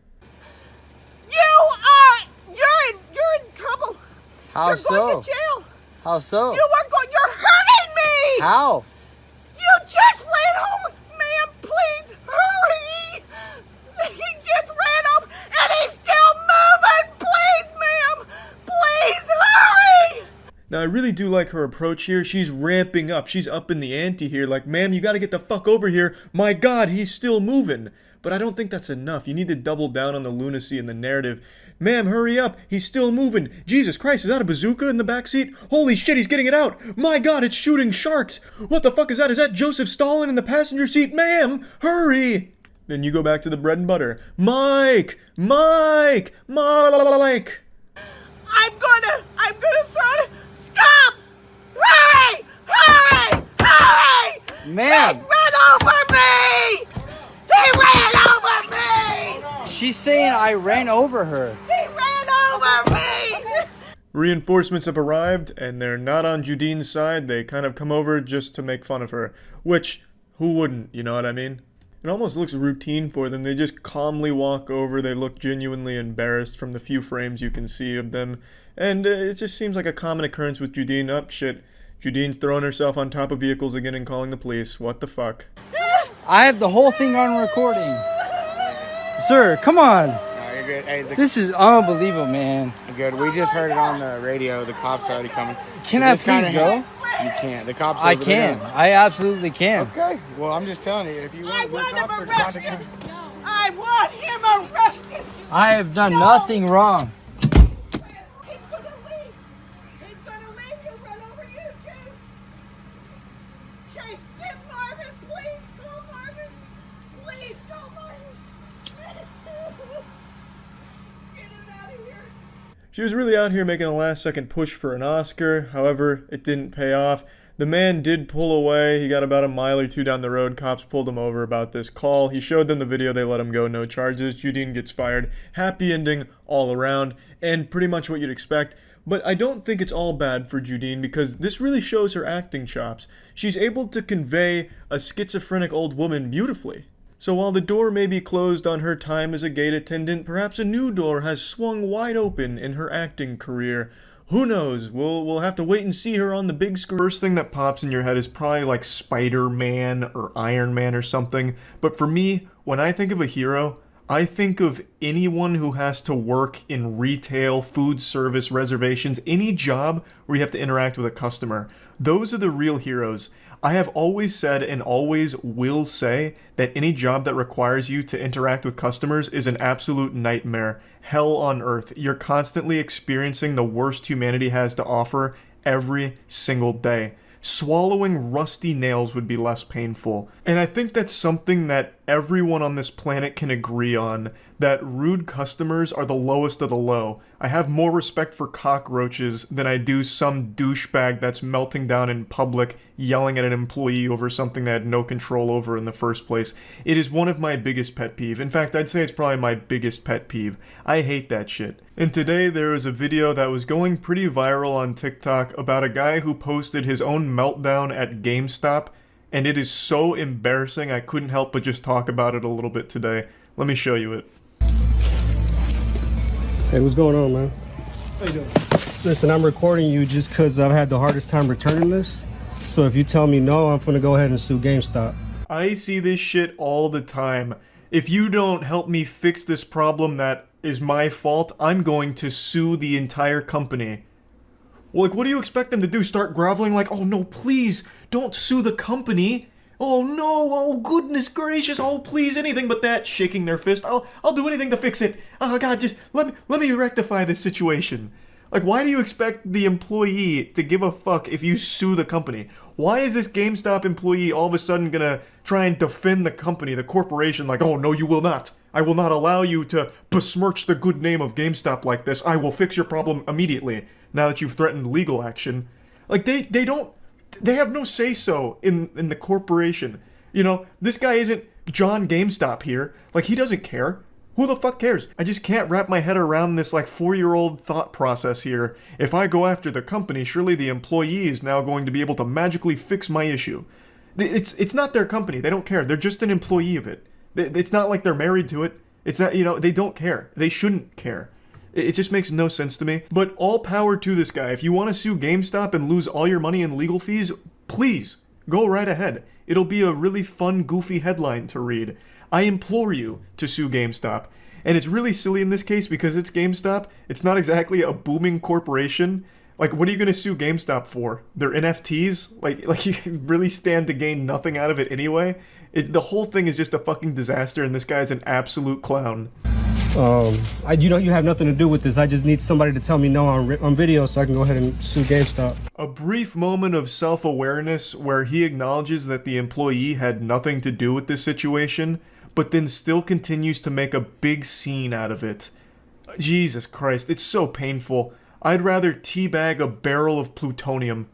You're in trouble. How You're so? going to jail. How so? You're hurting me! How? You just ran over! Ma'am, please, hurry! He just ran over, and he's still moving! Please, ma'am! Please, hurry! Now, I really do like her approach here. She's ramping up. She's up in the ante here. Like, ma'am, you gotta get the fuck over here. My God, he's still moving. But I don't think that's enough. You need to double down on the lunacy in the narrative. Ma'am, hurry up. He's still moving. Jesus Christ, is that a bazooka in the backseat? Holy shit, he's getting it out. My God, it's shooting sharks. What the fuck is that? Is that Joseph Stalin in the passenger seat? Ma'am, hurry. Then you go back to the bread and butter. Mike! Mike! Mike! I'm gonna throw it. Stop! Hurry! Hurry! Hurry! Ma'am! He ran over me! He ran over me! She's saying I ran over her. He ran over me! Reinforcements have arrived, and they're not on Judine's side. They kind of come over just to make fun of her. Which, who wouldn't, you know what I mean? It almost looks routine for them. They just calmly walk over. They look genuinely embarrassed from the few frames you can see of them. And it just seems like a common occurrence with Judine. Oh, shit. Judine's throwing herself on top of vehicles again and calling the police. What the fuck? I have the whole thing on recording. Sir, come on. No, you're good. Hey, This is unbelievable, man. good. We just heard it on the radio. The cops are already coming. So Can I this kinda please go? You can't. The cops. I over there can. now. I absolutely can. Okay. Well, I'm just telling you. If you I want, want the him cops are contacting arrested! I want him arrested! I have done nothing wrong. He's gonna leave! He's gonna leave! He'll run over you, Chase! Chase, get Marvin! Please, call Marvin! Please, call Marvin! Get him out of here! She was really out here making a last-second push for an Oscar. However, it didn't pay off. The man did pull away. He got about a mile or two down the road. Cops pulled him over about this call. He showed them the video. They let him go. No charges. Judine gets fired. Happy ending all around, and pretty much what you'd expect. But I don't think it's all bad for Judine, because this really shows her acting chops. She's able to convey a schizophrenic old woman beautifully. So while the door may be closed on her time as a gate attendant, perhaps a new door has swung wide open in her acting career. Who knows? We'll have to wait and see her on the big screen. First thing that pops in your head is probably like Spider-Man or Iron Man or something. But for me, when I think of a hero, I think of anyone who has to work in retail, food service, reservations, any job where you have to interact with a customer. Those are the real heroes. I have always said and always will say that any job that requires you to interact with customers is an absolute nightmare. Hell on earth. You're constantly experiencing the worst humanity has to offer every single day. Swallowing rusty nails would be less painful. And I think that's something that everyone on this planet can agree on, that rude customers are the lowest of the low. I have more respect for cockroaches than I do some douchebag that's melting down in public, yelling at an employee over something they had no control over in the first place. It is one of my biggest pet peeve. In fact, I'd say it's probably my biggest pet peeve. I hate that shit. And today there was a video that was going pretty viral on TikTok about a guy who posted his own meltdown at GameStop, and it is so embarrassing I couldn't help but just talk about it a little bit today. Let me show you it. Hey, what's going on, man? How you doing? Listen, I'm recording you just because I've had the hardest time returning this. So if you tell me no, I'm gonna go ahead and sue GameStop. I see this shit all the time. If you don't help me fix this problem that is my fault, I'm going to sue the entire company. Well, like, what do you expect them to do? Start groveling like, oh no, please, don't sue the company. Oh no, oh goodness gracious, oh please, anything but that, shaking their fist. I'll do anything to fix it. Oh god, just let me rectify this situation. Like, why do you expect the employee to give a fuck if you sue the company? Why is this GameStop employee all of a sudden gonna try and defend the company, the corporation, like, oh no, you will not. I will not allow you to besmirch the good name of GameStop like this. I will fix your problem immediately, now that you've threatened legal action. Like, they have no say-so in the corporation. You know, this guy isn't John GameStop here. Like, he doesn't care. Who the fuck cares? I just can't wrap my head around this, like, 4-year-old thought process here. If I go after the company, surely the employee is now going to be able to magically fix my issue. It's not their company. They don't care. They're just an employee of it. It's not like they're married to it. It's not, you know, they don't care. They shouldn't care. It just makes no sense to me. But all power to this guy. If you want to sue GameStop and lose all your money in legal fees, please, go right ahead. It'll be a really fun, goofy headline to read. I implore you to sue GameStop. And it's really silly in this case because it's GameStop. It's not exactly a booming corporation. Like, what are you going to sue GameStop for? Their NFTs? Like you really stand to gain nothing out of it anyway? The whole thing is just a fucking disaster, and this guy's an absolute clown. You have nothing to do with this. I just need somebody to tell me no on video so I can go ahead and sue GameStop. A brief moment of self-awareness where he acknowledges that the employee had nothing to do with this situation, but then still continues to make a big scene out of it. Jesus Christ, it's so painful. I'd rather teabag a barrel of plutonium.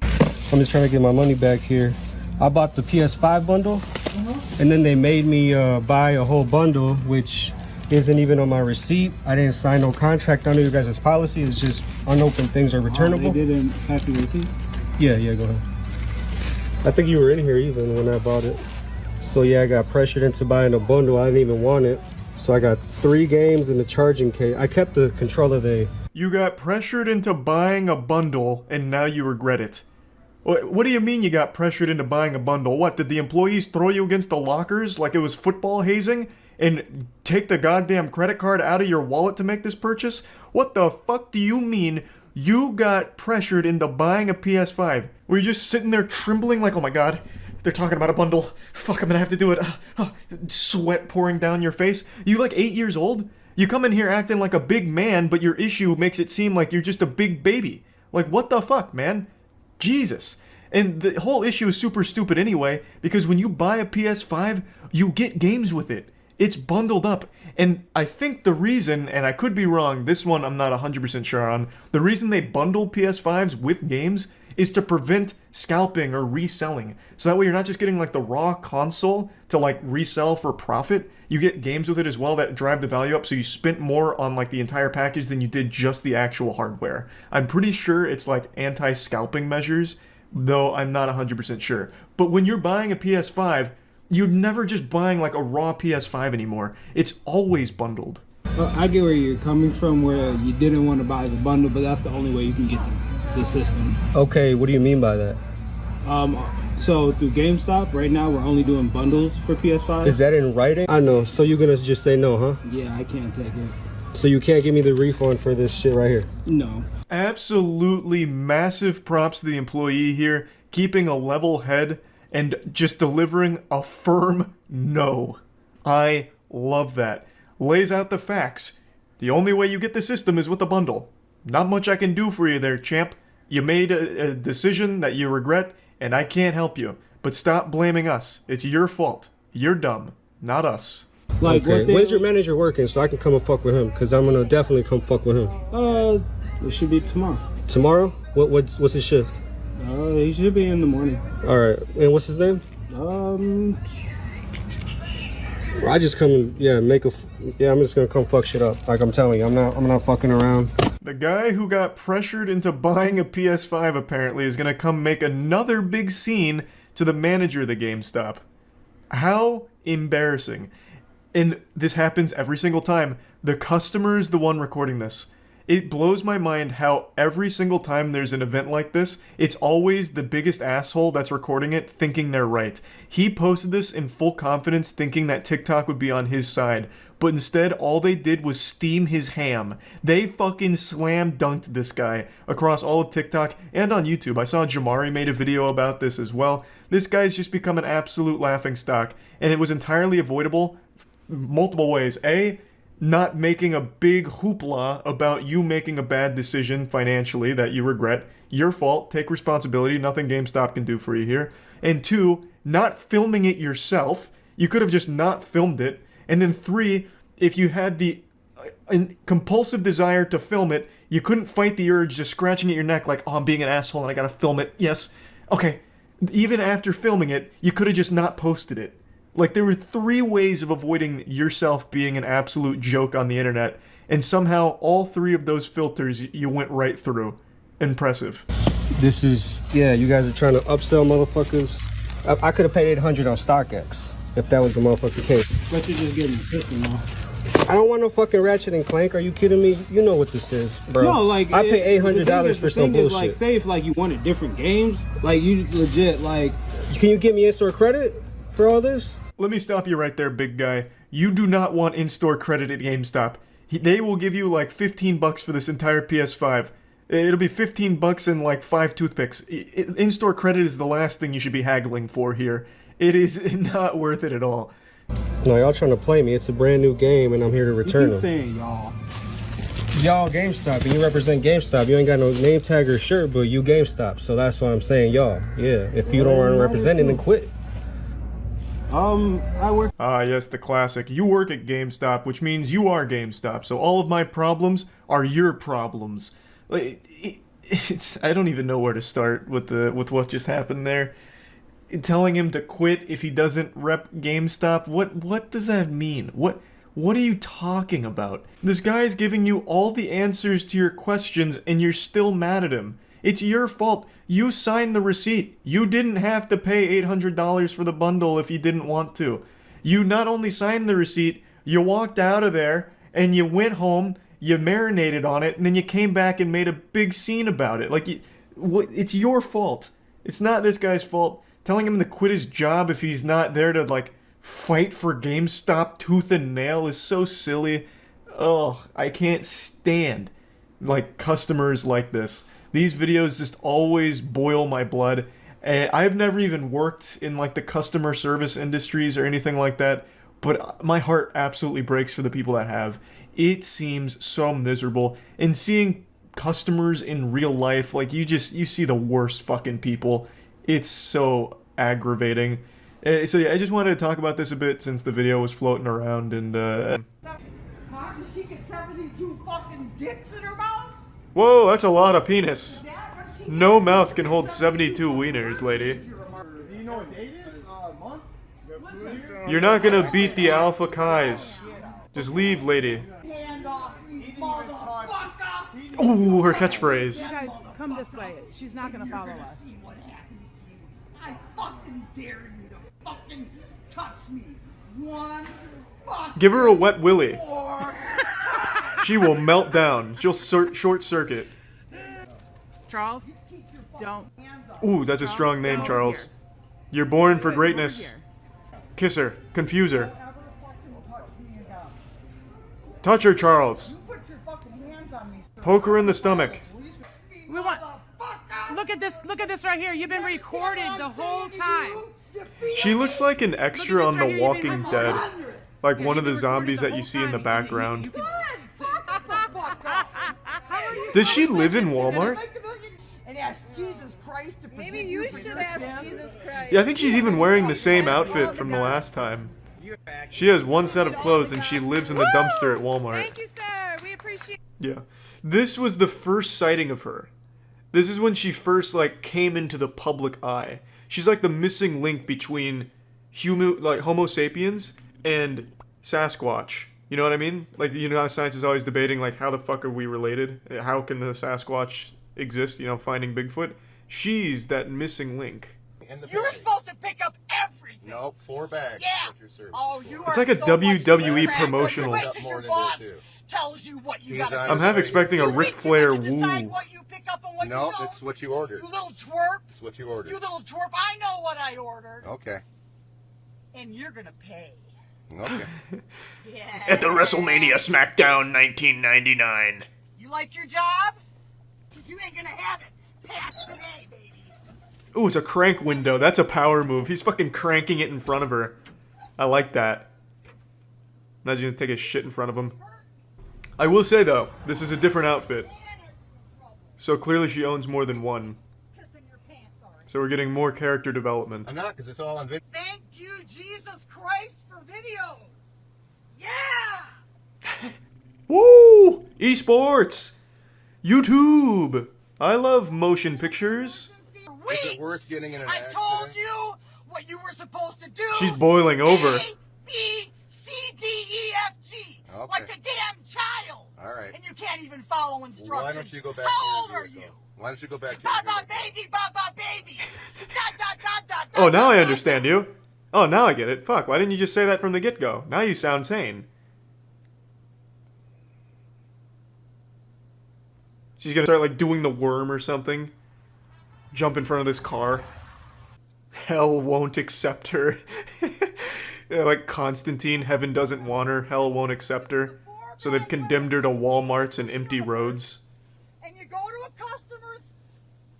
I'm just trying to get my money back here. I bought the PS5 bundle, and then they made me buy a whole bundle, which isn't even on my receipt. I didn't sign no contract under you guys' policy. It's just unopened things are returnable. They didn't have the receipt? Yeah, go ahead. I think you were in here even when I bought it. So yeah, I got pressured into buying a bundle. I didn't even want it. So I got 3 games and the charging case. I kept the controller there. You got pressured into buying a bundle, and now you regret it. What do you mean you got pressured into buying a bundle? What, did the employees throw you against the lockers like it was football hazing? And take the goddamn credit card out of your wallet to make this purchase? What the fuck do you mean you got pressured into buying a PS5? Were you just sitting there trembling like, oh my god, they're talking about a bundle. Fuck, I'm gonna have to do it. Sweat pouring down your face. You like 8 years old? You come in here acting like a big man, but your issue makes it seem like you're just a big baby. Like, what the fuck, man? Jesus. And the whole issue is super stupid anyway, because when you buy a PS5, you get games with it. It's bundled up. And I think the reason, and I could be wrong, this one I'm not 100% sure on, the reason they bundle PS5s with games is to prevent scalping or reselling. So that way you're not just getting like the raw console to like resell for profit, you get games with it as well that drive the value up, so you spent more on like the entire package than you did just the actual hardware. I'm pretty sure it's like anti-scalping measures, though I'm not 100% sure. But when you're buying a PS5, you're never just buying like a raw PS5 anymore. It's always bundled. Well, I get where you're coming from, where you didn't want to buy the bundle, but that's the only way you can get the system. Okay, what do you mean by that? So through GameStop, right now we're only doing bundles for PS5. Is that in writing? I know. So you're gonna just say no, huh? Yeah, I can't take it. So you can't give me the refund for this shit right here? No. Absolutely massive props to the employee here, keeping a level head and just delivering a firm no. I love that. Lays out the facts. The only way you get the system is with a bundle. Not much I can do for you there, champ. You made a decision that you regret, and I can't help you. But stop blaming us. It's your fault. You're dumb, not us. Like, okay. When's your manager working so I can come and fuck with him? Because I'm going to definitely come fuck with him. It should be tomorrow. Tomorrow? What's his shift? He should be in the morning. All right. And what's his name? I just come and I'm just gonna come fuck shit up. Like I'm telling you, I'm not fucking around. The guy who got pressured into buying a PS5 apparently is gonna come make another big scene to the manager of the GameStop. How embarrassing. And this happens every single time. The customer is the one recording this. It blows my mind how every single time there's an event like this, it's always the biggest asshole that's recording it thinking they're right. He posted this in full confidence thinking that TikTok would be on his side, but instead all they did was steam his ham. They fucking slam dunked this guy across all of TikTok and on YouTube. I saw Jamari made a video about this as well. This guy's just become an absolute laughingstock, and it was entirely avoidable multiple ways. A, not making a big hoopla about you making a bad decision financially that you regret. Your fault. Take responsibility. Nothing GameStop can do for you here. And 2, not filming it yourself. You could have just not filmed it. And then 3, if you had the compulsive desire to film it, you couldn't fight the urge just scratching at your neck like, oh, I'm being an asshole and I gotta film it. Yes. Okay. Even after filming it, you could have just not posted it. Like, there were 3 ways of avoiding yourself being an absolute joke on the internet, and somehow all 3 of those filters you went right through. Impressive. This is, yeah, you guys are trying to upsell motherfuckers. I could have paid $800 on StockX if that was the motherfucking case. But you're just getting the system off. I don't want no fucking Ratchet and Clank. Are you kidding me? You know what this is, bro. No, like, I pay $800 for some bullshit. Like, say if like you wanted different games, like you legit like. Can you give me in-store credit for all this? Let me stop you right there, big guy. You do not want in-store credit at GameStop. They will give you like $15 for this entire PS5. It'll be $15 and like 5 toothpicks. In-store credit is the last thing you should be haggling for here. It is not worth it at all. No, y'all trying to play me. It's a brand new game and I'm here to return them. Saying y'all. Y'all GameStop, and you represent GameStop. You ain't got no name tag or shirt, but you GameStop. So that's why I'm saying y'all. Yeah, if you don't want to represent it, then quit. I work. Ah, yes, the classic. You work at GameStop, which means you are GameStop. So all of my problems are your problems. It's I don't even know where to start with what just happened there. Telling him to quit if he doesn't rep GameStop. What does that mean? What are you talking about? This guy is giving you all the answers to your questions and you're still mad at him. It's your fault. You signed the receipt. You didn't have to pay $800 for the bundle if you didn't want to. You not only signed the receipt, you walked out of there and you went home, you marinated on it, and then you came back and made a big scene about it. Like, it's your fault. It's not this guy's fault. Telling him to quit his job if he's not there to, like, fight for GameStop tooth and nail is so silly. Oh, I can't stand, like, customers like this. These videos just always boil my blood. And I've never even worked in like the customer service industries or anything like that, but my heart absolutely breaks for the people that have. It seems so miserable. And seeing customers in real life, like you see the worst fucking people. It's so aggravating. So yeah, I just wanted to talk about this a bit since the video was floating around and She get 72 fucking dicks in her mouth? Whoa, that's a lot of penis. No mouth can hold 72 wieners, lady. Do you know what date is? Month? You're not gonna beat the Alpha Kais. Just leave, lady. Hand off me, motherfucker! Ooh, her catchphrase. You guys, come this way. She's not gonna follow us. See what happens to you. I fucking dare you to fucking touch me. One fucking Give her a wet willy. more. She will melt down. She'll short circuit. Charles, don't. Ooh, that's a strong name, Charles. You're born for greatness. Kiss her. Confuse her. Touch her, Charles. Poke her in the stomach. We want. Look at this. Look at this right here. You've been recorded the whole time. She looks like an extra on The Walking Dead. Like one of the zombies that you see in the background. Did she live in Walmart? And ask Jesus Christ to forgive Maybe you should ask Jesus Christ. Yeah, I think she's even wearing the same outfit from the last time. She has one set of clothes and she lives in the dumpster at Walmart. Thank you, sir. We appreciate. Yeah. This was the first sighting of her. This is when she first, like, came into the public eye. She's like the missing link between Homo sapiens and Sasquatch. You know what I mean? Like, you know how science is always debating, like, how the fuck are we related? How can the Sasquatch exist, you know, finding Bigfoot? She's that missing link. You're supposed to pick up everything. Nope, 4 bags. Yeah. What you're serving. Oh, you It's are like a so WWE much promotional. Wait till your boss tells you what you gotta do. I'm half expecting a Ric Flair woo. What you pick up and what No, you don't. it's what you ordered. You little twerp. It's what you ordered. You little twerp. I know what I ordered. Okay. And you're gonna pay. Okay. Yeah. At the WrestleMania SmackDown 1999. You like your job? Because you ain't gonna have it past today, baby. Ooh, it's a crank window. That's a power move. He's fucking cranking it in front of her. I like that. Imagine you take a shit in front of him. I will say though, this is a different outfit. So clearly she owns more than one. So we're getting more character development. I'm not, because it's all on video. Thank you, Jesus Christ, for videos. Yeah. Woo! Esports! YouTube! I love motion pictures. Is it worth getting in an accident? I told you what you were supposed to do. She's boiling over. A, B, C, D, E, F, G. Okay. Like a damn child. All right. And you can't even follow instructions. Why don't you go back How to your old are you? Why don't you go back to Baba baby, baba baby. Dot, dot, dot, dot, Oh, dot, now dot, I dot. understand you. Oh, now I get it. Fuck, why didn't you just say that from the get-go? Now you sound sane. She's gonna start, like, doing the worm or something. Jump in front of this car. Hell won't accept her. Yeah, like Constantine, heaven doesn't want her, hell won't accept her. So they've condemned her to Walmarts and empty roads. And you go to a customer's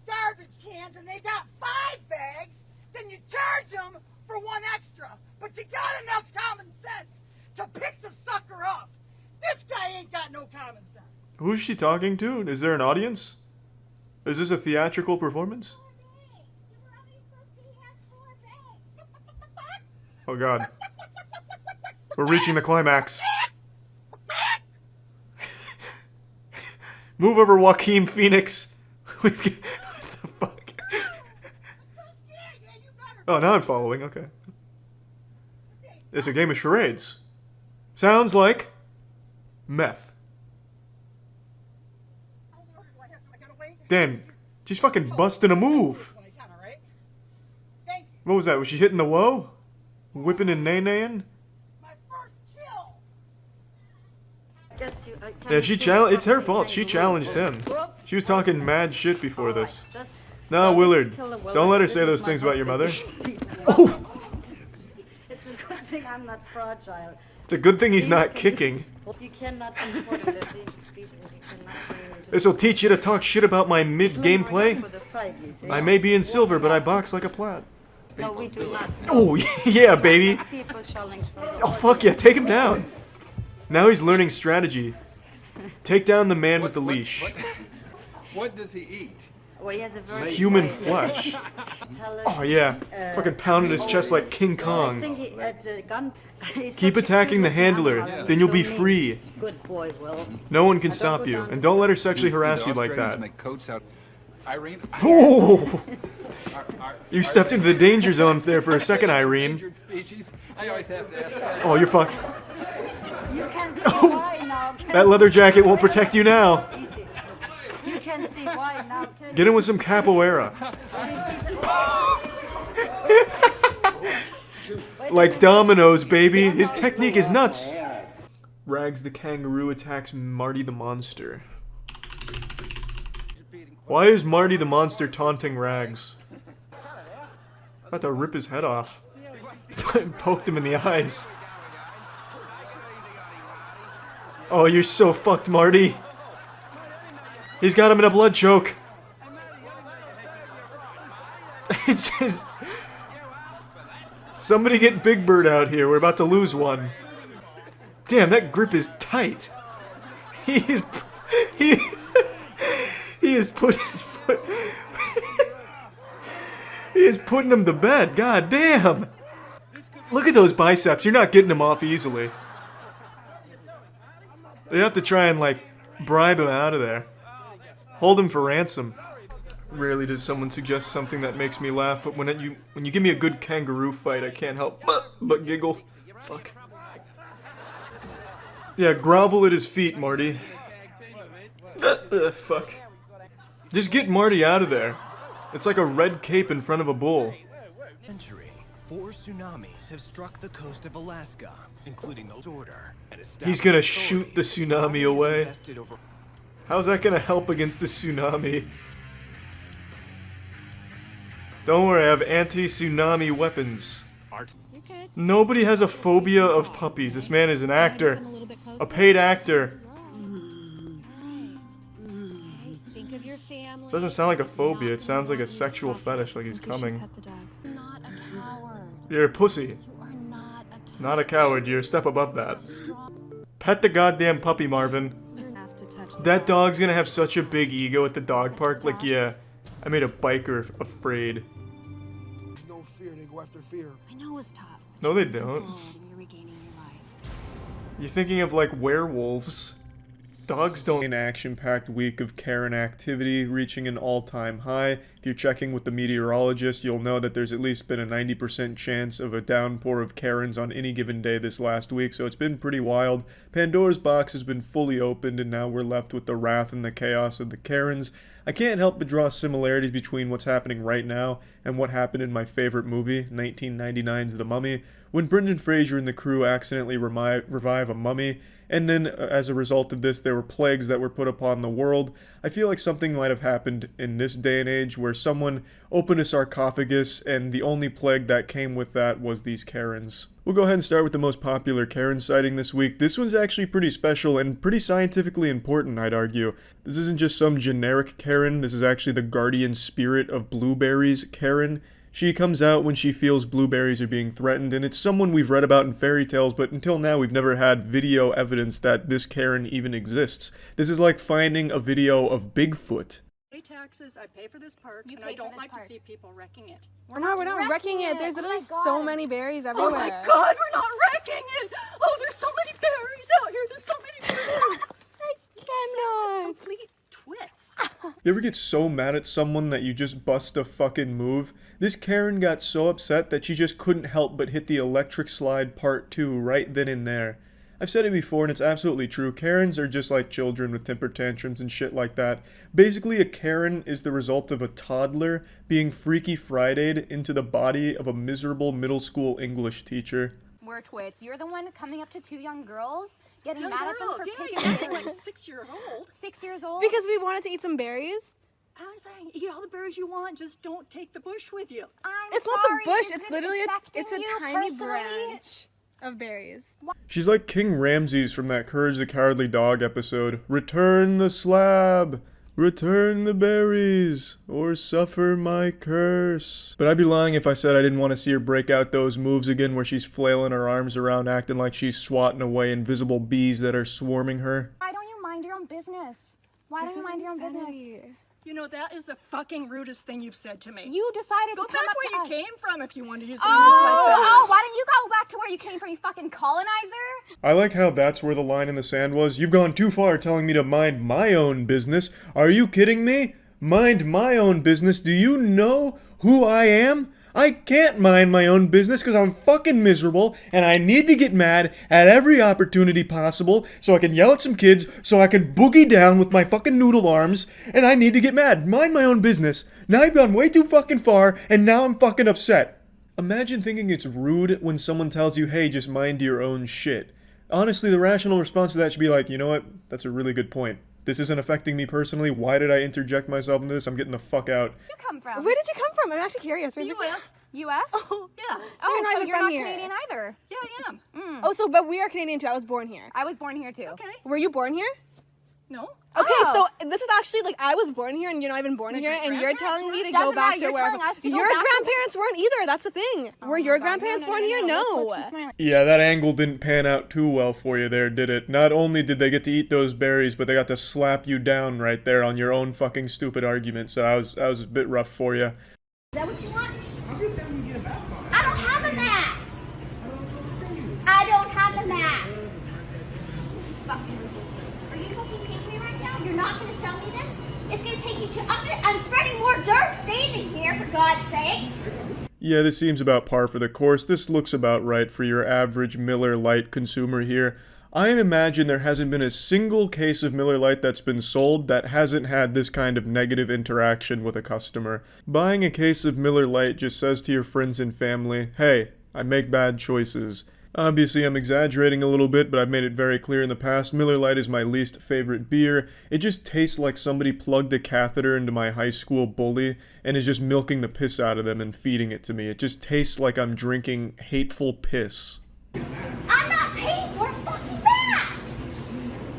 garbage cans and they got 5 bags, then you charge them for 1 extra. But you got enough common sense to pick the sucker up. This guy ain't got no common sense. Who's she talking to? Is there an audience? Is this a theatrical performance? Oh god. We're reaching the climax. Move over, Joaquin Phoenix. What the fuck? Oh, now I'm following. Okay. It's a game of charades. Sounds like meth. Damn, she's fucking busting a move. What was that? Was she hitting the low? Whipping and nay-naying? Yeah, she challenged. It's her fault. She challenged him. She was talking mad shit before this. No, Willard, don't let her say those things about your mother. Oh! It's a good thing I'm not fragile. It's a good thing he's not kicking. You cannot import the endangered species. You cannot bring them into This'll teach you to talk shit about my mid-gameplay. I may be in silver, but I box like a plat. No, we do not. Oh, yeah, baby. People challenge for the Oh, fuck yeah, take him down. Now he's learning strategy. Take down the man with the leash. What does he eat? Well, he has a very Human nice flesh. pellet, Oh yeah, fucking pounding his chest like King I Kong. think he had a gun. He's Keep such a attacking the good handler, animal, then you'll be so mean. free. Good boy, Will. No one can Now don't stop go you, down and the don't let her steps. sexually harass you like Australians that. make coats out. Irene. Oh! You stepped into the danger zone there for a second, Irene. Endangered species. I always have to ask that. Oh, you're fucked. You can see why now. That leather jacket won't protect you now. Easy. You can see why now. Get him with some capoeira. Like dominoes, baby. His technique is nuts. Rags the kangaroo attacks Marty the monster. Why is Marty the monster taunting Rags? About to rip his head off. Poked him in the eyes. Oh, you're so fucked, Marty. He's got him in a blood choke. It's just... Somebody get Big Bird out here. We're about to lose one. Damn, that grip is tight. He is... He is putting... He is putting him to bed. God damn. Look at those biceps. You're not getting him off easily. They have to try and, like, bribe him out of there. Hold him for ransom. Rarely does someone suggest something that makes me laugh, but when you give me a good kangaroo fight, I can't help but giggle. Fuck. Yeah, grovel at his feet, Marty. Fuck. Just get Marty out of there. It's like a red cape in front of a bull. 4 tsunamis have struck the coast of Alaska, including the order. He's gonna shoot the tsunami away. How's that gonna help against the tsunami? Don't worry, I have anti-tsunami weapons. Nobody has a phobia of puppies. This man is an actor. A paid actor. Doesn't sound like a phobia, it sounds like a sexual fetish, like he's coming. You're a pussy. Not a coward, you're a step above that. Pet the goddamn puppy, Marvin. That dog's gonna have such a big ego at the dog park, like, yeah, I made a biker afraid. No fear, they go after fear. I know it's tough. No, they don't. You're thinking of, like, werewolves. Dogs don't. An action-packed week of Karen activity reaching an all-time high. If you're checking with the meteorologist, you'll know that there's at least been a 90% chance of a downpour of Karens on any given day this last week, so it's been pretty wild. Pandora's box has been fully opened, and now we're left with the wrath and the chaos of the Karens. I can't help but draw similarities between what's happening right now and what happened in my favorite movie, 1999's The Mummy, when Brendan Fraser and the crew accidentally revive a mummy, and then, as a result of this, there were plagues that were put upon the world. I feel like something might have happened in this day and age where someone opened a sarcophagus and the only plague that came with that was these Karens. We'll go ahead and start with the most popular Karen sighting this week. This one's actually pretty special and pretty scientifically important, I'd argue. This isn't just some generic Karen, this is actually the guardian spirit of blueberries Karen. She comes out when she feels blueberries are being threatened, and it's someone we've read about in fairy tales, but until now we've never had video evidence that this Karen even exists. This is like finding a video of Bigfoot. Pay taxes, I pay for this park, and I don't like to see people wrecking it. We're not wrecking it. There's literally so many berries everywhere. Oh my god, we're not wrecking it! Oh, there's so many berries out here, there's so many berries! I cannot. Complete twits. You ever get so mad at someone that you just bust a fucking move? This Karen got so upset that she just couldn't help but hit the electric slide part 2 right then and there. I've said it before and it's absolutely true. Karens are just like children with temper tantrums and shit like that. Basically, a Karen is the result of a toddler being Freaky Friday'd into the body of a miserable middle school English teacher. We're twits. You're the one coming up to 2 young girls, getting Young mad girls, at them for yeah, picking you're acting like 6 years old. 6 years old? Because we wanted to eat some berries. I'm saying, eat all the berries you want, just don't take the bush with you. It's not the bush, it's literally it's a tiny branch of berries. She's like King Ramses from that Courage the Cowardly Dog episode. Return the slab! Return the berries, or suffer my curse. But I'd be lying if I said I didn't want to see her break out those moves again where she's flailing her arms around acting like she's swatting away invisible bees that are swarming her. Why don't you mind your own business? Why don't you mind your own business? You know, that is the fucking rudest thing you've said to me. You decided go to come back up where to you us. came from if you want to use language like that. Oh, why don't you go back to where you came from, you fucking colonizer? I like how that's where the line in the sand was. You've gone too far telling me to mind my own business. Are you kidding me? Mind my own business? Do you know who I am? I can't mind my own business because I'm fucking miserable and I need to get mad at every opportunity possible so I can yell at some kids, so I can boogie down with my fucking noodle arms, and I need to get mad. Mind my own business. Now I've gone way too fucking far and now I'm fucking upset. Imagine thinking it's rude when someone tells you, hey, just mind your own shit. Honestly, the rational response to that should be like, you know what? That's a really good point. This isn't affecting me personally. Why did I interject myself into this? I'm getting the fuck out. You come from? Where did you come from? I'm actually curious. Where did U.S. U.S.? Oh, yeah. So you're not even you're from not here. Canadian either. Yeah, I am. Oh, but we are Canadian too. I was born here. I was born here too. Okay. Were you born here? No. Okay, Oh. so this is actually like I was born here and you're not even born here, and you're telling me to go Doesn't back matter, to you're where telling us to go your back to- grandparents weren't either. That's the thing. Were your grandparents born here? No. Yeah, that angle didn't pan out too well for you there, did it? Not only did they get to eat those berries, but they got to slap you down right there on your own fucking stupid argument, so that was a bit rough for you. Is that what you want? I'm just telling you to get a mask on. I don't have a mask. I don't have a mask. This is fucking ridiculous. Are you fucking kidding me right now? You're not going to sell me this? It's going to take you to... I'm spreading more dirt standing here, for God's sakes. Yeah, this seems about par for the course. This looks about right for your average Miller Lite consumer here. I imagine there hasn't been a single case of Miller Lite that's been sold that hasn't had this kind of negative interaction with a customer. Buying a case of Miller Lite just says to your friends and family, hey, I make bad choices. Obviously, I'm exaggerating a little bit, but I've made it very clear in the past, Miller Lite is my least favorite beer. It just tastes like somebody plugged a catheter into my high school bully and is just milking the piss out of them and feeding it to me. It just tastes like I'm drinking hateful piss. I'm not paying for a fucking mask.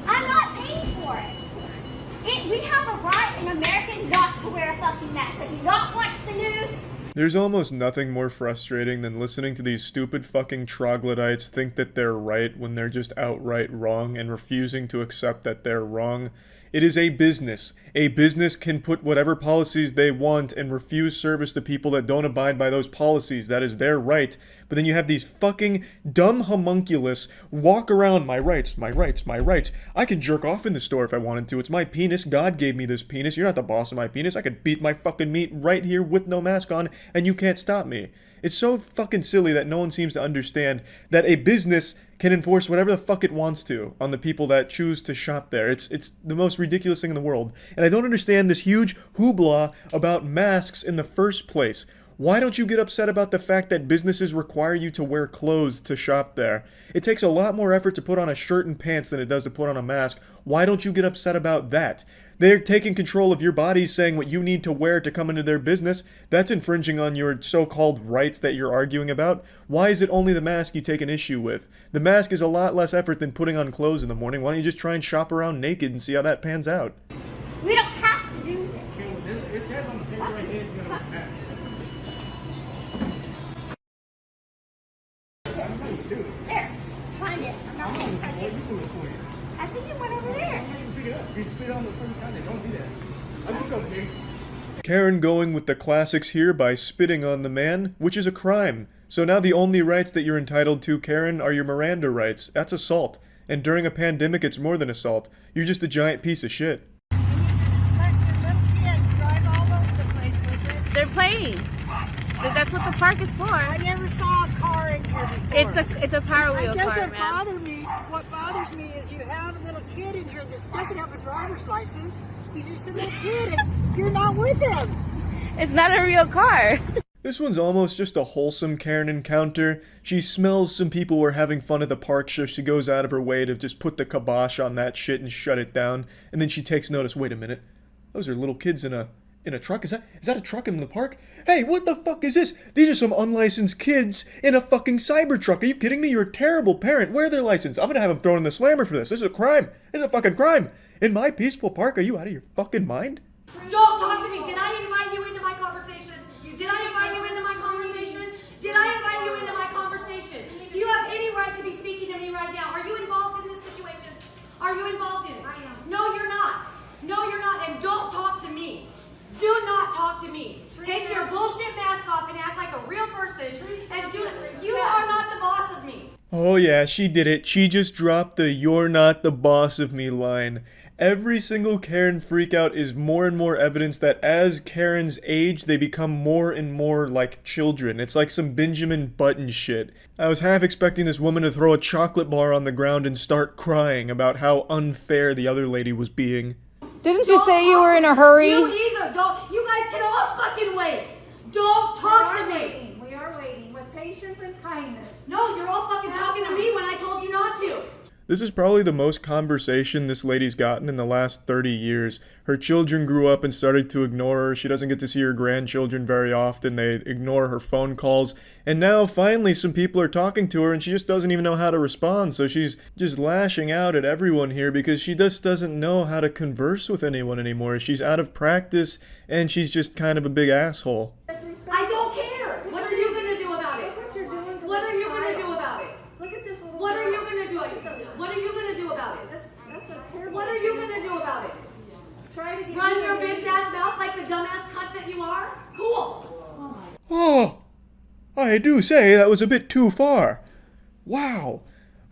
I'm not paying for it. We have a right in America not to wear a fucking mask. Have you not watched the news? There's almost nothing more frustrating than listening to these stupid fucking troglodytes think that they're right when they're just outright wrong and refusing to accept that they're wrong. It is a business. A business can put whatever policies they want and refuse service to people that don't abide by those policies. That is their right. But then you have these fucking dumb homunculus walk around, my rights, my rights, my rights. I can jerk off in the store if I wanted to. It's my penis. God gave me this penis. You're not the boss of my penis. I could beat my fucking meat right here with no mask on, and you can't stop me. It's so fucking silly that no one seems to understand that a business can enforce whatever the fuck it wants to on the people that choose to shop there. It's the most ridiculous thing in the world. And I don't understand this huge hoopla about masks in the first place. Why don't you get upset about the fact that businesses require you to wear clothes to shop there? It takes a lot more effort to put on a shirt and pants than it does to put on a mask. Why don't you get upset about that? They're taking control of your body, saying what you need to wear to come into their business. That's infringing on your so-called rights that you're arguing about. Why is it only the mask you take an issue with? The mask is a lot less effort than putting on clothes in the morning. Why don't you just try and shop around naked and see how that pans out? We don't have to do this. It says on the paper right here, it's gonna wear a mask. There, find it. I'm not going to tell you. I think it went over there. You spit on the front counter. Don't do that. I think okay. Karen going with the classics here by spitting on the man, which is a crime. So now the only rights that you're entitled to, Karen, are your Miranda rights. That's assault. And during a pandemic, it's more than assault. You're just a giant piece of shit. They're playing. That's what the park is for. I never saw a car in here before. It's a Power Wheel It car, doesn't man. bother me. What bothers me is you have a little kid in here that doesn't have a driver's license. He's just a little kid and you're not with him. It's not a real car. This one's almost just a wholesome Karen encounter. She smells some people were having fun at the park, so she goes out of her way to just put the kibosh on that shit and shut it down. And then she takes notice, wait a minute, those are little kids in a truck? Is that a truck in the park? Hey, what the fuck is this? These are some unlicensed kids in a fucking Cybertruck. Are you kidding me? You're a terrible parent. Where are their license? I'm gonna have them thrown in the slammer for this. This is a crime. This is a fucking crime. In my peaceful park? Are you out of your fucking mind? Don't talk to me. Did I invite you into my conversation? Did I invite you into my conversation? Did I invite you into my conversation? Do you have any right to be speaking to me right now? Are you involved in this situation? Are you involved in it? I am. No, you're not. No, you're not. And don't talk to me. Do not talk to me. Take your bullshit mask off and act like a real person. And you are not the boss of me. Oh yeah, she did it. She just dropped the "you're not the boss of me" line. Every single Karen freakout is more and more evidence that as Karens age, they become more and more like children. It's like some Benjamin Button shit. I was half expecting this woman to throw a chocolate bar on the ground and start crying about how unfair the other lady was being. Didn't you say you were in a hurry? You either don't. You guys can all fucking wait. Don't talk to me. We are waiting with patience and kindness. No, you're all fucking talking to me when I told you not to. This is probably the most conversation this lady's gotten in the last 30 years. Her children grew up and started to ignore her. She doesn't get to see her grandchildren very often. They ignore her phone calls. And now, finally, some people are talking to her and she just doesn't even know how to respond. So she's just lashing out at everyone here because she just doesn't know how to converse with anyone anymore. She's out of practice and she's just kind of a big asshole. I don't care. What are you going to do about it? What are you going to do about it? Look at this little What are girl. you going to do? What are you going to do about it? That's a terrible What are you going to do about it? Try to get Run your bitch ass mouth like the dumbass cunt that you are? Cool. Oh, I do say that was a bit too far. Wow.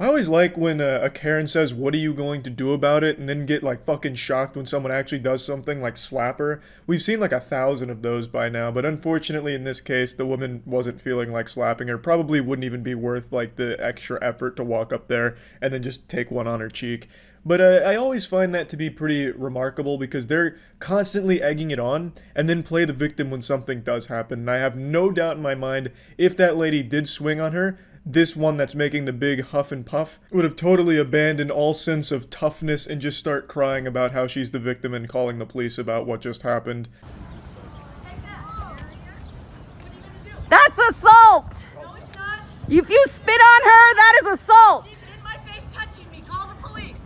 I always like when a Karen says, "What are you going to do about it?" and then get like fucking shocked when someone actually does something, like slap her. We've seen like 1,000 of those by now, but unfortunately in this case, the woman wasn't feeling like slapping her. Probably wouldn't even be worth like the extra effort to walk up there and then just take one on her cheek. But I always find that to be pretty remarkable because they're constantly egging it on and then play the victim when something does happen. And I have no doubt in my mind, if that lady did swing on her, this one that's making the big huff and puff would have totally abandoned all sense of toughness and just start crying about how she's the victim and calling the police about what just happened. That's assault! No, it's not. If you spit on her, that is assault! She's in my face touching me. Call the police.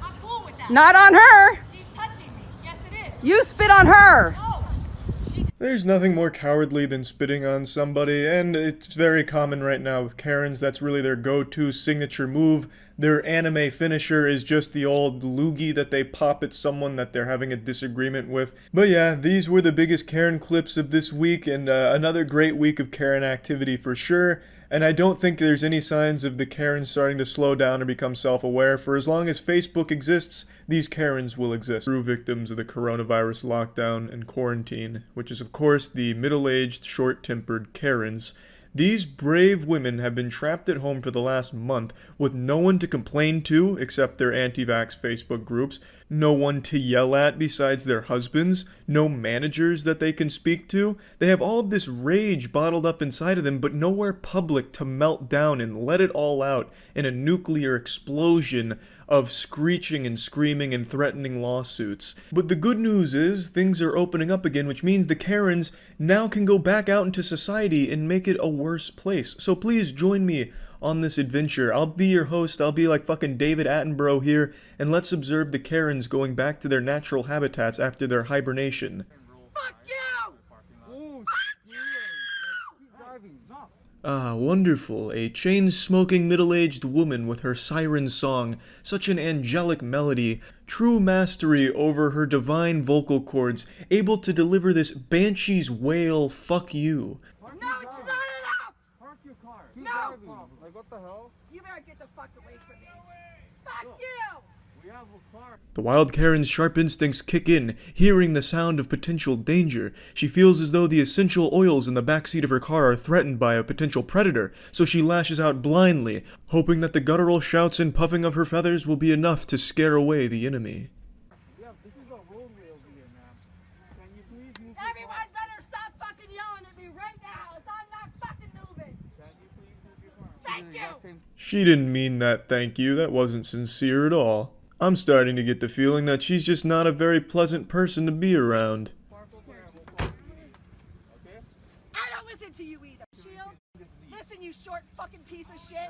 I'm cool with that. Not on her! She's touching me. Yes, it is. You spit on her! No. There's nothing more cowardly than spitting on somebody, and it's very common right now with Karens. That's really their go-to signature move. Their anime finisher is just the old loogie that they pop at someone that they're having a disagreement with. But yeah, these were the biggest Karen clips of this week, and another great week of Karen activity for sure. And I don't think there's any signs of the Karens starting to slow down or become self-aware. For as long as Facebook exists, these Karens will exist. True victims of the coronavirus lockdown and quarantine, which is of course the middle-aged, short-tempered Karens. These brave women have been trapped at home for the last month with no one to complain to except their anti-vax Facebook groups, no one to yell at besides their husbands, no managers that they can speak to. They have all of this rage bottled up inside of them, but nowhere public to melt down and let it all out in a nuclear explosion of screeching and screaming and threatening lawsuits. But the good news is things are opening up again, which means the Karens now can go back out into society and make it a worse place. So please join me on this adventure. I'll be your host. I'll be like fucking David Attenborough here, and let's observe the Karens going back to their natural habitats after their hibernation. Fuck you! Ah, wonderful. A chain-smoking middle-aged woman with her siren song, such an angelic melody, true mastery over her divine vocal cords, able to deliver this banshee's wail, fuck you. No, it's not enough! Park your car. No! Like, what the hell? You better get the fuck away from me. Fuck you! We have a car. The wild Karen's sharp instincts kick in, hearing the sound of potential danger. She feels as though the essential oils in the backseat of her car are threatened by a potential predator, so she lashes out blindly, hoping that the guttural shouts and puffing of her feathers will be enough to scare away the enemy. Everyone better stop fucking yelling at me right now, as I'm not fucking moving. Thank you! She didn't mean that thank you, that wasn't sincere at all. I'm starting to get the feeling that she's just not a very pleasant person to be around. I don't listen to you either, Shield. Listen, you short fucking piece of shit.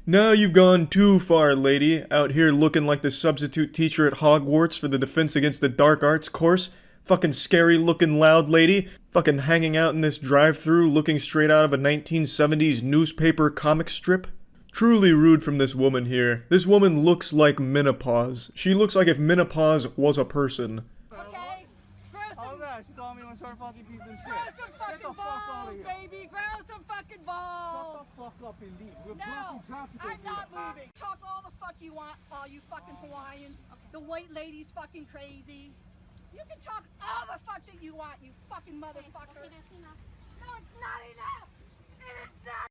Now you've gone too far, lady. Out here looking like the substitute teacher at Hogwarts for the Defense Against the Dark Arts course. Fucking scary looking loud lady. Fucking hanging out in this drive-thru looking straight out of a 1970s newspaper comic strip. Truly rude from this woman here. This woman looks like menopause. She looks like if menopause was a person. Okay? Grow some fucking balls, baby! Grow some fucking balls! No, I'm not moving. Talk all the fuck you want, all you fucking Hawaiians. The white lady's fucking crazy. You can talk all the fuck that you want, you fucking motherfucker. No, it's not enough! It is not!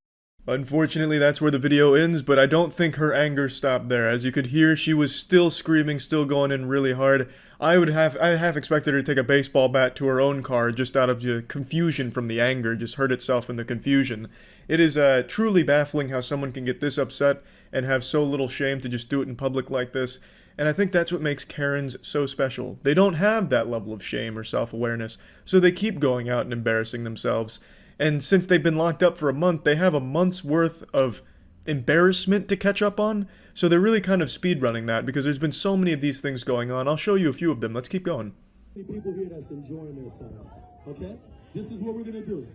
Unfortunately, that's where the video ends, but I don't think her anger stopped there. As you could hear, she was still screaming, still going in really hard. I half expected her to take a baseball bat to her own car just out of the confusion from the anger, just hurt itself in the confusion. It is truly baffling how someone can get this upset and have so little shame to just do it in public like this. And I think that's what makes Karens so special. They don't have that level of shame or self-awareness, so they keep going out and embarrassing themselves. And since they've been locked up for a month, they have a month's worth of embarrassment to catch up on. So they're really kind of speedrunning that because there's been so many of these things going on. I'll show you a few of them. Let's keep going. People here that's enjoying themselves, okay? This is what we're gonna do.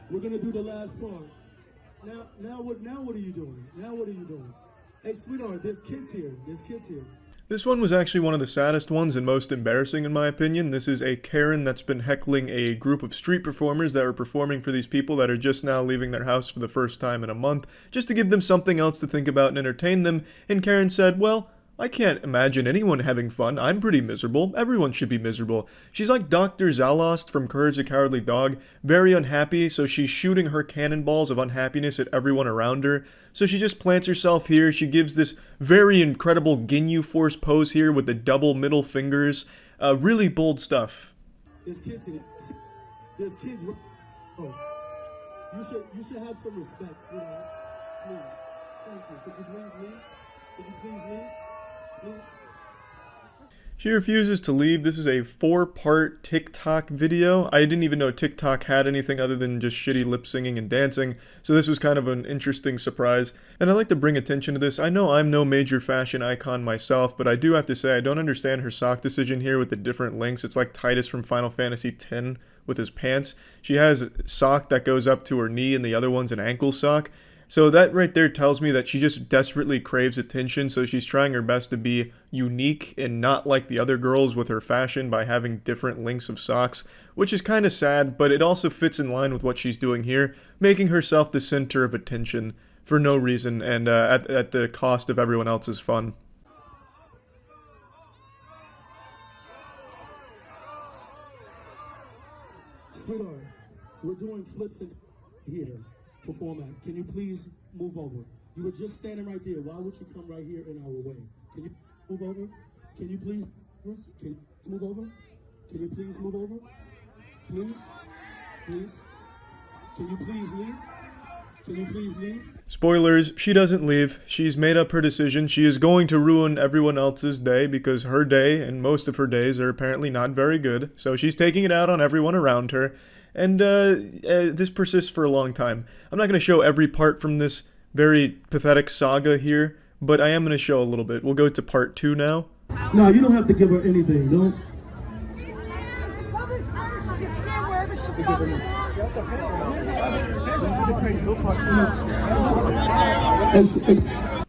We're gonna do the last part. Now what are you doing? Now what are you doing? Hey, sweetheart, there's kids here. There's kids here. This one was actually one of the saddest ones and most embarrassing in my opinion. This is a Karen that's been heckling a group of street performers that were performing for these people that are just now leaving their house for the first time in a month, just to give them something else to think about and entertain them. And Karen said, well, I can't imagine anyone having fun. I'm pretty miserable. Everyone should be miserable. She's like Dr. Zalost from Courage the Cowardly Dog, very unhappy, so she's shooting her cannonballs of unhappiness at everyone around her. So she just plants herself here. She gives this very incredible Ginyu Force pose here with the double middle fingers. Really bold stuff. There's kids here. There's kids. Oh, you should have some respect, sweetheart. Please. Thank you. Could you please leave? Could you please leave? She refuses to leave. This is a 4-part TikTok video. I didn't even know TikTok had anything other than just shitty lip singing and dancing, so this was kind of an interesting surprise. And I'd like to bring attention to this. I know I'm no major fashion icon myself, but I do have to say I don't understand her sock decision here with the different links. It's like Titus from Final Fantasy X with his pants. She has a sock that goes up to her knee and the other one's an ankle sock. So that right there tells me that she just desperately craves attention, so she's trying her best to be unique and not like the other girls with her fashion by having different lengths of socks, which is kind of sad, but it also fits in line with what she's doing here, making herself the center of attention for no reason and at the cost of everyone else's fun. Sweetheart, we're doing flips in here. Perform at. Can you please move over? You were just standing right there. Why would you come right here in our way? Can you move over? Can you please? Can you move over? Can you please move over? Please? Please? Can you please leave? Can you please leave? Spoilers, she doesn't leave. She's made up her decision. She is going to ruin everyone else's day because her day and most of her days are apparently not very good. So she's taking it out on everyone around her. And this persists for a long time. I'm not going to show every part from this very pathetic saga here, but I am going to show a little bit. We'll go to part 2 now. No, you don't have to give her anything, don't.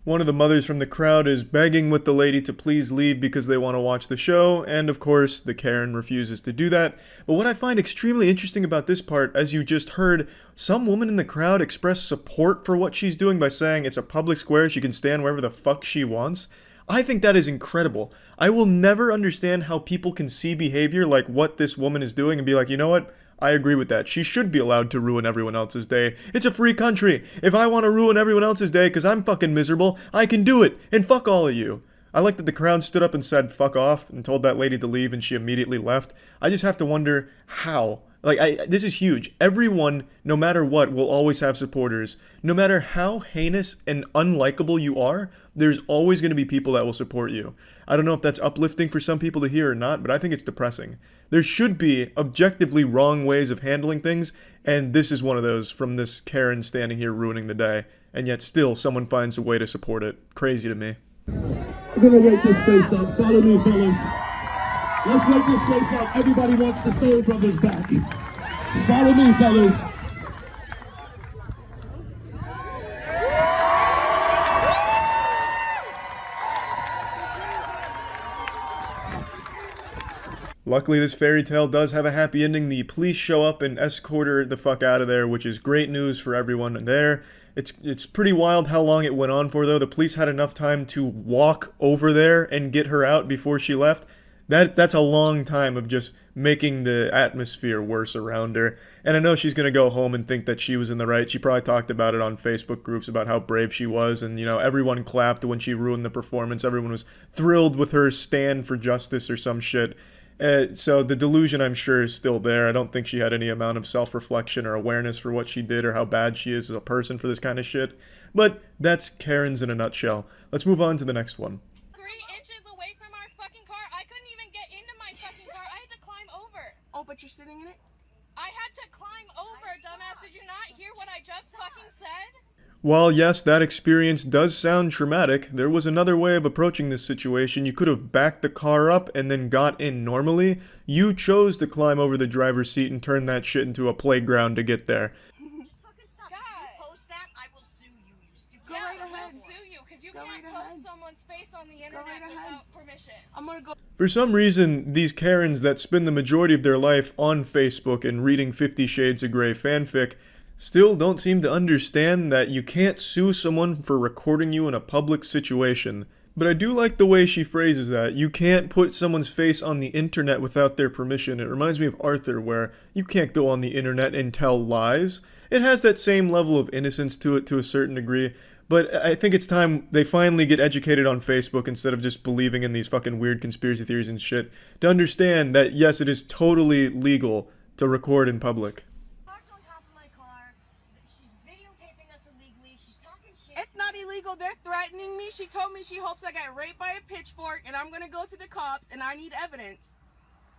One of the mothers from the crowd is begging with the lady to please leave because they want to watch the show, and of course, the Karen refuses to do that. But what I find extremely interesting about this part, as you just heard, some woman in the crowd express support for what she's doing by saying it's a public square, she can stand wherever the fuck she wants. I think that is incredible. I will never understand how people can see behavior like what this woman is doing and be like, you know what? I agree with that. She should be allowed to ruin everyone else's day. It's a free country. If I want to ruin everyone else's day because I'm fucking miserable, I can do it. And fuck all of you. I like that the crowd stood up and said fuck off and told that lady to leave and she immediately left. I just have to wonder how. This is huge. Everyone, no matter what, will always have supporters. No matter how heinous and unlikable you are, there's always going to be people that will support you. I don't know if that's uplifting for some people to hear or not, but I think it's depressing. There should be objectively wrong ways of handling things, and this is one of those from this Karen standing here ruining the day, and yet still someone finds a way to support it. Crazy to me. We're gonna rate this place out. Follow me, fellas. Let's rate this place out. Everybody wants the Soul Brothers back. Follow me, fellas. Luckily, this fairy tale does have a happy ending. The police show up and escort her the fuck out of there, which is great news for everyone there. It's pretty wild how long it went on for, though. The police had enough time to walk over there and get her out before she left. That's a long time of just making the atmosphere worse around her. And I know she's going to go home and think that she was in the right. She probably talked about it on Facebook groups about how brave she was. And, you know, everyone clapped when she ruined the performance. Everyone was thrilled with her stand for justice or some shit. So the delusion, I'm sure, is still there. I don't think she had any amount of self-reflection or awareness for what she did or how bad she is as a person for this kind of shit. But that's Karen's in a nutshell. Let's move on to the next one. 3 inches away from our fucking car. I couldn't even get into my fucking car. I had to climb over. Oh, but you're sitting in it? I had to climb over, dumbass. Did you not hear what I just fucking said? While yes, that experience does sound traumatic, there was another way of approaching this situation. You could have backed the car up and then got in normally. You chose to climb over the driver's seat and turn that shit into a playground to get there. Just fucking stop. God. If you post that, I will sue you. Go right ahead. I'll sue you. because you can't post someone's face on the internet without permission. I'm gonna go. For some reason, these Karens that spend the majority of their life on Facebook and reading 50 Shades of Grey fanfic still don't seem to understand that you can't sue someone for recording you in a public situation. But I do like the way she phrases that. You can't put someone's face on the internet without their permission. It reminds me of Arthur, where you can't go on the internet and tell lies. It has that same level of innocence to it to a certain degree, but I think it's time they finally get educated on Facebook instead of just believing in these fucking weird conspiracy theories and shit, to understand that yes, it is totally legal to record in public. It's not illegal. They're threatening me. She told me she hopes I get raped by a pitchfork, and I'm gonna go to the cops, and I need evidence.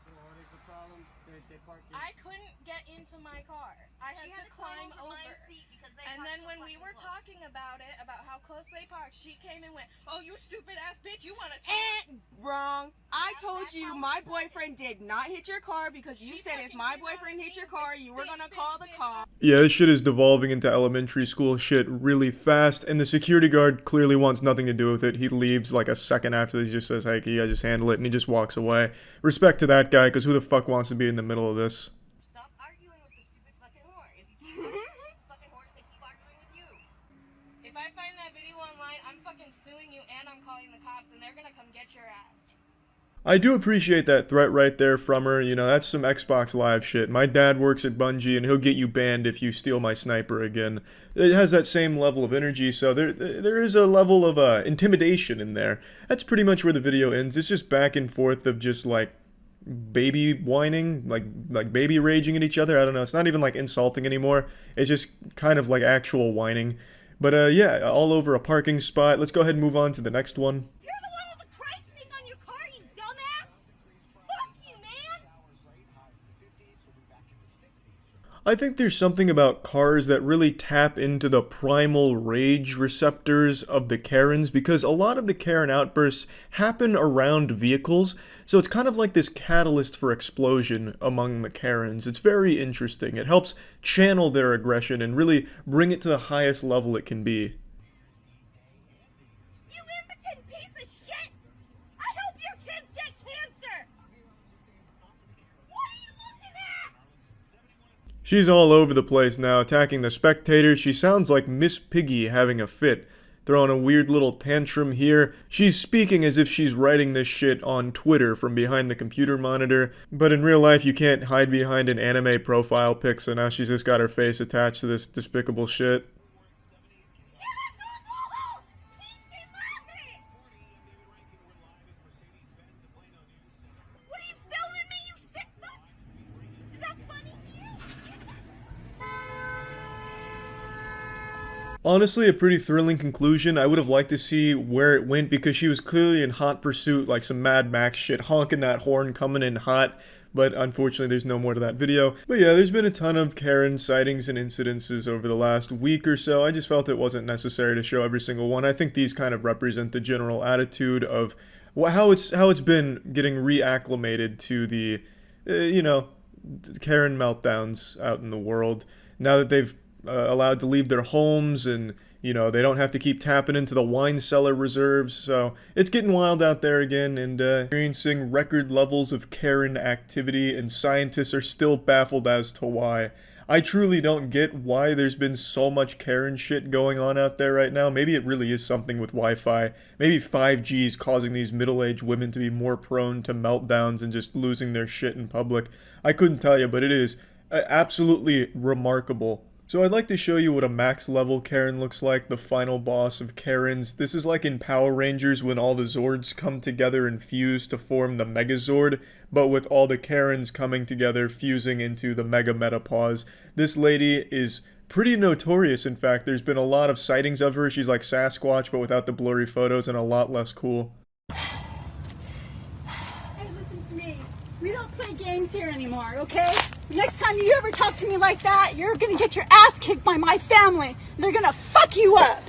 So what is the problem? They park it. I couldn't get into my car. I had to climb over. And then when we were talking about it, about how close they parked, she came and went, "Oh, you stupid ass bitch, you want to talk?" Wrong. I told you my boyfriend did not hit your car because you said if my boyfriend hit your car, you were gonna call the cops. Yeah, this shit is devolving into elementary school shit really fast, and the security guard clearly wants nothing to do with it. He leaves like a second after he just says, "Hey, can you guys just handle it?" and he just walks away. Respect to that guy, because who the fuck wants to be in the middle of this? Stop arguing with the stupid fucking whore. If you keep arguing with the fucking whore, they keep arguing with you. If I find that video online, I'm fucking suing you and I'm calling the cops and they're gonna come get your ass. I do appreciate that threat right there from her. You know, that's some Xbox Live shit. My dad works at Bungie and he'll get you banned if you steal my sniper again. It has that same level of energy, so there is a level of intimidation in there. That's pretty much where the video ends. It's just back and forth of just like baby whining, like baby raging at each other. I don't know, it's not even like insulting anymore. It's just kind of like actual whining. But yeah, all over a parking spot. Let's go ahead and move on to the next one. You're the one with the Christ thing on your car, you dumbass! Fuck you, man! I think there's something about cars that really tap into the primal rage receptors of the Karens, because a lot of the Karen outbursts happen around vehicles, so it's kind of like this catalyst for explosion among the Karens. It's very interesting. It helps channel their aggression and really bring it to the highest level it can be. You impotent piece of shit! I hope your kids get cancer! What are you looking at? She's all over the place now, attacking the spectators. She sounds like Miss Piggy having a fit, throwing a weird little tantrum here. She's speaking as if she's writing this shit on Twitter from behind the computer monitor, but in real life you can't hide behind an anime profile pic, so now she's just got her face attached to this despicable shit. What are you filming me, you sick fuck? Is that funny to you? Honestly, a pretty thrilling conclusion. I would have liked to see where it went, because she was clearly in hot pursuit, like some Mad Max shit, honking that horn, coming in hot. But unfortunately, there's no more to that video. But yeah, there's been a ton of Karen sightings and incidences over the last week or so. I just felt it wasn't necessary to show every single one. I think these kind of represent the general attitude of how it's been getting reacclimated to the, you know, Karen meltdowns out in the world. Now that they've allowed to leave their homes, and you know, they don't have to keep tapping into the wine cellar reserves, so it's getting wild out there again, and experiencing record levels of Karen activity, and scientists are still baffled as to why. I truly don't get why there's been so much Karen shit going on out there right now. Maybe it really is something with Wi-Fi. Maybe 5G is causing these middle-aged women to be more prone to meltdowns and just losing their shit in public. I couldn't tell you, but it is absolutely remarkable. So I'd like to show you what a max level Karen looks like, the final boss of Karens. This is like in Power Rangers when all the Zords come together and fuse to form the Megazord, but with all the Karens coming together, fusing into the Mega Metapause. This lady is pretty notorious, in fact. There's been a lot of sightings of her. She's like Sasquatch, but without the blurry photos, and a lot less cool. Hey, listen to me. We don't play games here anymore, okay? Next time you ever talk to me like that, you're gonna get your ass kicked by my family. They're gonna fuck you up.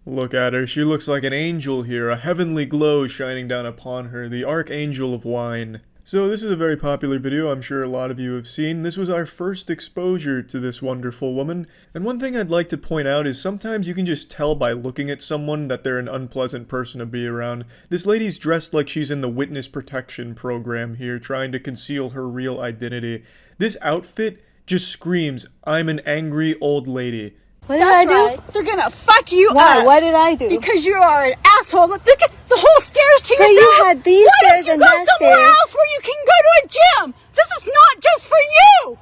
Look at her. She looks like an angel here, a heavenly glow shining down upon her, the Archangel of Wine. So this is a very popular video I'm sure a lot of you have seen. This was our first exposure to this wonderful woman. And one thing I'd like to point out is sometimes you can just tell by looking at someone that they're an unpleasant person to be around. This lady's dressed like she's in the witness protection program here, trying to conceal her real identity. This outfit just screams, I'm an angry old lady. What did I do? Right. They're gonna fuck you up. What did I do? Because you are an asshole. Look at the whole stairs to But yourself. you had these Why stairs don't and you that go somewhere stairs? else where you can go to a gym? This is not just for you.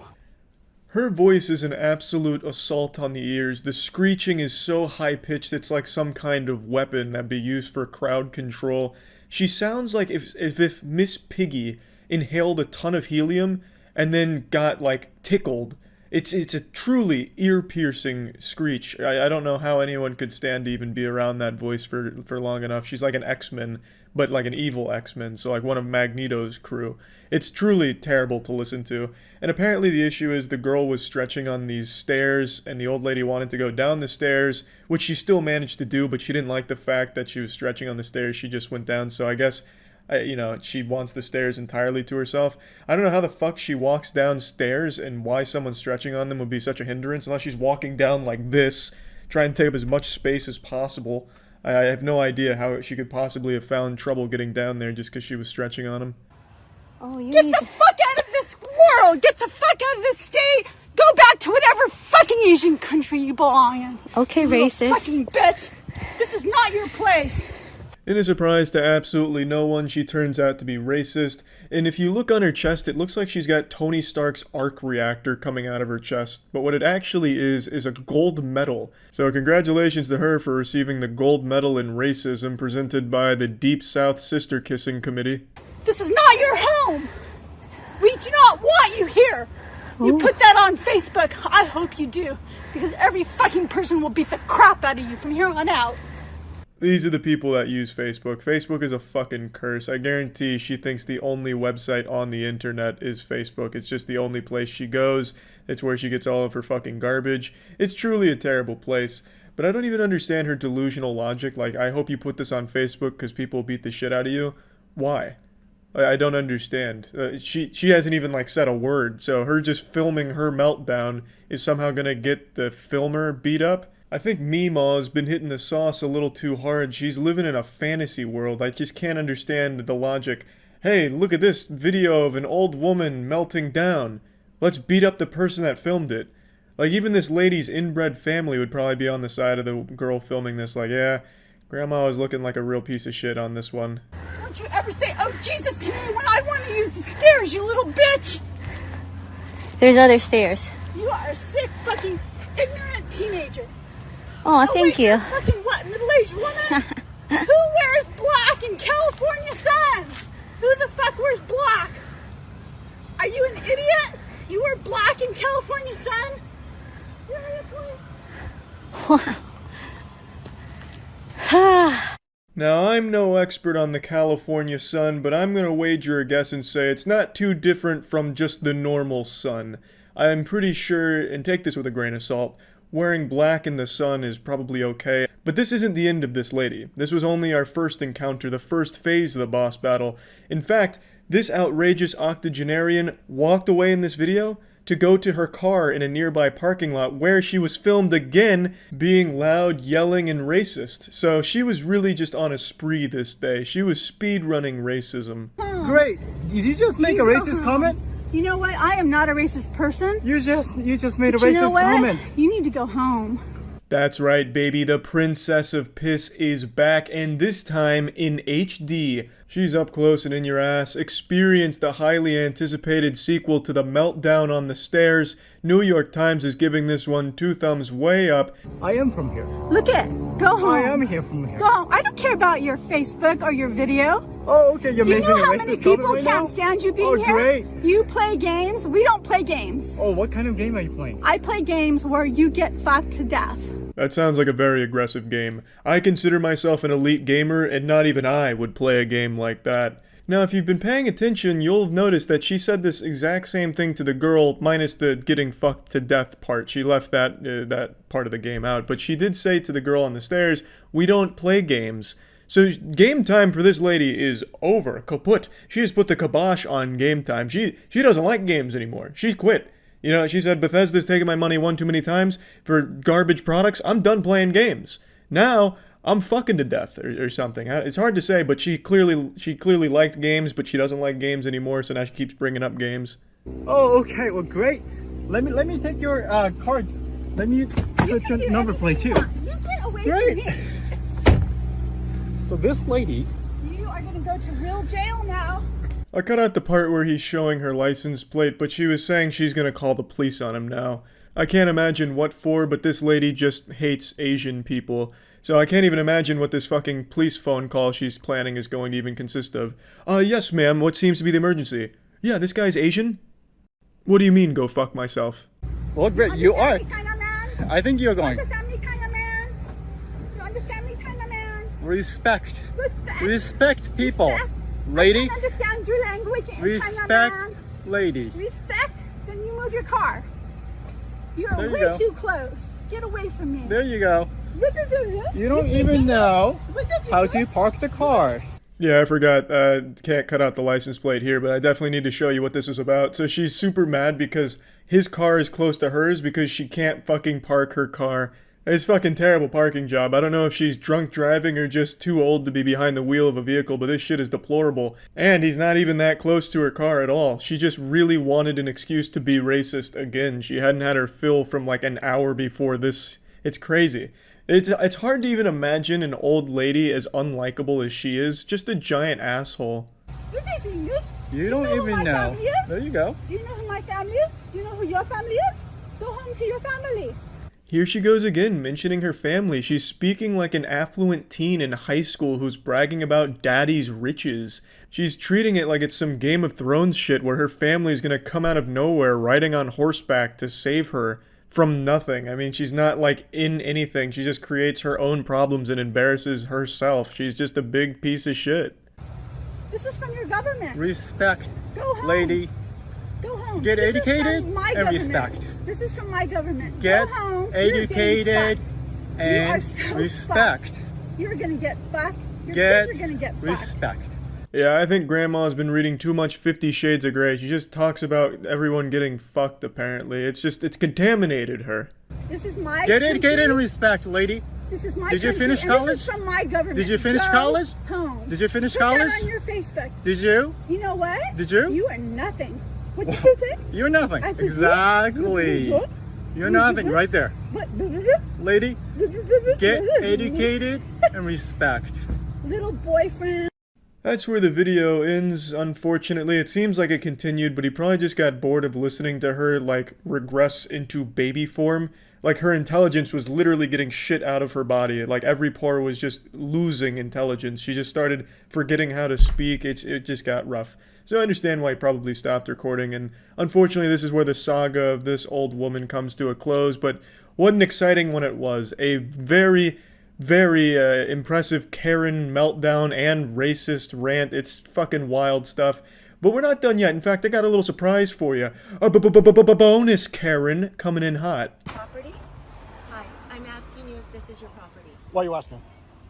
Her voice is an absolute assault on the ears. The screeching is so high-pitched it's like some kind of weapon that'd be used for crowd control. She sounds like if Miss Piggy inhaled a ton of helium and then got like tickled. It's a truly ear-piercing screech. I don't know how anyone could stand to even be around that voice for long enough. She's like an X-Men, but like an evil X-Men, so like one of Magneto's crew. It's truly terrible to listen to. And apparently the issue is the girl was stretching on these stairs, and the old lady wanted to go down the stairs, which she still managed to do, but she didn't like the fact that she was stretching on the stairs. She just went down, so I guess she wants the stairs entirely to herself. I don't know how the fuck she walks downstairs and why someone stretching on them would be such a hindrance unless she's walking down like this, trying to take up as much space as possible. I have no idea how she could possibly have found trouble getting down there just because she was stretching on them. Oh, Get the fuck out of this world. Get the fuck out of this state. Go back to whatever fucking Asian country you belong in. Okay, You racist. fucking bitch. This is not your place. In a surprise to absolutely no one, she turns out to be racist, and if you look on her chest, it looks like she's got Tony Stark's arc reactor coming out of her chest, but what it actually is a gold medal. So congratulations to her for receiving the gold medal in racism presented by the Deep South Sister Kissing Committee. This is not your home. We do not want you here. You put that on Facebook. I hope you do, because every fucking person will beat the crap out of you from here on out. These are the people that use Facebook. Facebook is a fucking curse. I guarantee she thinks the only website on the internet is Facebook. It's just the only place she goes. It's where she gets all of her fucking garbage. It's truly a terrible place. But I don't even understand her delusional logic. Like, I hope you put this on Facebook because people beat the shit out of you. Why? I don't understand. She hasn't even like said a word. So her just filming her meltdown is somehow gonna get the filmer beat up. I think Meemaw's been hitting the sauce a little too hard. She's living in a fantasy world. I just can't understand the logic. Hey, look at this video of an old woman melting down. Let's beat up the person that filmed it. Like, even this lady's inbred family would probably be on the side of the girl filming this. Like, yeah, Grandma was looking like a real piece of shit on this one. Don't you ever say, oh Jesus, to me when I want to use the stairs, you little bitch. There's other stairs. You are a sick, fucking, ignorant teenager. Oh, thank you. Fucking what, middle-aged woman? Who wears black in California sun? Who the fuck wears black? Are you an idiot? You wear black in California sun? Seriously? Now, I'm no expert on the California sun, but I'm gonna wager a guess and say it's not too different from just the normal sun. I'm pretty sure, and take this with a grain of salt, wearing black in the sun is probably okay. But this isn't the end of this lady. This was only our first encounter, the first phase of the boss battle. In fact, this outrageous octogenarian walked away in this video to go to her car in a nearby parking lot where she was filmed again being loud, yelling, and racist. So she was really just on a spree this day. She was speedrunning racism. Great. Did you just make a racist comment? You know what? I am not a racist person. You just made a But you know racist what? comment. You need to go home. That's right, baby. The Princess of Piss is back, and this time in HD. She's up close and in your ass. Experience the highly anticipated sequel to The Meltdown on the Stairs. New York Times is giving this one 2 thumbs way up. I am from here. Look it. Go home. I am here from here. Go home. I don't care about your Facebook or your video. Oh, okay. You're Do you making know a how racist many comment people right can't now? stand you being Oh, here? great. You play games. We don't play games. Oh, what kind of game are you playing? I play games where you get fucked to death. That sounds like a very aggressive game. I consider myself an elite gamer, and not even I would play a game like that. Now, if you've been paying attention, you'll notice that she said this exact same thing to the girl, minus the getting fucked to death part. She left that part of the game out, but she did say to the girl on the stairs, "We don't play games." So game time for this lady is over. Kaput. She has put the kibosh on game time. She doesn't like games anymore. She quit. You know, she said, Bethesda's taken my money one too many times for garbage products. I'm done playing games. Now, I'm fucking to death or something. It's hard to say, but she clearly liked games, but she doesn't like games anymore, so now she keeps bringing up games. Oh, okay. Well, great. Let me take your card. Let me put your number plate too. You get away Great. from me. So this lady. You are going to go to real jail now. I cut out the part where he's showing her license plate, but she was saying she's gonna call the police on him now. I can't imagine what for, but this lady just hates Asian people. So I can't even imagine what this fucking police phone call she's planning is going to even consist of. Yes ma'am, what seems to be the emergency? Yeah, this guy's Asian? What do you mean, go fuck myself? Well, great, you are. Kind of man? I think you're going. You understand me, kind of man? You understand me, kind of man? Respect. Respect. Respect people. Respect. Lady. I don't understand your language, Respect, man. lady. Respect? Then you move your car. You're There you way go. too close. Get away from me. There you go. You don't even know how to park the car. Yeah, I forgot, can't cut out the license plate here, but I definitely need to show you what this is about. So she's super mad because his car is close to hers because she can't fucking park her car. It's fucking terrible parking job. I don't know if she's drunk driving or just too old to be behind the wheel of a vehicle, but this shit is deplorable. And he's not even that close to her car at all. She just really wanted an excuse to be racist again. She hadn't had her fill from like an hour before this. It's crazy. It's hard to even imagine an old lady as unlikable as she is. Just a giant asshole. You don't even know. There you go. Do you know who my family is? Do you know who your family is? Go home to your family. Here she goes again, mentioning her family. She's speaking like an affluent teen in high school who's bragging about daddy's riches. She's treating it like it's some Game of Thrones shit where her family's gonna come out of nowhere riding on horseback to save her from nothing. I mean, she's not like in anything. She just creates her own problems and embarrasses herself. She's just a big piece of shit. This is from your government. Respect, Go home. lady. Go home. Get This is educated from my and government. respect. This is from my government. Get Go home. educated You are and so respect. fucked. You're gonna get fucked. Your Get kids are gonna get fucked. respect. Yeah, I think Grandma's been reading too much 50 Shades of Grey. She just talks about everyone getting fucked, apparently. It's contaminated her. This is my Get educated and country. respect, lady. This is my Did you country, finish and college? This is from my government. Did you finish Go college? Home. Did you finish Put college? that on your Facebook. Did you? You know what? Did you? You are nothing. What did you say? You're nothing. I said, Exactly. what? You're nothing right there. What? Lady, get educated and respect. Little boyfriend. That's where the video ends, unfortunately. It seems like it continued, but he probably just got bored of listening to her, like, regress into baby form. Like, her intelligence was literally getting shit out of her body. Like, every pore was just losing intelligence. She just started forgetting how to speak. It just got rough. So I understand why he probably stopped recording, and unfortunately this is where the saga of this old woman comes to a close, but what an exciting one it was. A very, very impressive Karen meltdown and racist rant. It's fucking wild stuff. But we're not done yet. In fact, I got a little surprise for you. A bonus Karen coming in hot. Property? Hi, I'm asking you if this is your property. Why are you asking?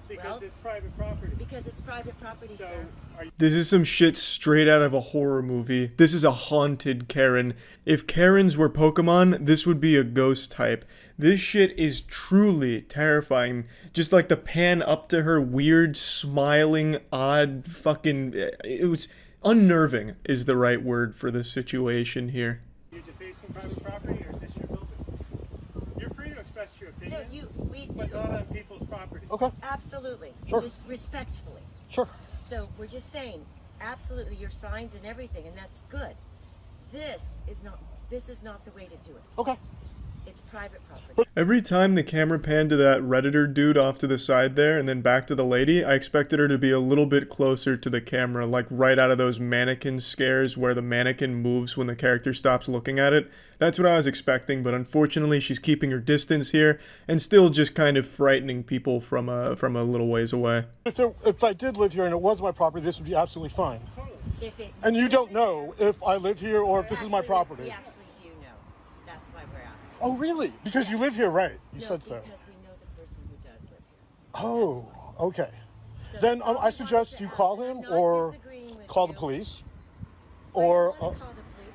Because it's private property. Because it's private property, sir. This is some shit straight out of a horror movie. This is a haunted Karen. If Karens were Pokemon, this would be a ghost type. This shit is truly terrifying. Just like the pan up to her weird, smiling, odd fucking... It was unnerving is the right word for this situation here. You're defacing private property, or is this your building? You're free to express your opinion, but not on people's property. Okay. Absolutely. Sure. Just respectfully. Sure. So we're just saying, absolutely, your signs and everything, and that's good. This is not the way to do it. Okay. It's private property. Every time the camera panned to that Redditor dude off to the side there and then back to the lady, I expected her to be a little bit closer to the camera, like right out of those mannequin scares where the mannequin moves when the character stops looking at it. That's what I was expecting, but unfortunately she's keeping her distance here and still just kind of frightening people from a little ways away. So if I did live here and it was my property, this would be absolutely fine. And you don't know if I live here or if this is my property. We actually do know. That's why we're asking. Oh, really? Because you live here, right? You said so. Because we know the person who does live here. Oh, okay. Then I suggest you call him or call the police, or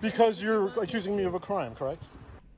because you're accusing me of a crime, correct?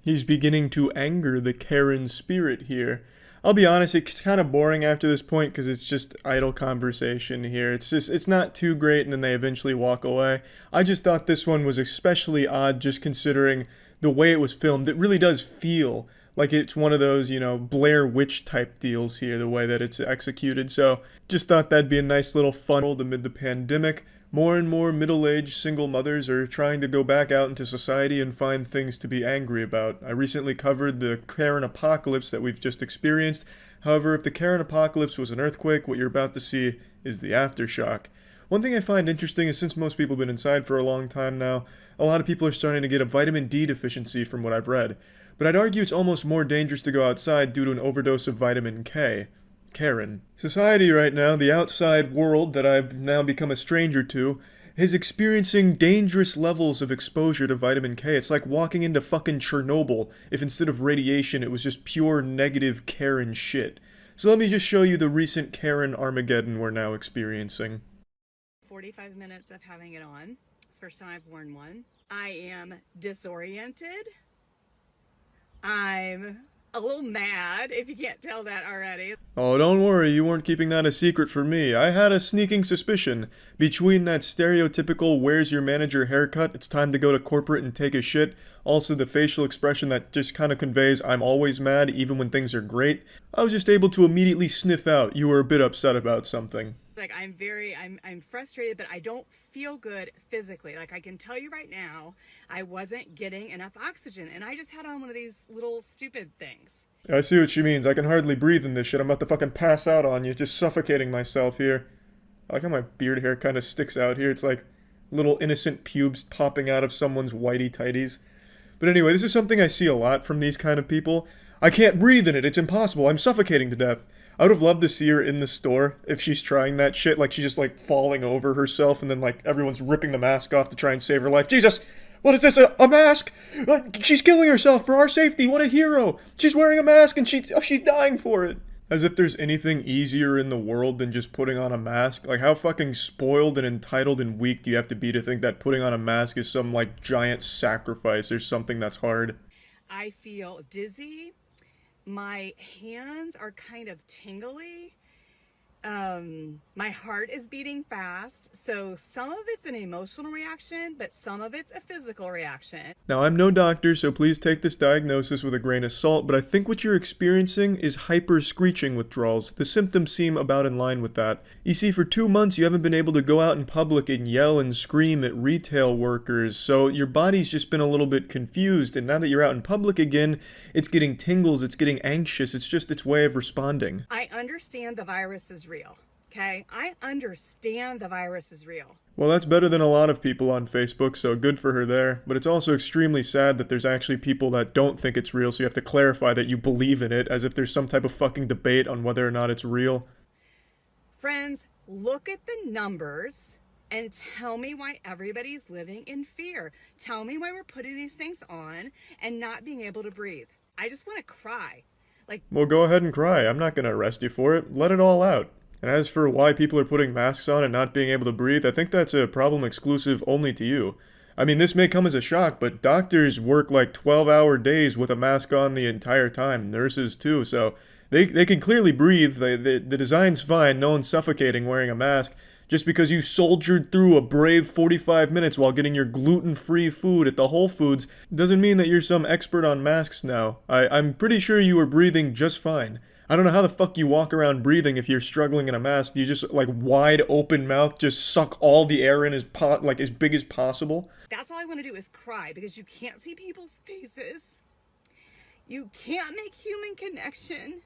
He's beginning to anger the Karen spirit here. I'll be honest, it's kind of boring after this point because it's just idle conversation here. It's not too great, and then they eventually walk away. I just thought this one was especially odd just considering the way it was filmed. It really does feel like it's one of those, you know, Blair Witch type deals here, the way that it's executed. So just thought that'd be a nice little fun amid the pandemic. More and more middle-aged single mothers are trying to go back out into society and find things to be angry about. I recently covered the Karen apocalypse that we've just experienced. However, if the Karen apocalypse was an earthquake, what you're about to see is the aftershock. One thing I find interesting is since most people have been inside for a long time now, a lot of people are starting to get a vitamin D deficiency from what I've read. But I'd argue it's almost more dangerous to go outside due to an overdose of vitamin K. Karen. Society right now, the outside world that I've now become a stranger to, is experiencing dangerous levels of exposure to vitamin K. It's like walking into fucking Chernobyl if instead of radiation it was just pure negative Karen shit. So let me just show you the recent Karen Armageddon we're now experiencing. 45 minutes of having it on. It's the first time I've worn one. I am disoriented. I'm a little mad, if you can't tell that already. Oh, don't worry, you weren't keeping that a secret from me. I had a sneaking suspicion. Between that stereotypical where's your manager haircut, it's time to go to corporate and take a shit, also the facial expression that just kind of conveys I'm always mad even when things are great, I was just able to immediately sniff out you were a bit upset about something. Like, I'm frustrated, but I don't feel good physically. Like, I can tell you right now, I wasn't getting enough oxygen, and I just had on one of these little stupid things. I see what she means. I can hardly breathe in this shit. I'm about to fucking pass out on you, just suffocating myself here. I like how my beard hair kind of sticks out here. It's like little innocent pubes popping out of someone's whitey tighties. But anyway, this is something I see a lot from these kind of people. I can't breathe in it. It's impossible. I'm suffocating to death. I would have loved to see her in the store if she's trying that shit, like she's just like falling over herself and then like everyone's ripping the mask off to try and save her life. Jesus! What is this, a mask? She's killing herself for our safety, what a hero! She's wearing a mask and she's dying for it! As if there's anything easier in the world than just putting on a mask. Like, how fucking spoiled and entitled and weak do you have to be to think that putting on a mask is some like giant sacrifice or something that's hard? I feel dizzy. My hands are kind of tingly. My heart is beating fast, so some of it's an emotional reaction, but some of it's a physical reaction. Now, I'm no doctor, so please take this diagnosis with a grain of salt, but I think what you're experiencing is hyper-screeching withdrawals. The symptoms seem about in line with that. You see, for 2 months, you haven't been able to go out in public and yell and scream at retail workers, so your body's just been a little bit confused, and now that you're out in public again, it's getting tingles, it's getting anxious, it's just its way of responding. I understand the virus is real. Okay, I understand the virus is real. Well, that's better than a lot of people on Facebook, so good for her there. But it's also extremely sad that there's actually people that don't think it's real, so you have to clarify that you believe in it, as if there's some type of fucking debate on whether or not it's real. Friends, look at the numbers and tell me why everybody's living in fear. Tell me why we're putting these things on and not being able to breathe. I just want to cry. Well, go ahead and cry. I'm not gonna arrest you for it. Let it all out. And as for why people are putting masks on and not being able to breathe, I think that's a problem exclusive only to you. I mean, this may come as a shock, but doctors work like 12-hour days with a mask on the entire time. Nurses too, so they can clearly breathe. The design's fine. No one's suffocating wearing a mask. Just because you soldiered through a brave 45 minutes while getting your gluten-free food at the Whole Foods doesn't mean that you're some expert on masks now. I'm pretty sure you were breathing just fine. I don't know how the fuck you walk around breathing if you're struggling in a mask. You just, like, wide open mouth, just suck all the air in as big as possible? That's all I want to do is cry, because you can't see people's faces. You can't make human connection.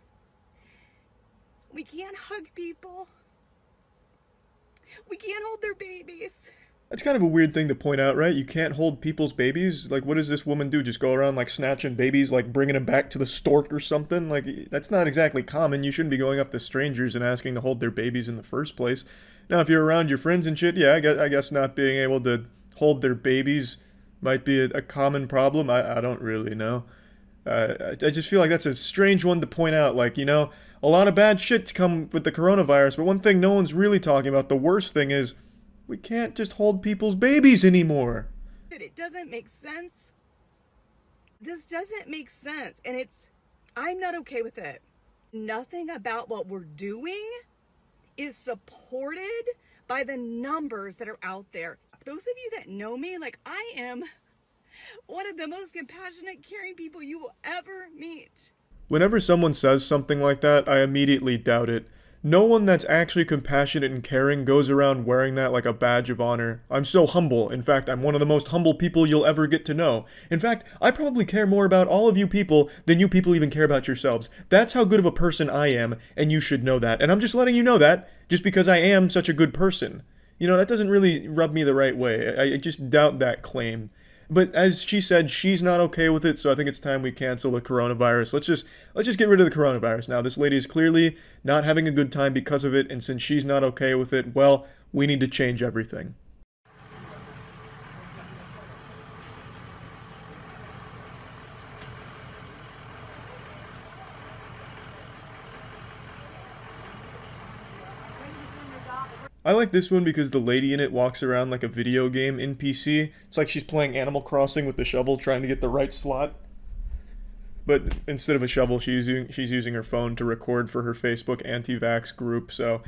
We can't hug people. We can't hold their babies. That's kind of a weird thing to point out, right? You can't hold people's babies? Like, what does this woman do? Just go around, like, snatching babies, like, bringing them back to the stork or something? Like, that's not exactly common. You shouldn't be going up to strangers and asking to hold their babies in the first place. Now, if you're around your friends and shit, yeah, I guess not being able to hold their babies might be a common problem. I don't really know. I just feel like that's a strange one to point out. Like, you know, a lot of bad shit's come with the coronavirus, but one thing no one's really talking about, the worst thing is, we can't just hold people's babies anymore. It doesn't make sense. This doesn't make sense, and I'm not okay with it. Nothing about what we're doing is supported by the numbers that are out there. Those of you that know me, like, I am one of the most compassionate, caring people you will ever meet. Whenever someone says something like that, I immediately doubt it. No one that's actually compassionate and caring goes around wearing that like a badge of honor. I'm so humble. In fact, I'm one of the most humble people you'll ever get to know. In fact, I probably care more about all of you people than you people even care about yourselves. That's how good of a person I am, and you should know that. And I'm just letting you know that, just because I am such a good person. You know, that doesn't really rub me the right way. I just doubt that claim. But as she said, she's not okay with it, so I think it's time we cancel the coronavirus. Let's just get rid of the coronavirus now. This lady is clearly not having a good time because of it, and since she's not okay with it, well, we need to change everything. I like this one because the lady in it walks around like a video game NPC. It's like she's playing Animal Crossing with the shovel, trying to get the right slot. But instead of a shovel, she's using her phone to record for her Facebook anti-vax group, so...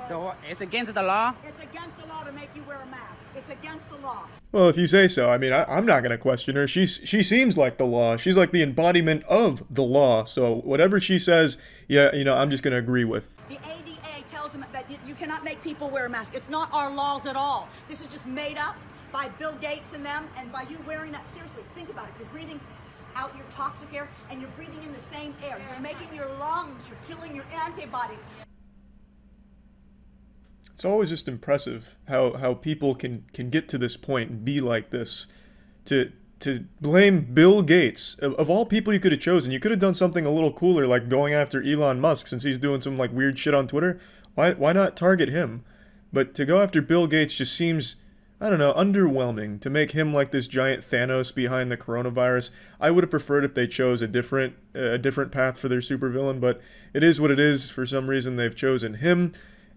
So it's against the law? It's against the law to make you wear a mask. It's against the law. Well, if you say so. I mean, I'm not going to question her. She seems like the law. She's like the embodiment of the law. So whatever she says, yeah, you know, I'm just going to agree with. The ADA tells them that you cannot make people wear a mask. It's not our laws at all. This is just made up by Bill Gates and them, and by you wearing that. Seriously, think about it. You're breathing out your toxic air, and you're breathing in the same air. You're making your lungs, you're killing your antibodies. It's always just impressive how people can get to this point and be like this. To blame Bill Gates, of all people you could have chosen. You could have done something a little cooler, like going after Elon Musk, since he's doing some like weird shit on Twitter. Why not target him? But to go after Bill Gates just seems, I don't know, underwhelming. To make him like this giant Thanos behind the coronavirus. I would have preferred if they chose a different path for their supervillain, but it is what it is. For some reason they've chosen him.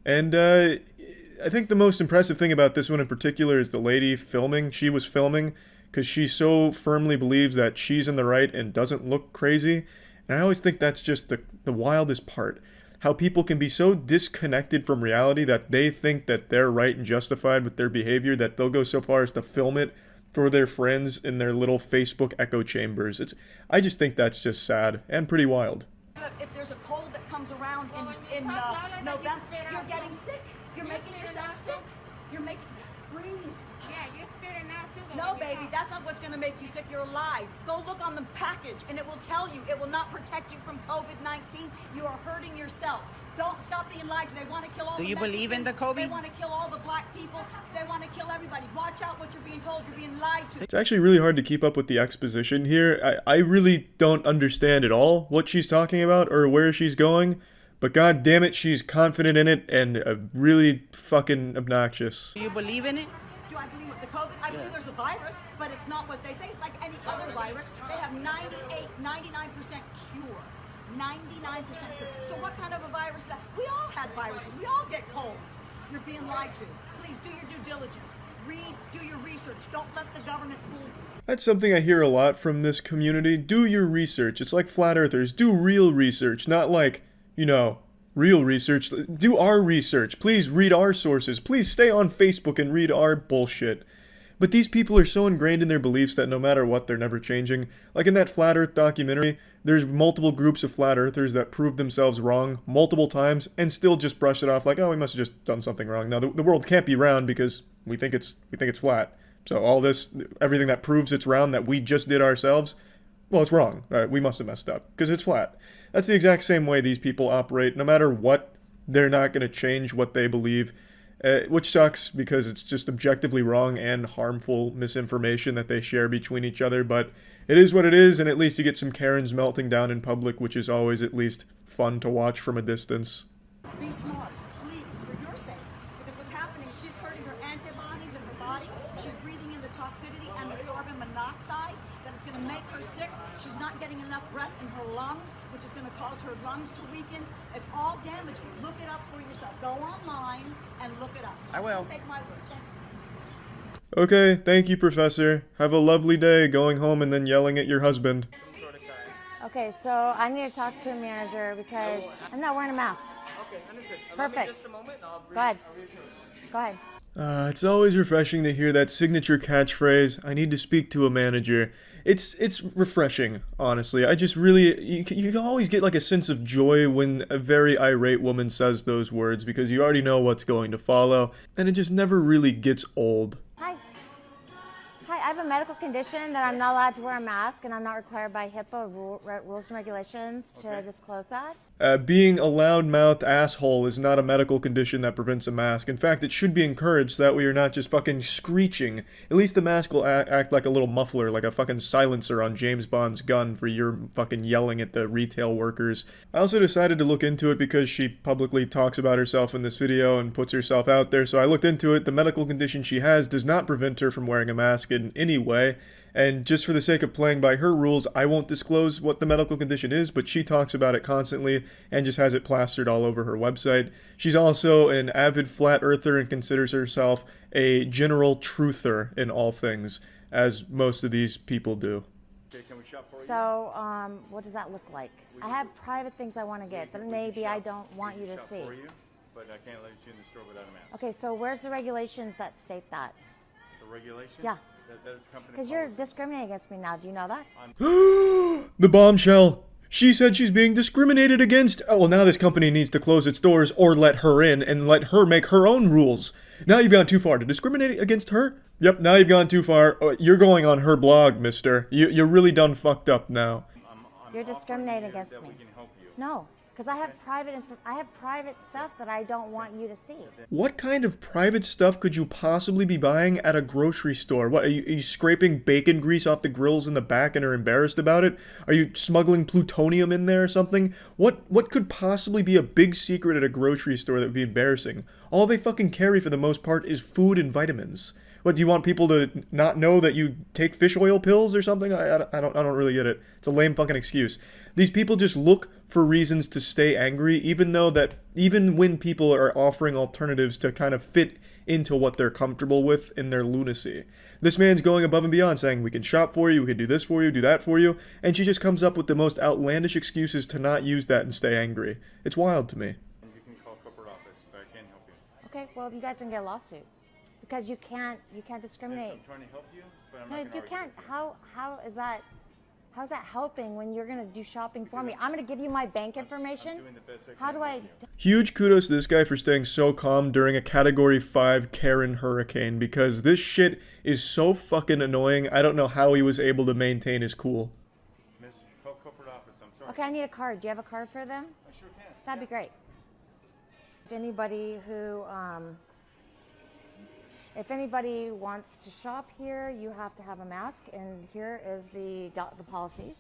And I think the most impressive thing about this one in particular is the lady filming. She was filming because she so firmly believes that she's in the right and doesn't look crazy. And I always think that's just the wildest part. How people can be so disconnected from reality that they think that they're right and justified with their behavior that they'll go so far as to film it for their friends in their little Facebook echo chambers. I just think that's just sad and pretty wild. If there's a cold that comes around in November, you're getting sick. You're making yourself sick. Breathe. Yeah, you're spitting out too. No, baby, that's not what's going to make you sick. You're alive. Go look on the package, and it will tell you. It will not protect you from COVID-19. You are hurting yourself. Don't stop being lied to. They want to kill all the Mexicans. Do you believe in the COVID? They want to kill all the black people. They want to kill everybody. Watch out what you're being told. You're being lied to. It's actually really hard to keep up with the exposition here. I really don't understand at all what she's talking about or where she's going. But god damn it, she's confident in it and really fucking obnoxious. Do you believe in it? Do I believe with the COVID? I believe there's a virus, but it's not what they say. It's like any other virus. They have 99% cure. 99% cure. So what kind of a virus is that? We all had viruses. We all get colds. You're being lied to. Please do your due diligence. Read, do your research. Don't let the government fool you. That's something I hear a lot from this community. Do your research. It's like flat earthers. Do real research, not like, you know, real research. Do our research. Please read our sources. Please stay on Facebook and read our bullshit. But these people are so ingrained in their beliefs that no matter what, they're never changing. Like in that Flat Earth documentary, there's multiple groups of Flat Earthers that prove themselves wrong multiple times and still just brush it off like, oh, we must have just done something wrong. Now, the world can't be round because we think it's flat. So all this, everything that proves it's round that we just did ourselves, well, it's wrong. We must have messed up because it's flat. That's the exact same way these people operate. No matter what, they're not going to change what they believe. Which sucks because it's just objectively wrong and harmful misinformation that they share between each other, but it is what it is, and at least you get some Karens melting down in public, which is always at least fun to watch from a distance. Be smart, please, for your sake, because what's happening is she's hurting her antibodies in her body, she's breathing in the toxicity and the carbon monoxide. not getting enough breath in her lungs, which is going to cause her lungs to weaken. It's all damaging. Look it up for yourself. Go online and look it up. I will. Take my word. Thank you. Okay, thank you, Professor. Have a lovely day going home and then yelling at your husband. Okay, so I need to talk to a manager because I'm not wearing a mask. Okay, understood. Perfect. Just a moment. Go ahead. Go ahead. It's always refreshing to hear that signature catchphrase, I need to speak to a manager. It's refreshing, honestly. I just really, you can always get like a sense of joy when a very irate woman says those words because you already know what's going to follow, and it just never really gets old. Hi, I have a medical condition that I'm not allowed to wear a mask, and I'm not required by HIPAA rules and regulations to disclose that. Being a loudmouth asshole is not a medical condition that prevents a mask. In fact, it should be encouraged so that way you're not just fucking screeching. At least the mask will act like a little muffler, like a fucking silencer on James Bond's gun for your fucking yelling at the retail workers. I also decided to look into it because she publicly talks about herself in this video and puts herself out there, so I looked into it. The medical condition she has does not prevent her from wearing a mask in any way. And just for the sake of playing by her rules, I won't disclose what the medical condition is, but she talks about it constantly and just has it plastered all over her website. She's also an avid flat earther and considers herself a general truther in all things, as most of these people do. Okay, can we shop for you? So, what does that look like? I have private things I want to get that maybe I don't want you to see. For you, but I can't let you in the store without a mask. Okay, so where's the regulations that state that? The regulations? Yeah. That is company Because you're discriminating against me now. Do you know that? The bombshell! She said she's being discriminated against! Oh, well, now this company needs to close its doors or let her in and let her make her own rules. Now you've gone too far. To discriminate against her? Yep, now you've gone too far. You're going on her blog, mister. You're really done fucked up now. You're discriminating against me. No, because I have private stuff that I don't want you to see. What kind of private stuff could you possibly be buying at a grocery store? What, are you scraping bacon grease off the grills in the back and are embarrassed about it? Are you smuggling plutonium in there or something? What could possibly be a big secret at a grocery store that would be embarrassing? All they fucking carry for the most part is food and vitamins. What, do you want people to not know that you take fish oil pills or something? I don't really get it. It's a lame fucking excuse. These people just look for reasons to stay angry, even when people are offering alternatives to kind of fit into what they're comfortable with in their lunacy. This man's going above and beyond, saying, we can shop for you, we can do this for you, do that for you, and she just comes up with the most outlandish excuses to not use that and stay angry. It's wild to me. You can call corporate office, but I can't help you. Okay, well, you guys can get a lawsuit. Because you can't discriminate. I'm trying to help you, but I'm No, not you can't. How is that? How's that helping when you're gonna do shopping for me? I'm gonna give you my bank information. How do I? Huge kudos to this guy for staying so calm during a Category 5 Karen hurricane, because this shit is so fucking annoying. I don't know how he was able to maintain his cool. Miss, call corporate office. I'm sorry. Okay, I need a card. Do you have a card for them? I sure can. That'd be great. If anybody wants to shop here, you have to have a mask, and here is the policies.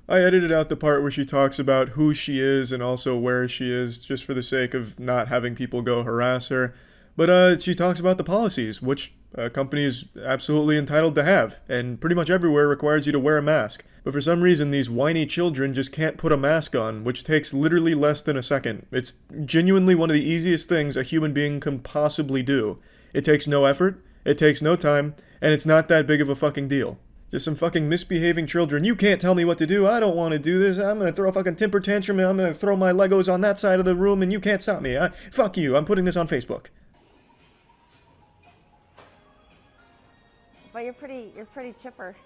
I edited out the part where she talks about who she is and also where she is, just for the sake of not having people go harass her. But she talks about the policies, which a company is absolutely entitled to have, and pretty much everywhere requires you to wear a mask. But for some reason, these whiny children just can't put a mask on, which takes literally less than a second. It's genuinely one of the easiest things a human being can possibly do. It takes no effort, it takes no time, and it's not that big of a fucking deal. Just some fucking misbehaving children. You can't tell me what to do. I don't want to do this. I'm gonna throw a fucking temper tantrum and I'm gonna throw my Legos on that side of the room and you can't stop me. Fuck you. I'm putting this on Facebook. But you're pretty chipper.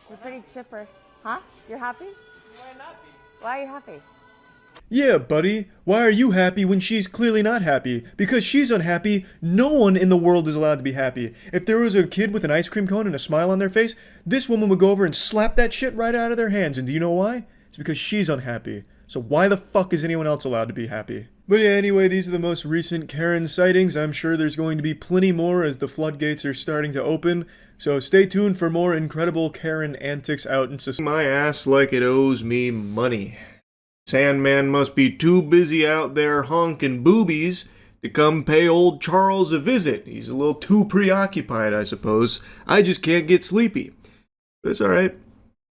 You're pretty chipper. Huh? You're happy? Why not be? Why are you happy? Yeah, buddy. Why are you happy when she's clearly not happy? Because she's unhappy, no one in the world is allowed to be happy. If there was a kid with an ice cream cone and a smile on their face, this woman would go over and slap that shit right out of their hands. And do you know why? It's because she's unhappy. So why the fuck is anyone else allowed to be happy? But yeah, anyway, these are the most recent Karen sightings. I'm sure there's going to be plenty more as the floodgates are starting to open. So stay tuned for more incredible Karen antics out in society. My ass like it owes me money. Sandman must be too busy out there honking boobies to come pay old Charles a visit. He's a little too preoccupied, I suppose. I just can't get sleepy. But it's alright.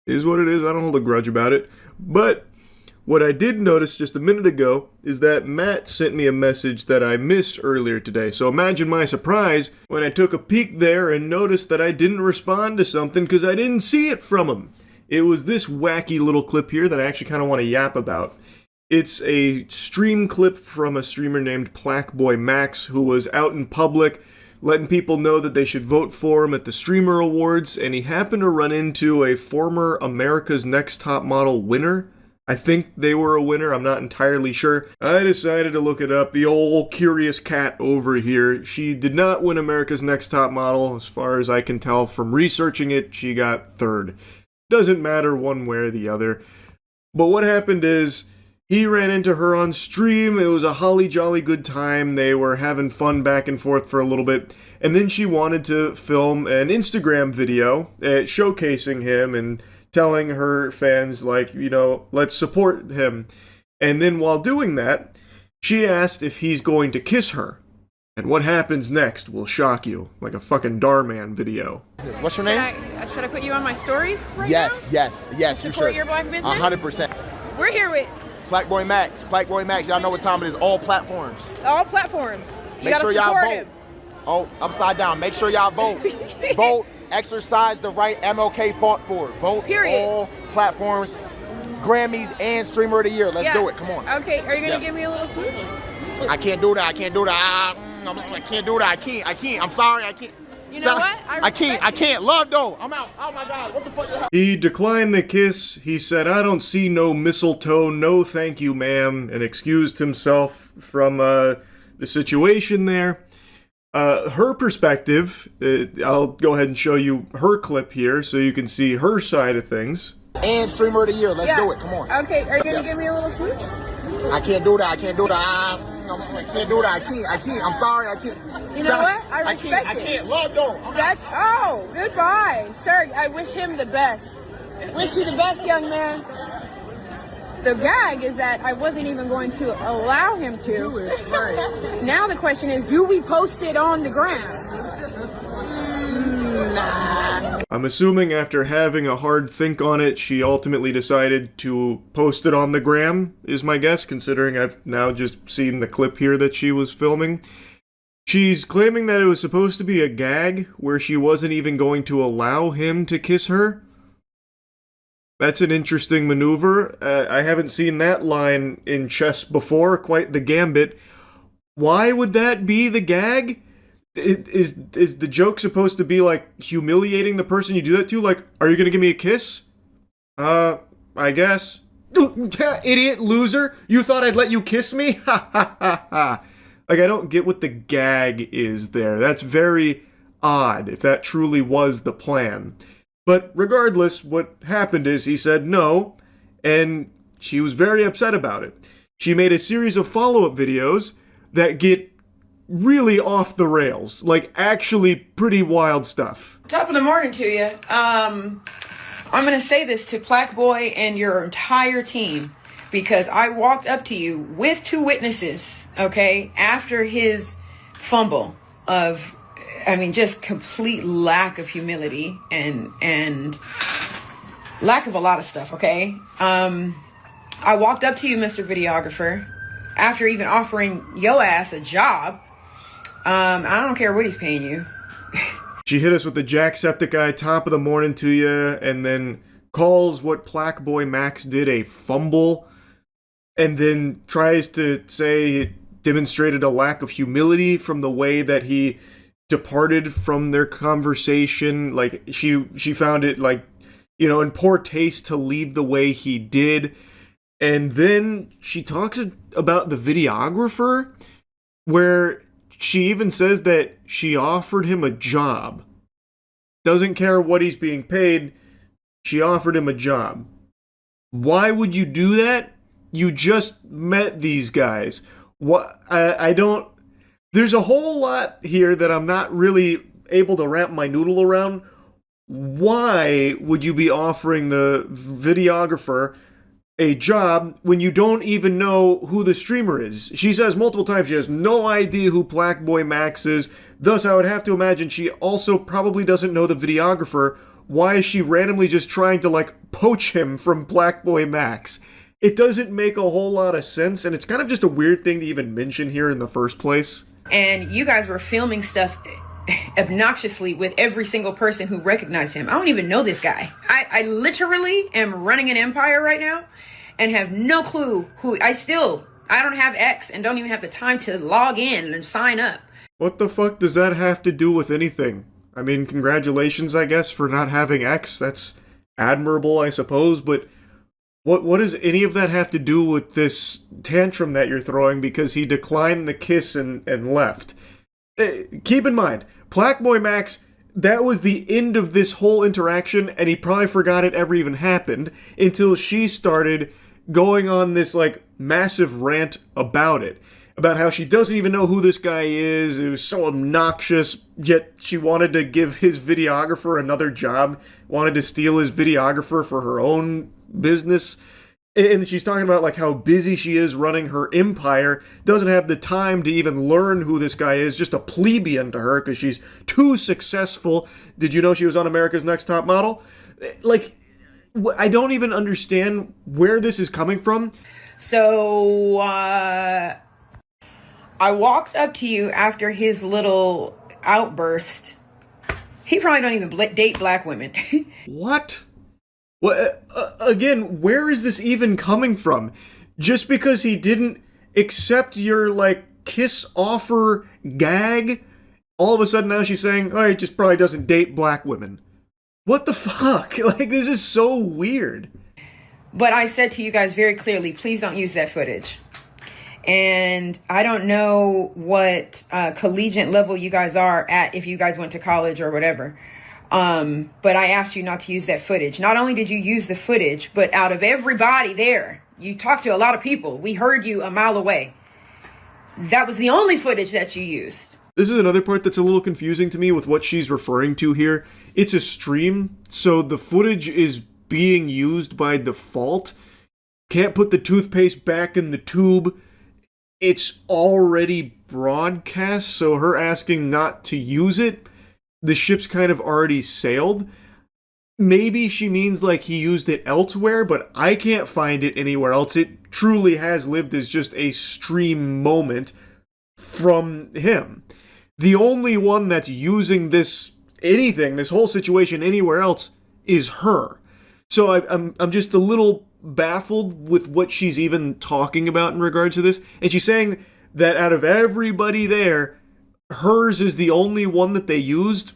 Is what it is. I don't hold a grudge about it. But what I did notice just a minute ago is that Matt sent me a message that I missed earlier today. So imagine my surprise when I took a peek there and noticed that I didn't respond to something because I didn't see it from him. It was this wacky little clip here that I actually kind of want to yap about. It's a stream clip from a streamer named Plaqueboy Max who was out in public letting people know that they should vote for him at the Streamer Awards, and he happened to run into a former America's Next Top Model winner. I think they were a winner, I'm not entirely sure. I decided to look it up. The old curious cat over here, she did not win America's Next Top Model. As far as I can tell from researching it, she got third. Doesn't matter one way or the other. But what happened is, he ran into her on stream. It was a holly jolly good time. They were having fun back and forth for a little bit. And then she wanted to film an Instagram video showcasing him and telling her fans, like, you know, let's support him. And then while doing that, she asked if he's going to kiss her. And what happens next will shock you, like a fucking Darman video. What's your name? Should I put you on my stories right yes, now? Yes, you should. Support your black business? 100%. We're here with Plaqueboy Max, y'all know what time it is. All platforms. all platforms. You Make gotta sure y'all support vote. him. Oh, upside down. Make sure y'all vote. Vote. Exercise the right MLK fought for. Vote. Period. All platforms, Grammys, and Streamer of the Year. Let's do it. Come on. Okay, are you gonna Yes. give me a little smooch? I can't do that. I can't do that. I can't do that. I can't. I'm sorry. I can't. You know what? I can't. Love though. I'm out. Oh my God. What the fuck? He declined the kiss. He said, I don't see no mistletoe. No thank you, ma'am. And excused himself from the situation there. Her perspective, I'll go ahead and show you her clip here so you can see her side of things. And Streamer of the Year. Let's do it. Come on. Okay, are you gonna give me a little smooch? I can't do that. I can't do that. I can't do that. I can't. I'm sorry. I can't. You know what? I respect I it. can't. Love though. Goodbye. Sir, I wish him the best. Wish you the best, young man. The gag is that I wasn't even going to allow him to. Now the question is, do we post it on the gram? Nah. I'm assuming after having a hard think on it, she ultimately decided to post it on the gram, is my guess, considering I've now just seen the clip here that she was filming. She's claiming that it was supposed to be a gag, where she wasn't even going to allow him to kiss her. That's an interesting maneuver. I haven't seen that line in chess before, quite the gambit. Why would that be the gag? Is the joke supposed to be like humiliating the person you do that to? Like, are you gonna give me a kiss? I guess. Idiot loser! You thought I'd let you kiss me? Ha ha ha ha. Like, I don't get what the gag is there. That's very odd, if that truly was the plan. But regardless, what happened is he said no, and she was very upset about it. She made a series of follow-up videos that get really off the rails, like actually pretty wild stuff. Top of the morning to you. I'm gonna say this to Plaqueboy and your entire team, because I walked up to you with two witnesses, okay, after his fumble of, I mean, just complete lack of humility and lack of a lot of stuff, okay? I walked up to you, Mr. Videographer, after even offering yo ass a job. I don't care what he's paying you. She hit us with the Jacksepticeye top of the morning to you, and then calls what Plaqueboy Max did a fumble, and then tries to say it demonstrated a lack of humility from the way that he departed from their conversation. Like, she found it, like, you know, in poor taste to leave the way he did. And then she talks about the videographer, where she even says that she offered him a job. Doesn't care what he's being paid, she offered him a job. Why would you do that? You just met these guys. What? I don't... There's a whole lot here that I'm not really able to wrap my noodle around. Why would you be offering the videographer a job when you don't even know who the streamer is? She says multiple times she has no idea who Plaqueboy Max is. Thus, I would have to imagine she also probably doesn't know the videographer. Why is she randomly just trying to, like, poach him from Black Boy Max. It doesn't make a whole lot of sense, and it's kind of just a weird thing to even mention here in the first place. And you guys were filming stuff obnoxiously with every single person who recognized him. I don't even know this guy. I literally am running an empire right now and have no clue who. I don't have X and don't even have the time to log in and sign up. What the fuck does that have to do with anything? I mean, congratulations, I guess, for not having X. That's admirable, I suppose, but what does any of that have to do with this tantrum that you're throwing because he declined the kiss and left? Keep in mind, Black Boy Max, that was the end of this whole interaction, and he probably forgot it ever even happened until she started going on this, like, massive rant about it. About how she doesn't even know who this guy is, it was so obnoxious, yet she wanted to give his videographer another job, wanted to steal his videographer for her own business. And she's talking about like how busy she is running her empire, doesn't have the time to even learn who this guy is, just a plebeian to her because she's too successful. Did you know she was on America's Next Top Model? Like, I don't even understand where this is coming from. So, I walked up to you after his little outburst. He probably don't even date black women. What? Well, again, where is this even coming from? Just because he didn't accept your, like, kiss offer gag, all of a sudden now she's saying, oh, he just probably doesn't date black women. What the fuck? Like, this is so weird. But I said to you guys very clearly, please don't use that footage. And I don't know what collegiate level you guys are at, if you guys went to college or whatever. But I asked you not to use that footage. Not only did you use the footage, but out of everybody there, you talked to a lot of people. We heard you a mile away. That was the only footage that you used. This is another part that's a little confusing to me with what she's referring to here. It's a stream, so the footage is being used by default. Can't put the toothpaste back in the tube. It's already broadcast, so her asking not to use it, the ship's kind of already sailed. Maybe she means like he used it elsewhere, but I can't find it anywhere else. It truly has lived as just a stream moment from him. The only one that's using this whole situation anywhere else is her. So I'm just a little baffled with what she's even talking about in regards to this. And she's saying that out of everybody there, hers is the only one that they used.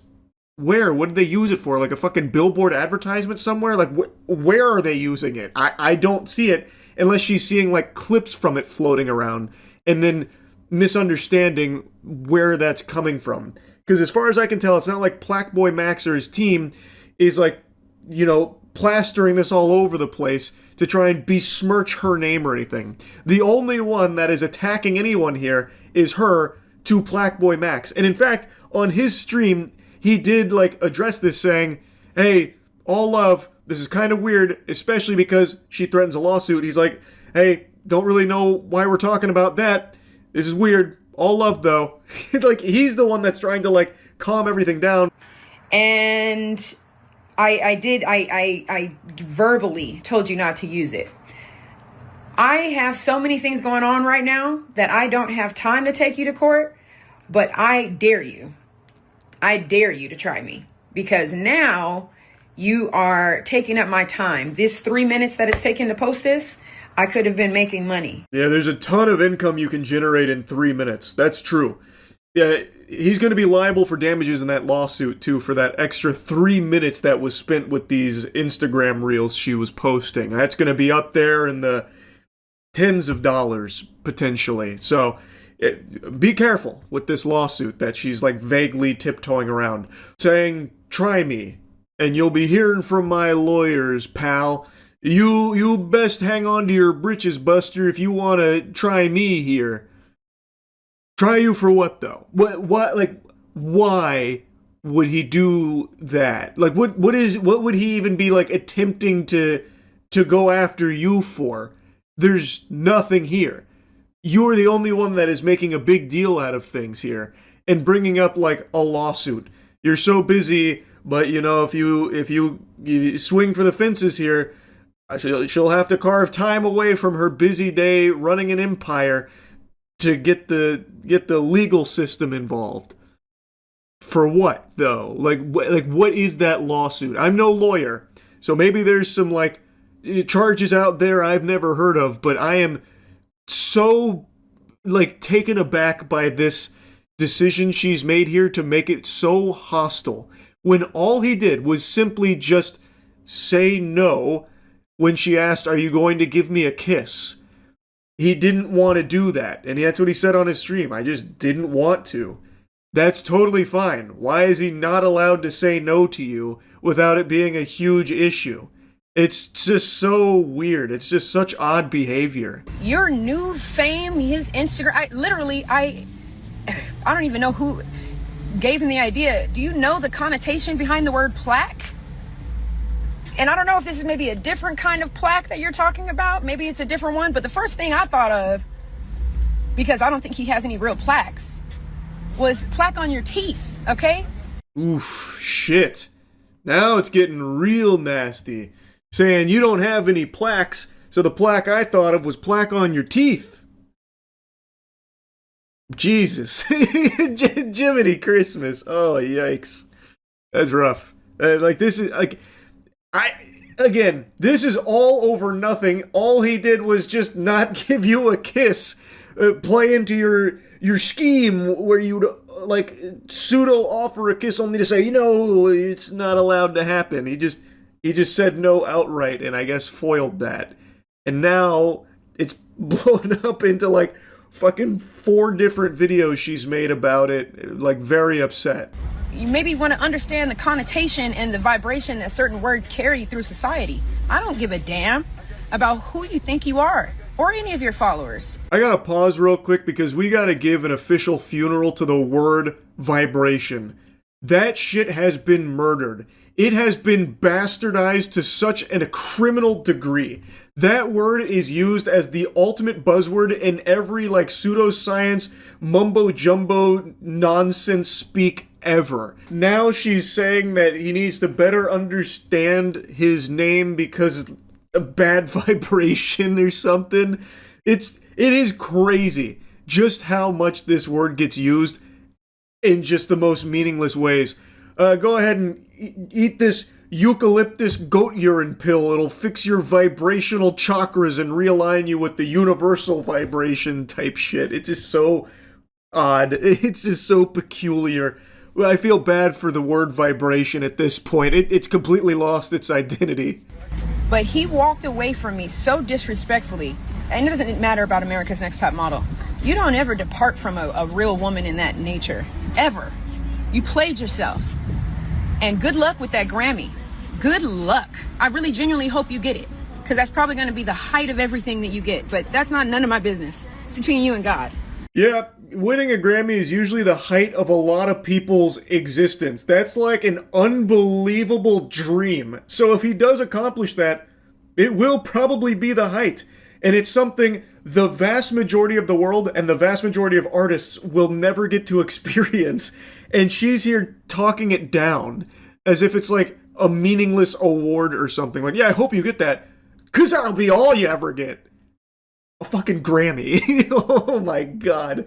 Where? What did they use it for? Like a fucking billboard advertisement somewhere? Like, where are they using it? I don't see it unless she's seeing, like, clips from it floating around and then misunderstanding where that's coming from. Because as far as I can tell, it's not like Black Boy Max or his team is, like, you know, plastering this all over the place to try and besmirch her name or anything. The only one that is attacking anyone here is her to Black Boy Max. And in fact, on his stream, he did, like, address this saying, hey, all love, this is kind of weird, especially because she threatens a lawsuit. He's like, hey, don't really know why we're talking about that. This is weird. All love, though. Like, he's the one that's trying to, like, calm everything down. And I verbally told you not to use it. I have so many things going on right now that I don't have time to take you to court, but I dare you. I dare you to try me, because now you are taking up my time. This 3 minutes that it's taken to post this, I could have been making money. Yeah, there's a ton of income you can generate in 3 minutes. That's true. Yeah, he's going to be liable for damages in that lawsuit, too, for that extra 3 minutes that was spent with these Instagram reels she was posting. That's going to be up there in the tens of dollars, potentially. So, be careful with this lawsuit that she's, like, vaguely tiptoeing around. Saying, try me, and you'll be hearing from my lawyers, pal. You best hang on to your britches, Buster, if you want to try me here. Try you for what, though? What, like, why would he do that? Like, what would he even be, like, attempting to go after you for? There's nothing here. You're the only one that is making a big deal out of things here and bringing up, like, a lawsuit. You're so busy but you know, if you swing for the fences here, she'll have to carve time away from her busy day running an empire to get the legal system involved. For what, though? Like what is that lawsuit? I'm no lawyer, so maybe there's some like charges out there I've never heard of, but I am so like taken aback by this decision she's made here to make it so hostile, when all he did was simply just say no when she asked, "Are you going to give me a kiss?" He didn't want to do that, and that's what he said on his stream. I just didn't want to. That's totally fine. Why is he not allowed to say no to you without it being a huge issue? It's just so weird. It's just such odd behavior. Your new fame, his Instagram, I don't even know who gave him the idea. Do you know the connotation behind the word plaque? And I don't know if this is maybe a different kind of plaque that you're talking about. Maybe it's a different one. But the first thing I thought of, because I don't think he has any real plaques, was plaque on your teeth, okay? Oof, shit. Now it's getting real nasty. Saying you don't have any plaques, so the plaque I thought of was plaque on your teeth. Jesus. Jiminy Christmas. Oh, yikes. That's rough. This is all over nothing. All he did was just not give you a kiss. Play into your scheme where you'd like pseudo offer a kiss only to say, it's not allowed to happen. He just said no outright, and I guess foiled that. And now it's blown up into like fucking 4 different videos she's made about it, like very upset. You maybe want to understand the connotation and the vibration that certain words carry through society. I don't give a damn about who you think you are or any of your followers. I gotta pause real quick because we gotta give an official funeral to the word vibration. That shit has been murdered. It has been bastardized to such a criminal degree. That word is used as the ultimate buzzword in every like pseudoscience, mumbo-jumbo nonsense speak ever. Now she's saying that he needs to better understand his name because a bad vibration or something. It is crazy just how much this word gets used in just the most meaningless ways. Go ahead and eat this eucalyptus goat urine pill. It'll fix your vibrational chakras and realign you with the universal vibration type shit. It's just so odd. It's just so peculiar. I feel bad for the word vibration at this point. It's completely lost its identity. But he walked away from me so disrespectfully. And it doesn't matter about America's Next Top Model. You don't ever depart from a real woman in that nature. Ever. You played yourself. And good luck with that Grammy. Good luck. I really genuinely hope you get it. Because that's probably going to be the height of everything that you get. But that's none of my business. It's between you and God. Yeah, winning a Grammy is usually the height of a lot of people's existence. That's like an unbelievable dream. So if he does accomplish that, it will probably be the height. And it's something the vast majority of the world and the vast majority of artists will never get to experience. And she's here talking it down as if it's like a meaningless award or something. Like, yeah, I hope you get that, because that'll be all you ever get. A fucking Grammy. Oh my god.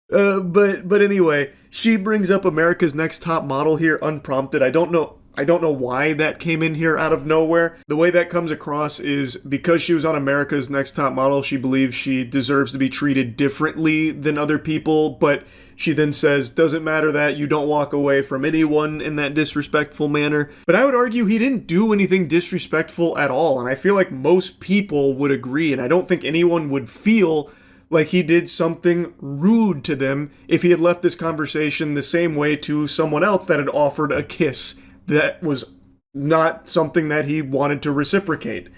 But anyway, she brings up America's Next Top Model here unprompted. I don't know why that came in here out of nowhere. The way that comes across is because she was on America's Next Top Model, she believes she deserves to be treated differently than other people, but she then says, doesn't matter that you don't walk away from anyone in that disrespectful manner. But I would argue he didn't do anything disrespectful at all, and I feel like most people would agree, and I don't think anyone would feel like he did something rude to them if he had left this conversation the same way to someone else that had offered a kiss that was not something that he wanted to reciprocate.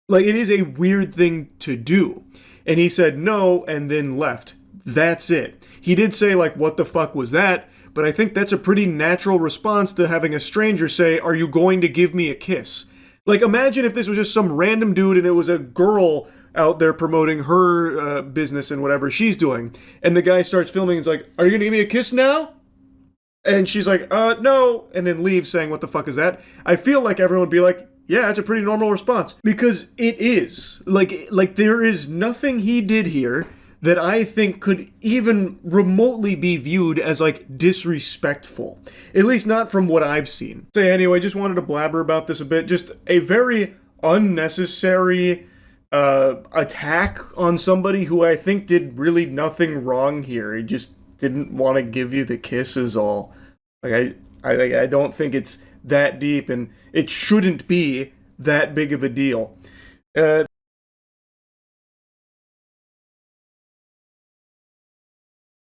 Like, it is a weird thing to do. And he said no and then left. That's it. He did say, like, what the fuck was that? But I think that's a pretty natural response to having a stranger say, are you going to give me a kiss? Like, imagine if this was just some random dude and it was a girl out there promoting her business and whatever she's doing. And the guy starts filming and is like, are you going to give me a kiss now? And she's like, no, and then leaves saying, what the fuck is that? I feel like everyone would be like, yeah, it's a pretty normal response. Because it is. Like there is nothing he did here that I think could even remotely be viewed as, like, disrespectful. At least not from what I've seen. So anyway, just wanted to blabber about this a bit. Just a very unnecessary attack on somebody who I think did really nothing wrong here. He just didn't want to give you the kisses all. Like, I don't think it's that deep, and it shouldn't be that big of a deal.